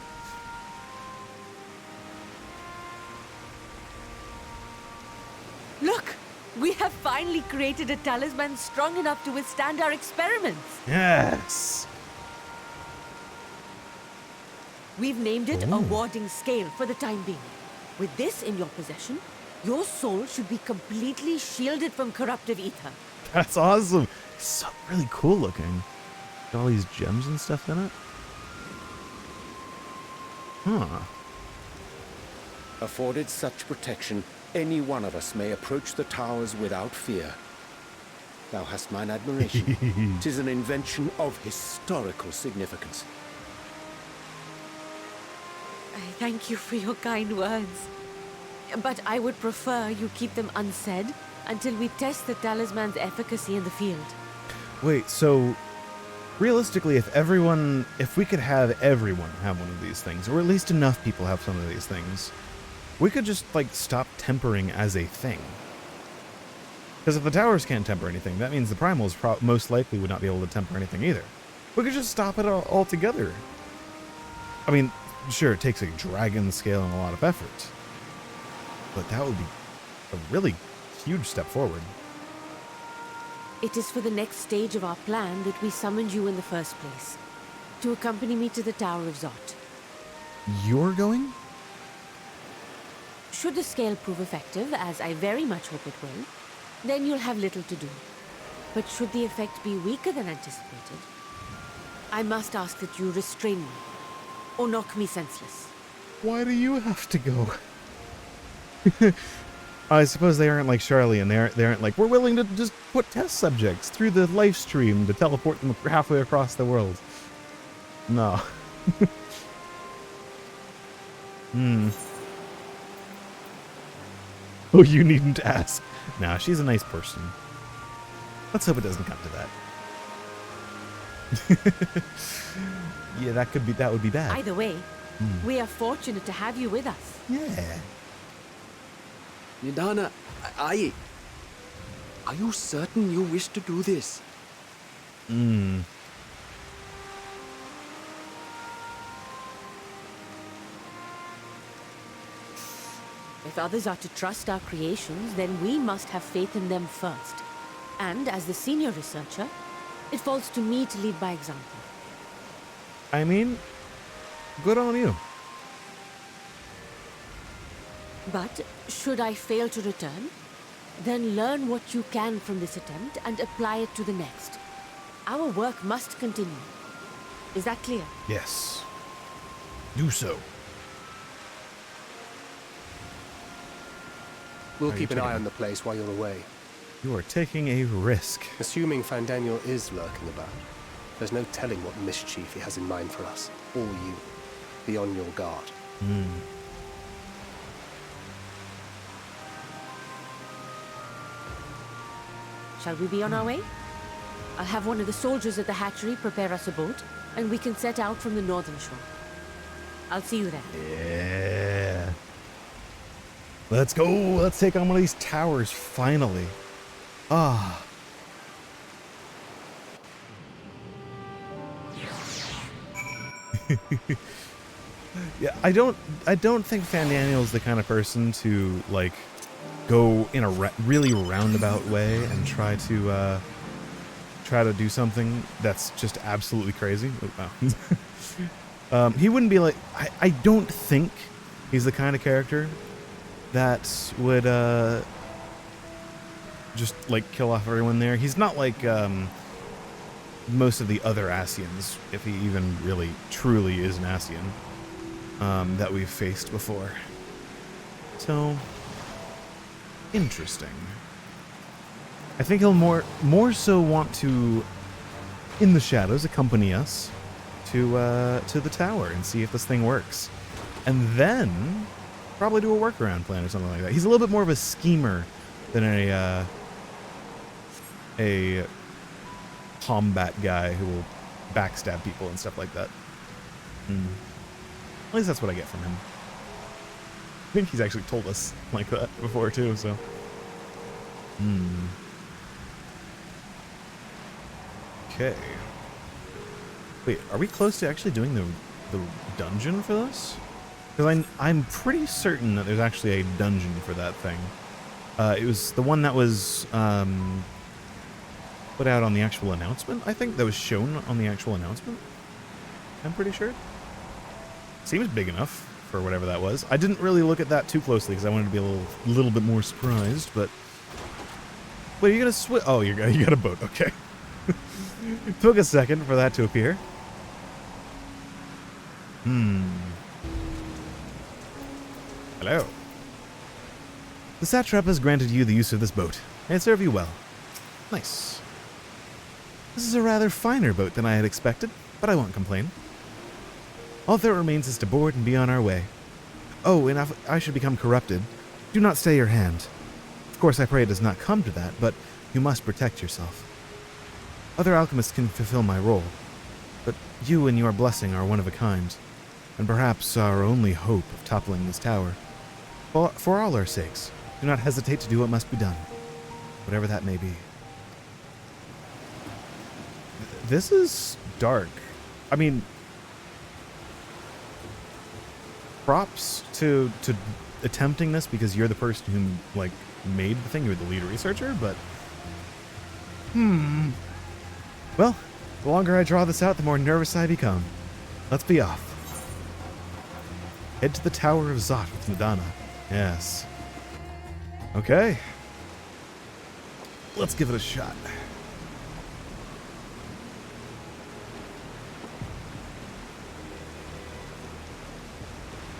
Look! We have finally created a talisman strong enough to withstand our experiments. Yes. We've named it a warding scale for the time being. With this in your possession, your soul should be completely shielded from corruptive ether. That's awesome. It's so really cool looking. Got all these gems and stuff in it. Huh. Afforded such protection, any one of us may approach the towers without fear. Thou hast mine admiration. 'Tis an invention of historical significance. I thank you for your kind words. But I would prefer you keep them unsaid until we test the talisman's efficacy in the field. Wait, so realistically, if we could have everyone have one of these things, or at least enough people have some of these things, we could just, like, stop tempering as a thing. Because if the towers can't temper anything, that means the primals most likely would not be able to temper anything either. We could just stop it altogether. I mean, sure, it takes a dragon scale and a lot of effort, but that would be a really huge step forward. It is for the next stage of our plan that we summoned you in the first place, to accompany me to the Tower of Zot. You're going? Should the scale prove effective, as I very much hope it will, then you'll have little to do. But should the effect be weaker than anticipated, I must ask that you restrain me, or knock me senseless. Why do you have to go? I suppose they aren't like Charlie, and they aren't like, we're willing to just put test subjects through the live stream to teleport them halfway across the world. No. Oh, you needn't ask. Nah, she's a nice person. Let's hope it doesn't come to that. Yeah, that would be bad. Either way, we are fortunate to have you with us. Yeah. Nidana, are you certain you wish to do this? If others are to trust our creations, then we must have faith in them first. And as the senior researcher, it falls to me to lead by example. I mean, good on you. But should I fail to return, then learn what you can from this attempt and apply it to the next. Our work must continue. Is that clear? Yes. Do so. We'll Are you keep an eye taking- on the place while you're away. You are taking a risk. Assuming Fandaniel is lurking about, there's no telling what mischief he has in mind for us, or you. Be on your guard. Shall we be on our way? I'll have one of the soldiers at the hatchery prepare us a boat, and we can set out from the northern shore. I'll see you there. Yeah. Let's go. Let's take on one of these towers, finally. Ah. Yeah, I don't think Fandaniel's the kind of person to, like, go in a really roundabout way and try to do something that's just absolutely crazy. Oh, wow. He wouldn't be like... I don't think he's the kind of character that would just, like, kill off everyone there. He's not like most of the other Ascians, if he even really truly is an Ascian, that we've faced before. So, interesting. I think he'll more so want to, in the shadows, accompany us to the tower and see if this thing works, and then probably do a workaround plan or something like that. He's a little bit more of a schemer than a combat guy who will backstab people and stuff like that. At least that's what I get from him. I think he's actually told us like that before too, so. Okay. Wait, are we close to actually doing the dungeon for this? Because I'm pretty certain that there's actually a dungeon for that thing. It was the one that was put out on the actual announcement, I think, that was shown on the actual announcement. I'm pretty sure. Seems big enough for whatever that was. I didn't really look at that too closely because I wanted to be a little bit more surprised, but... Wait, are you gonna swim? Oh, you got a boat, okay. Took a second for that to appear. Hello. The satrap has granted you the use of this boat. May it serve you well. Nice. This is a rather finer boat than I had expected, but I won't complain. All that remains is to board and be on our way. Oh, and if I should become corrupted, do not stay your hand. Of course, I pray it does not come to that, but you must protect yourself. Other alchemists can fulfill my role, but you and your blessing are one of a kind, and perhaps our only hope of toppling this tower. For all our sakes, do not hesitate to do what must be done, whatever that may be. This is dark. I mean, props to attempting this because you're the person who, like, made the thing. You're the lead researcher, but... Well, the longer I draw this out, the more nervous I become. Let's be off. Head to the Tower of Zot with Madonna. Yes. Okay. Let's give it a shot.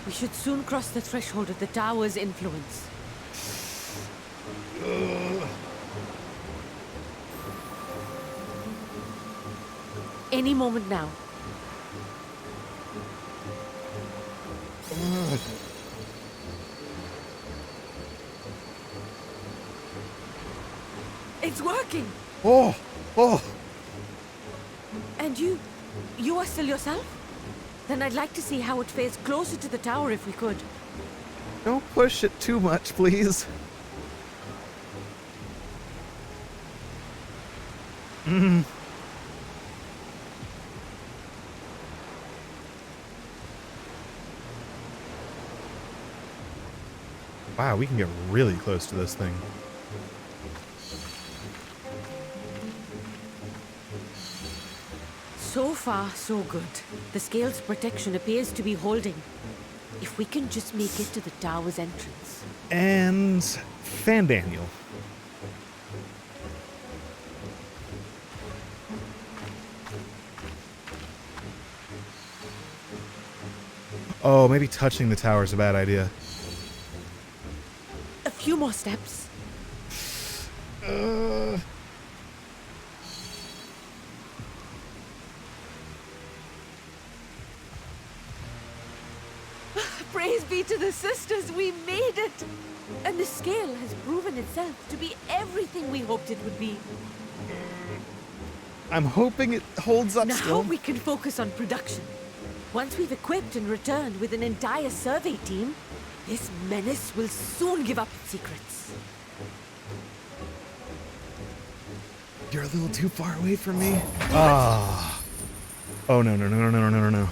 We should soon cross the threshold of the tower's influence. Any moment now. It's working! Oh! And you are still yourself? Then I'd like to see how it fares closer to the tower if we could. Don't push it too much, please. Wow, we can get really close to this thing. So far, so good. The scale's protection appears to be holding. If we can just make it to the tower's entrance. And Fandaniel. Oh, maybe touching the tower is a bad idea. A few more steps. Praise be to the sisters, we made it! And the scale has proven itself to be everything we hoped it would be. I'm hoping it holds up now still. We can focus on production. Once we've equipped and returned with an entire survey team, this menace will soon give up its secrets. You're a little too far away from me. Ah. Oh, no, no, no, no, no, no, no, no.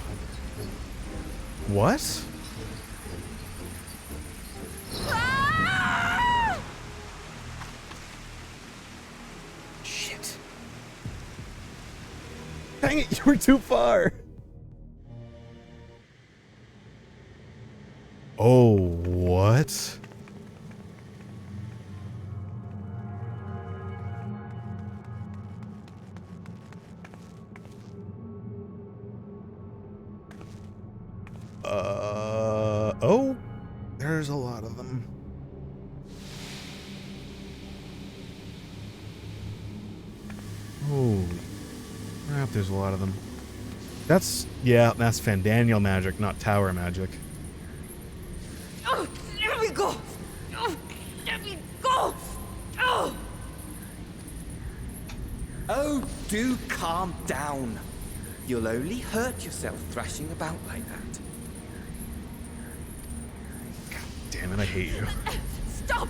What? Shit. Dang it, you were too far. Oh, what? Oh, there's a lot of them. Holy crap, there's a lot of them. That's Fandaniel magic, not tower magic. Oh, let me go! Oh, let me go! Oh! Oh, do calm down. You'll only hurt yourself thrashing about like that. Damn it, I hate you. Stop!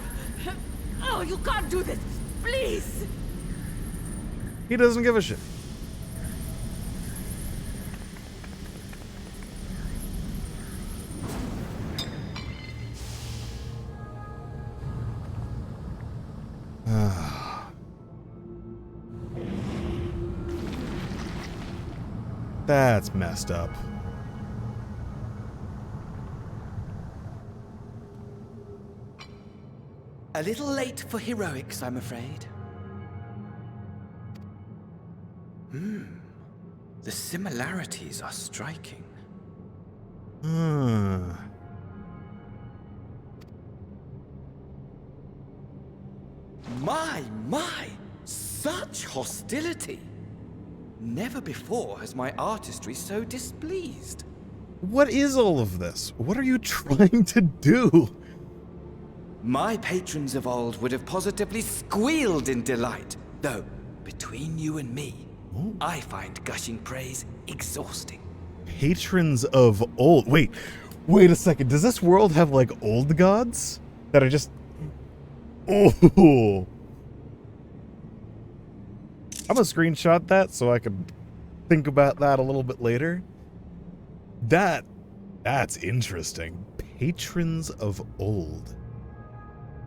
Oh, you can't do this! Please! He doesn't give a shit. That's messed up. A little late for heroics, I'm afraid. The similarities are striking. My! Such hostility! Never before has my artistry so displeased. What is all of this? What are you trying to do? My patrons of old would have positively squealed in delight, though, between you and me, I find gushing praise exhausting. Patrons of old. Wait a second. Does this world have like old gods that are just? Oh, I'm gonna screenshot that so I can think about that a little bit later. That's interesting. Patrons of old.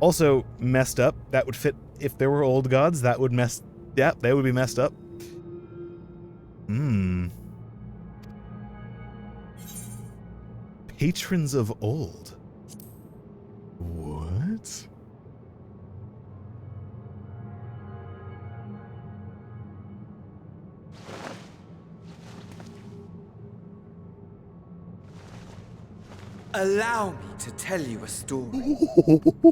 Also messed up. That would fit if there were old gods. That would mess. Yeah, they would be messed up. Patrons of old. What? Allow me to tell you a story.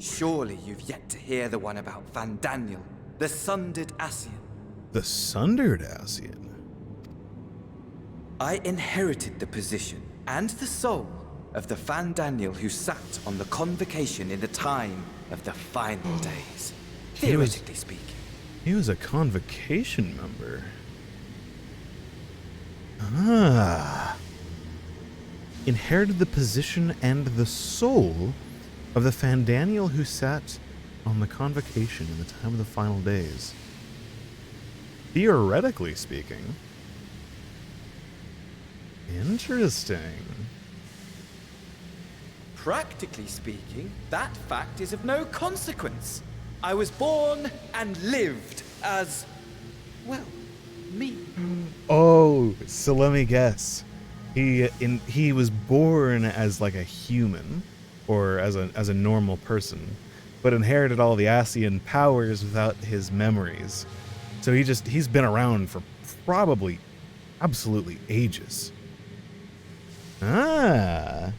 Surely you've yet to hear the one about Fandaniel, the sundered ascian. The sundered ascian? I inherited the position and the soul of the Fandaniel who sat on the convocation in the time of the final days, theoretically speaking. He was a convocation member. Ah. Inherited the position and the soul of the Fandaniel who sat on the convocation in the time of the final days. Theoretically speaking. Interesting. Practically speaking, that fact is of no consequence. I was born and lived as, well, me. Oh, so let me guess. He was born as like a human, or as a normal person, but inherited all the ascian powers without his memories. So he's been around for probably absolutely ages. Ah.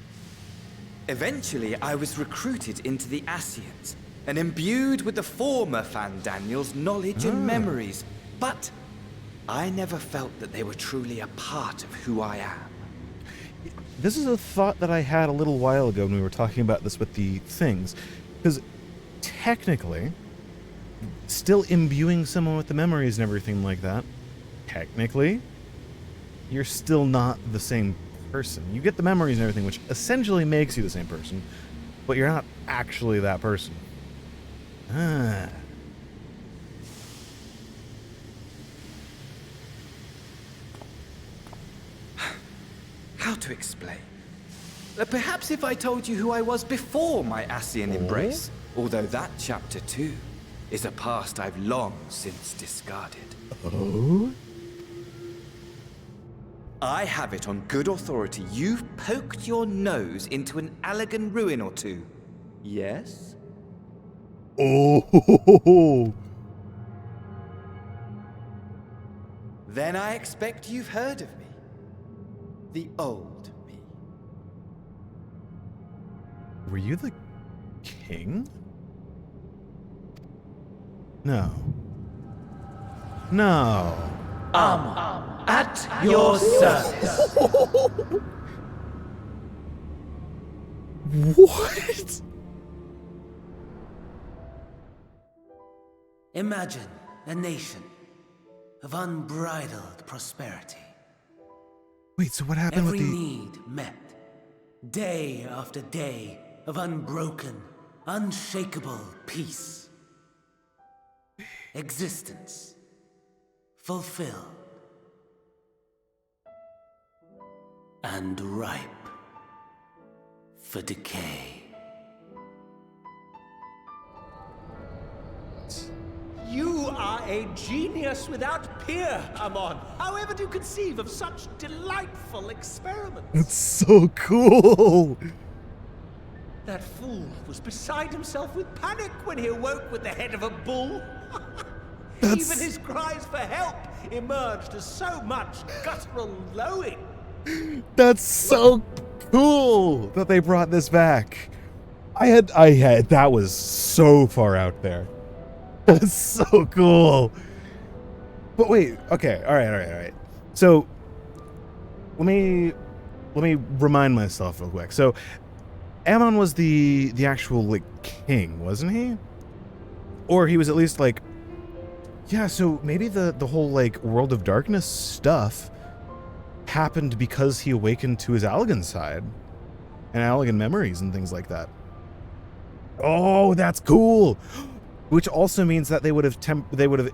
Eventually, I was recruited into the Ascians and imbued with the former Fandaniel's knowledge and memories, but I never felt that they were truly a part of who I am. This is a thought that I had a little while ago when we were talking about this with the things. Because technically, still imbuing someone with the memories and everything like that, technically, you're still not the same person. You get the memories and everything, which essentially makes you the same person, but you're not actually that person. Ah. How to explain? Perhaps if I told you who I was before my ascian embrace, although that chapter too is a past I've long since discarded. Oh? I have it on good authority you've poked your nose into an Allegan ruin or two. Yes? Oh. Then I expect you've heard of me. The old me. Were you the king? No. No. At your service. What? Imagine a nation of unbridled prosperity. Wait, so what happened Every with the... need met. Day after day of unbroken, unshakable peace. Existence fulfilled and ripe for decay. You are a genius without peer, Amon. However do you conceive of such delightful experiments? It's so cool. That fool was beside himself with panic when he awoke with the head of a bull. Even his cries for help emerged as so much guttural lowing. That's so cool that they brought this back. I had, that was so far out there. That's so cool. But wait, okay, all right. So, let me remind myself real quick. So, Ammon was the actual, like, king, wasn't he? Or he was at least, like... Yeah, so maybe the whole, like, World of Darkness stuff happened because he awakened to his Allegan side. And Allegan memories and things like that. Oh, that's cool! Which also means that they would have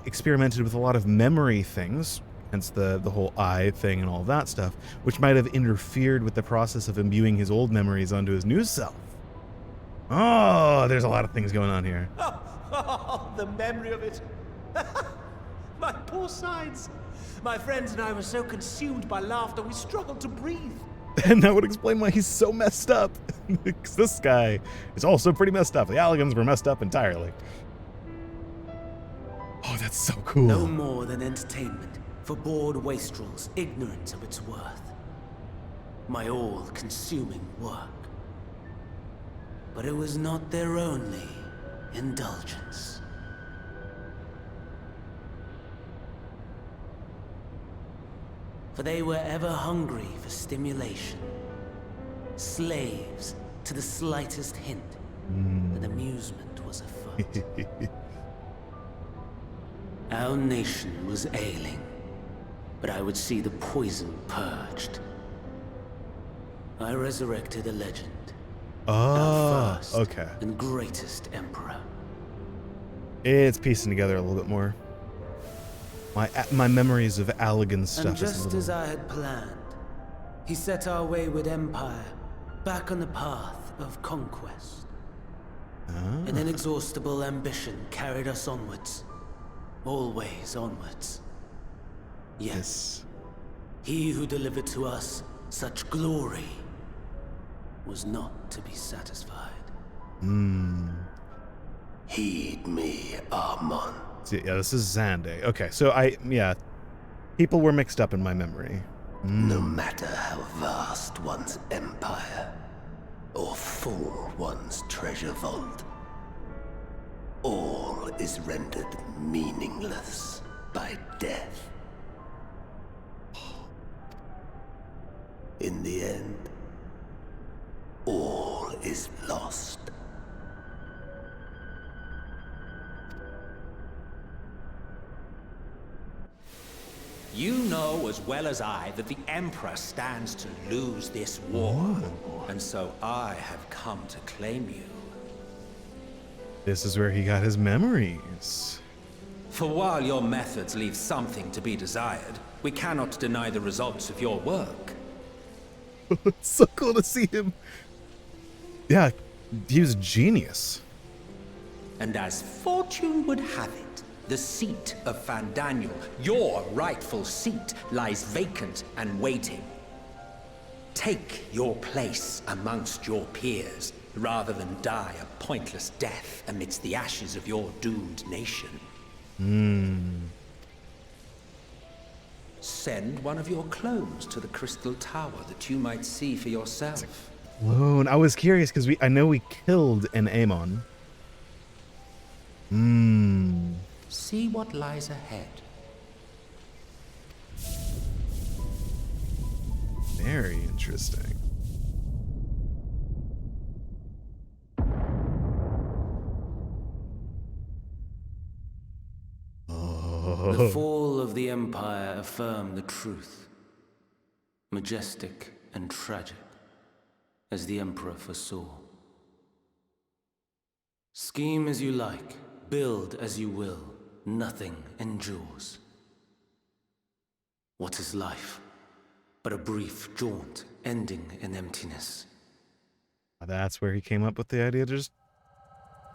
experimented with a lot of memory things, hence the whole eye thing and all of that stuff, which might have interfered with the process of imbuing his old memories onto his new self. Oh, there's a lot of things going on here. Oh, the memory of it. My poor sides. My friends and I were so consumed by laughter we struggled to breathe. And that would explain why he's so messed up. Because this guy is also pretty messed up. The Allegans were messed up entirely. Oh, that's so cool. No more than entertainment for bored wastrels ignorant of its worth. My all-consuming work. But it was not their only indulgence. For they were ever hungry for stimulation. Slaves to the slightest hint that amusement was afoot. Our nation was ailing, but I would see the poison purged. I resurrected a legend. Our first okay. and greatest emperor. It's piecing together a little bit more. My memories of Allegan stuff And is a just little... as I had planned, he set our wayward empire back on the path of conquest. An inexhaustible ambition carried us onwards. Always onwards. Yes. He who delivered to us such glory was not to be satisfied. Heed me, Amon. Yeah, this is Xande. Okay, so people were mixed up in my memory. No matter how vast one's empire, or full one's treasure vault, all is rendered meaningless by death. In the end, all is lost. You know as well as I that the Emperor stands to lose this war. And so I have come to claim you. This is where he got his memories. For while your methods leave something to be desired, we cannot deny the results of your work. It's so cool to see him. Yeah, he was a genius. And as fortune would have it, the seat of Fandaniel, your rightful seat, lies vacant and waiting. Take your place amongst your peers, rather than die a pointless death amidst the ashes of your doomed nation. Send one of your clones to the Crystal Tower that you might see for yourself. Clone. I was curious because I know we killed an Amon. See what lies ahead. Very interesting. The fall of the Empire affirmed the truth. Majestic and tragic, as the Emperor foresaw. Scheme as you like, build as you will, nothing endures. What is life but a brief jaunt ending in emptiness? That's where he came up with the idea to just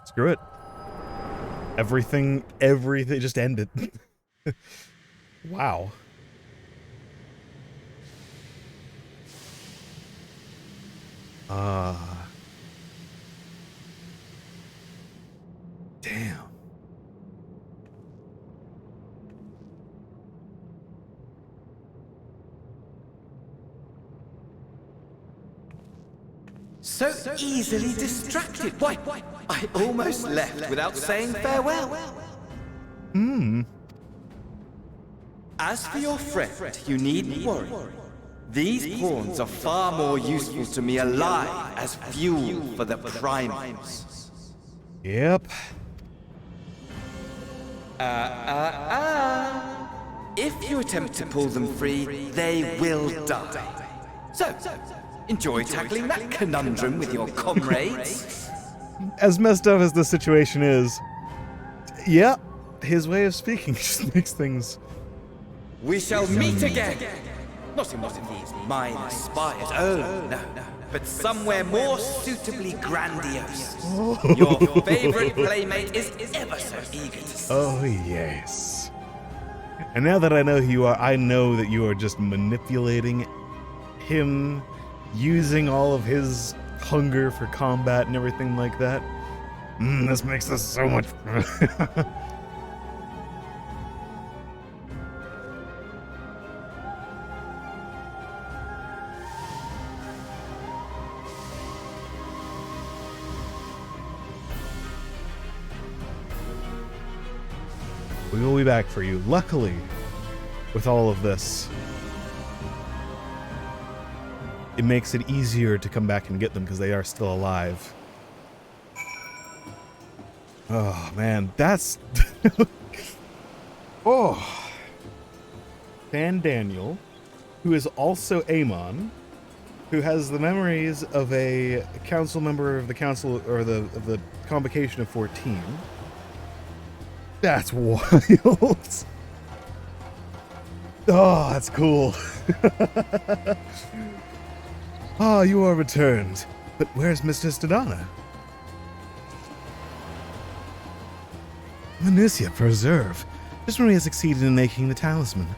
screw it. Everything just ended. Wow. Damn. So easily distracted. Why, I almost left without saying farewell. As for your friend, you needn't worry. These pawns are far more useful to me alive as fuel for the primals. Yep. If you attempt to pull them free, they will die. So, enjoy tackling that conundrum with your comrades. As messed up as the situation is, yeah, his way of speaking just makes things... We shall meet again! Not in one of these minor spires, oh no, but somewhere more suitably grandiose. Your favorite playmate is ever so eager to see. Oh, yes. And now that I know who you are, I know that you are just manipulating him, using all of his hunger for combat and everything like that. This makes this so much... We will be back for you. Luckily, with all of this, it makes it easier to come back and get them because they are still alive. Oh, man. That's... Oh. Fandaniel, who is also Amon, who has the memories of a council member of the council, or of the convocation of 14. That's wild. Oh, that's cool. Ah, you are returned. But where's Mistress Dodana? Minutia preserve. Just when we have succeeded in making the talisman.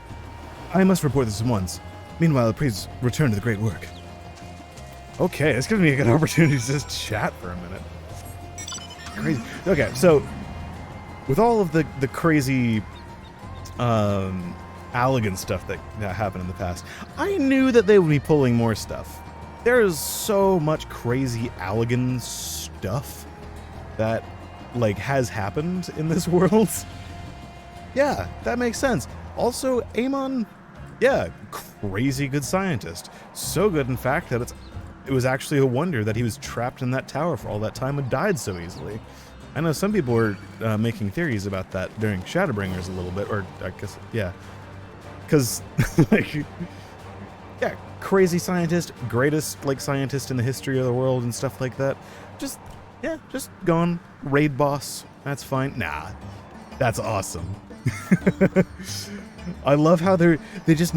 I must report this at once. Meanwhile, please return to the great work. Okay, this gives me a good opportunity to just chat for a minute. Crazy. Okay, so with all of the crazy Allegan stuff that happened in the past, I knew that they would be pulling more stuff. There is so much crazy Allegan stuff that has happened in this world. Yeah, that makes sense. Also, Amon, yeah, crazy good scientist. So good, in fact, that it was actually a wonder that he was trapped in that tower for all that time and died so easily. I know some people were making theories about that during Shadowbringers a little bit, or I guess, yeah. because, like, yeah, crazy scientist, greatest, like, scientist in the history of the world and stuff like that. Just, yeah, just gone, raid boss, that's fine. Nah, that's awesome. I love how they just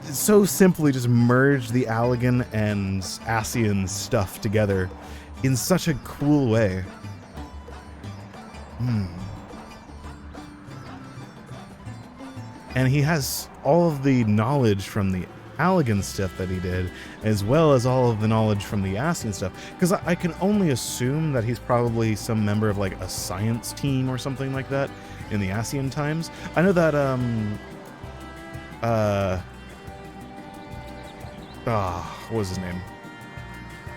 so simply just merge the Allegan and Ascian stuff together in such a cool way. And he has all of the knowledge from the Allegan stuff that he did, as well as all of the knowledge from the Ascian stuff. Because I can only assume that he's probably some member of like a science team or something like that in the Ascian times. I know that what was his name?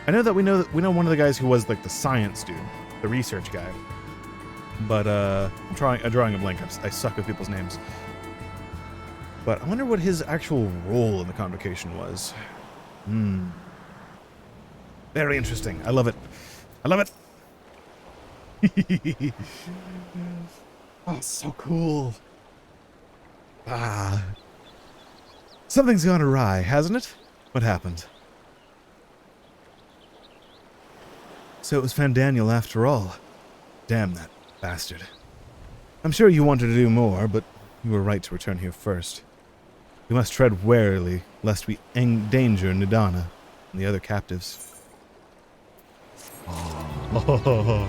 I know that we know one of the guys who was like the science dude, the research guy. But I'm drawing a blank. I suck with people's names. But I wonder what his actual role in the convocation was. Very interesting. I love it. I love it. Oh, so cool. Something's gone awry, hasn't it? What happened? So it was Fandaniel after all. Damn that bastard. I'm sure you wanted to do more, but you were right to return here first. We must tread warily, lest we endanger Nidana and the other captives. Oh.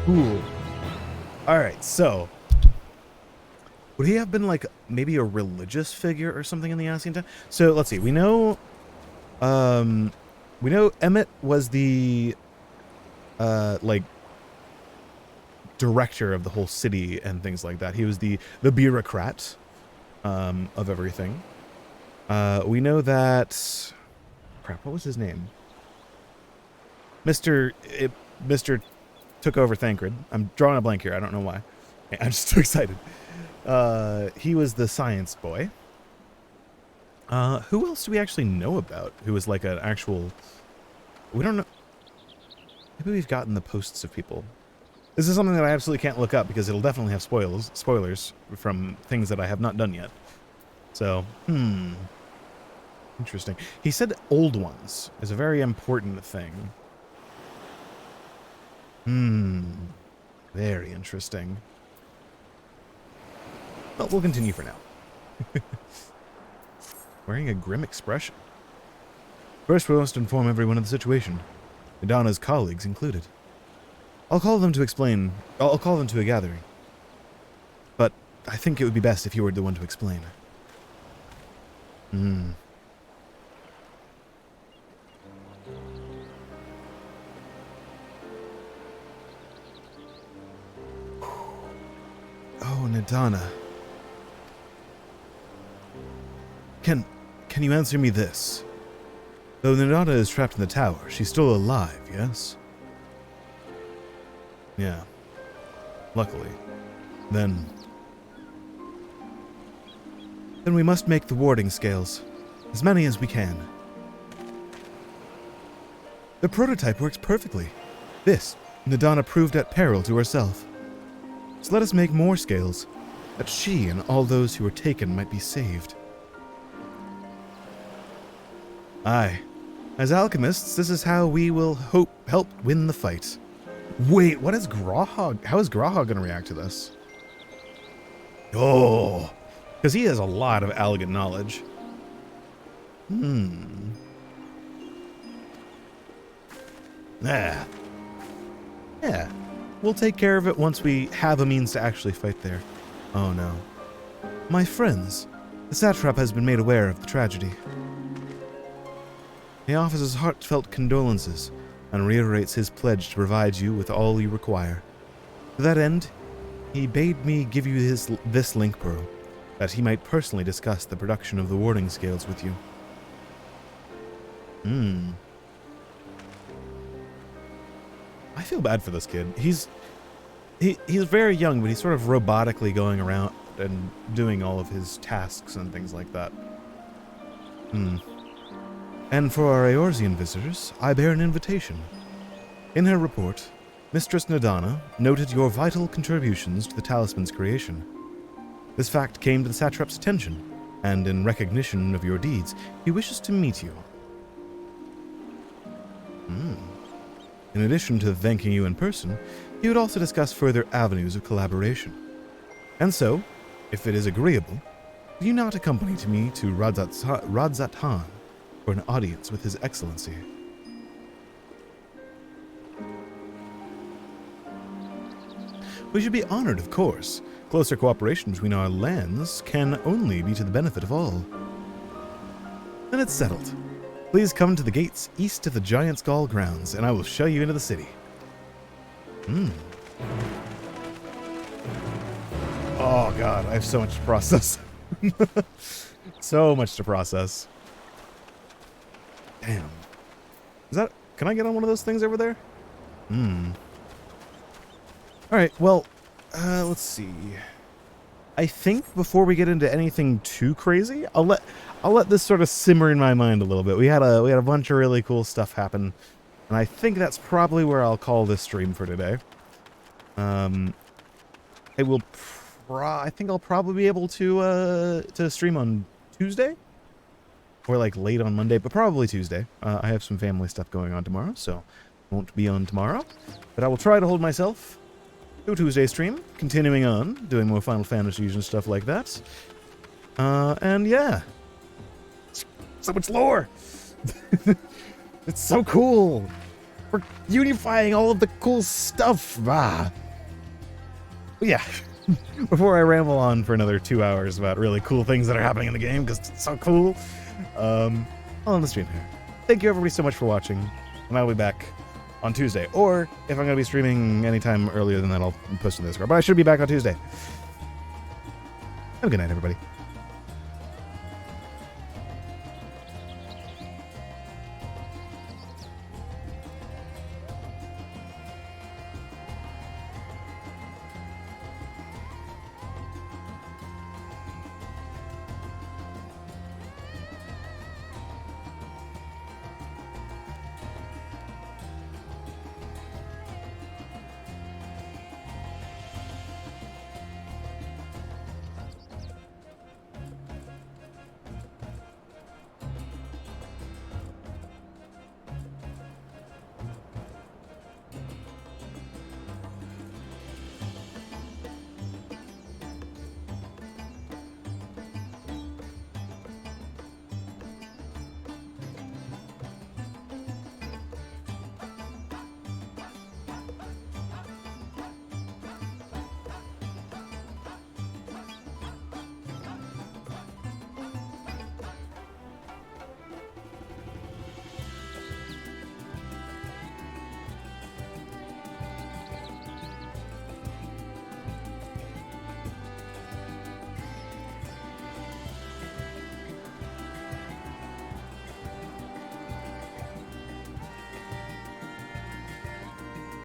Cool. Alright, so would he have been like maybe a religious figure or something in the Ascian time? So let's see. We know Emmett was the like director of the whole city and things like that. He was the bureaucrat of everything. We know that crap, what was his name? Mr. took over Thancred. I'm drawing a blank here. I don't know why. I'm just too excited. He was the science boy. Who else do we actually know about who was like an actual... We don't know. Maybe we've gotten the posts of people. This is something that I absolutely can't look up because it'll definitely have spoilers from things that I have not done yet. So, interesting. He said old ones is a very important thing. Very interesting. Well, we'll continue for now. Wearing a grim expression. First, we must inform everyone of the situation. Nidana's colleagues included. I'll call them to explain. I'll call them to a gathering. But I think it would be best if you were the one to explain. Oh, Nidana. Can you answer me this? Though Nidana is trapped in the tower, she's still alive, yes? Yeah. Luckily. Then we must make the warding scales. As many as we can. The prototype works perfectly. This, Nidana proved at peril to herself. So let us make more scales, that she and all those who were taken might be saved. Aye. As alchemists, this is how we will help win the fight. Wait, what is Grahog? How is Grahog going to react to this? Oh, because he has a lot of Allegan knowledge. Yeah. We'll take care of it once we have a means to actually fight there. Oh no. My friends, the satrap has been made aware of the tragedy. He offers his heartfelt condolences and reiterates his pledge to provide you with all you require. To that end, he bade me give you this link pearl, that he might personally discuss the production of the warding scales with you. I feel bad for this kid. He's very young, but he's sort of robotically going around and doing all of his tasks and things like that. And for our Eorzean visitors, I bear an invitation. In her report, Mistress Nidana noted your vital contributions to the talisman's creation. This fact came to the satrap's attention, and in recognition of your deeds, he wishes to meet you. In addition to thanking you in person, he would also discuss further avenues of collaboration. And so, if it is agreeable, will you not accompany me to Radzat Han for an audience with His Excellency? We should be honored, of course. Closer cooperation between our lands can only be to the benefit of all. Then it's settled. Please come to the gates east of the Giant Skull grounds, and I will show you into the city. Oh god, I have so much to process. So much to process. Damn. Is that... Can I get on one of those things over there? Alright, well, let's see. I think before we get into anything too crazy, I'll let this sort of simmer in my mind a little bit. We had a bunch of really cool stuff happen, and I think that's probably where I'll call this stream for today. I think I'll probably be able to stream on Tuesday, or like late on Monday, but probably Tuesday. I have some family stuff going on tomorrow, so won't be on tomorrow. But I will try to hold myself to a Tuesday stream, continuing on, doing more Final Fantasies and stuff like that. And yeah. So much lore! It's so cool! We're unifying all of the cool stuff! But yeah. Before I ramble on for another 2 hours about really cool things that are happening in the game, because it's so cool, I'll end the stream here. Thank you everybody so much for watching, and I'll be back on Tuesday. Or, if I'm going to be streaming anytime earlier than that, I'll post in the Discord. But I should be back on Tuesday. Have a good night, everybody.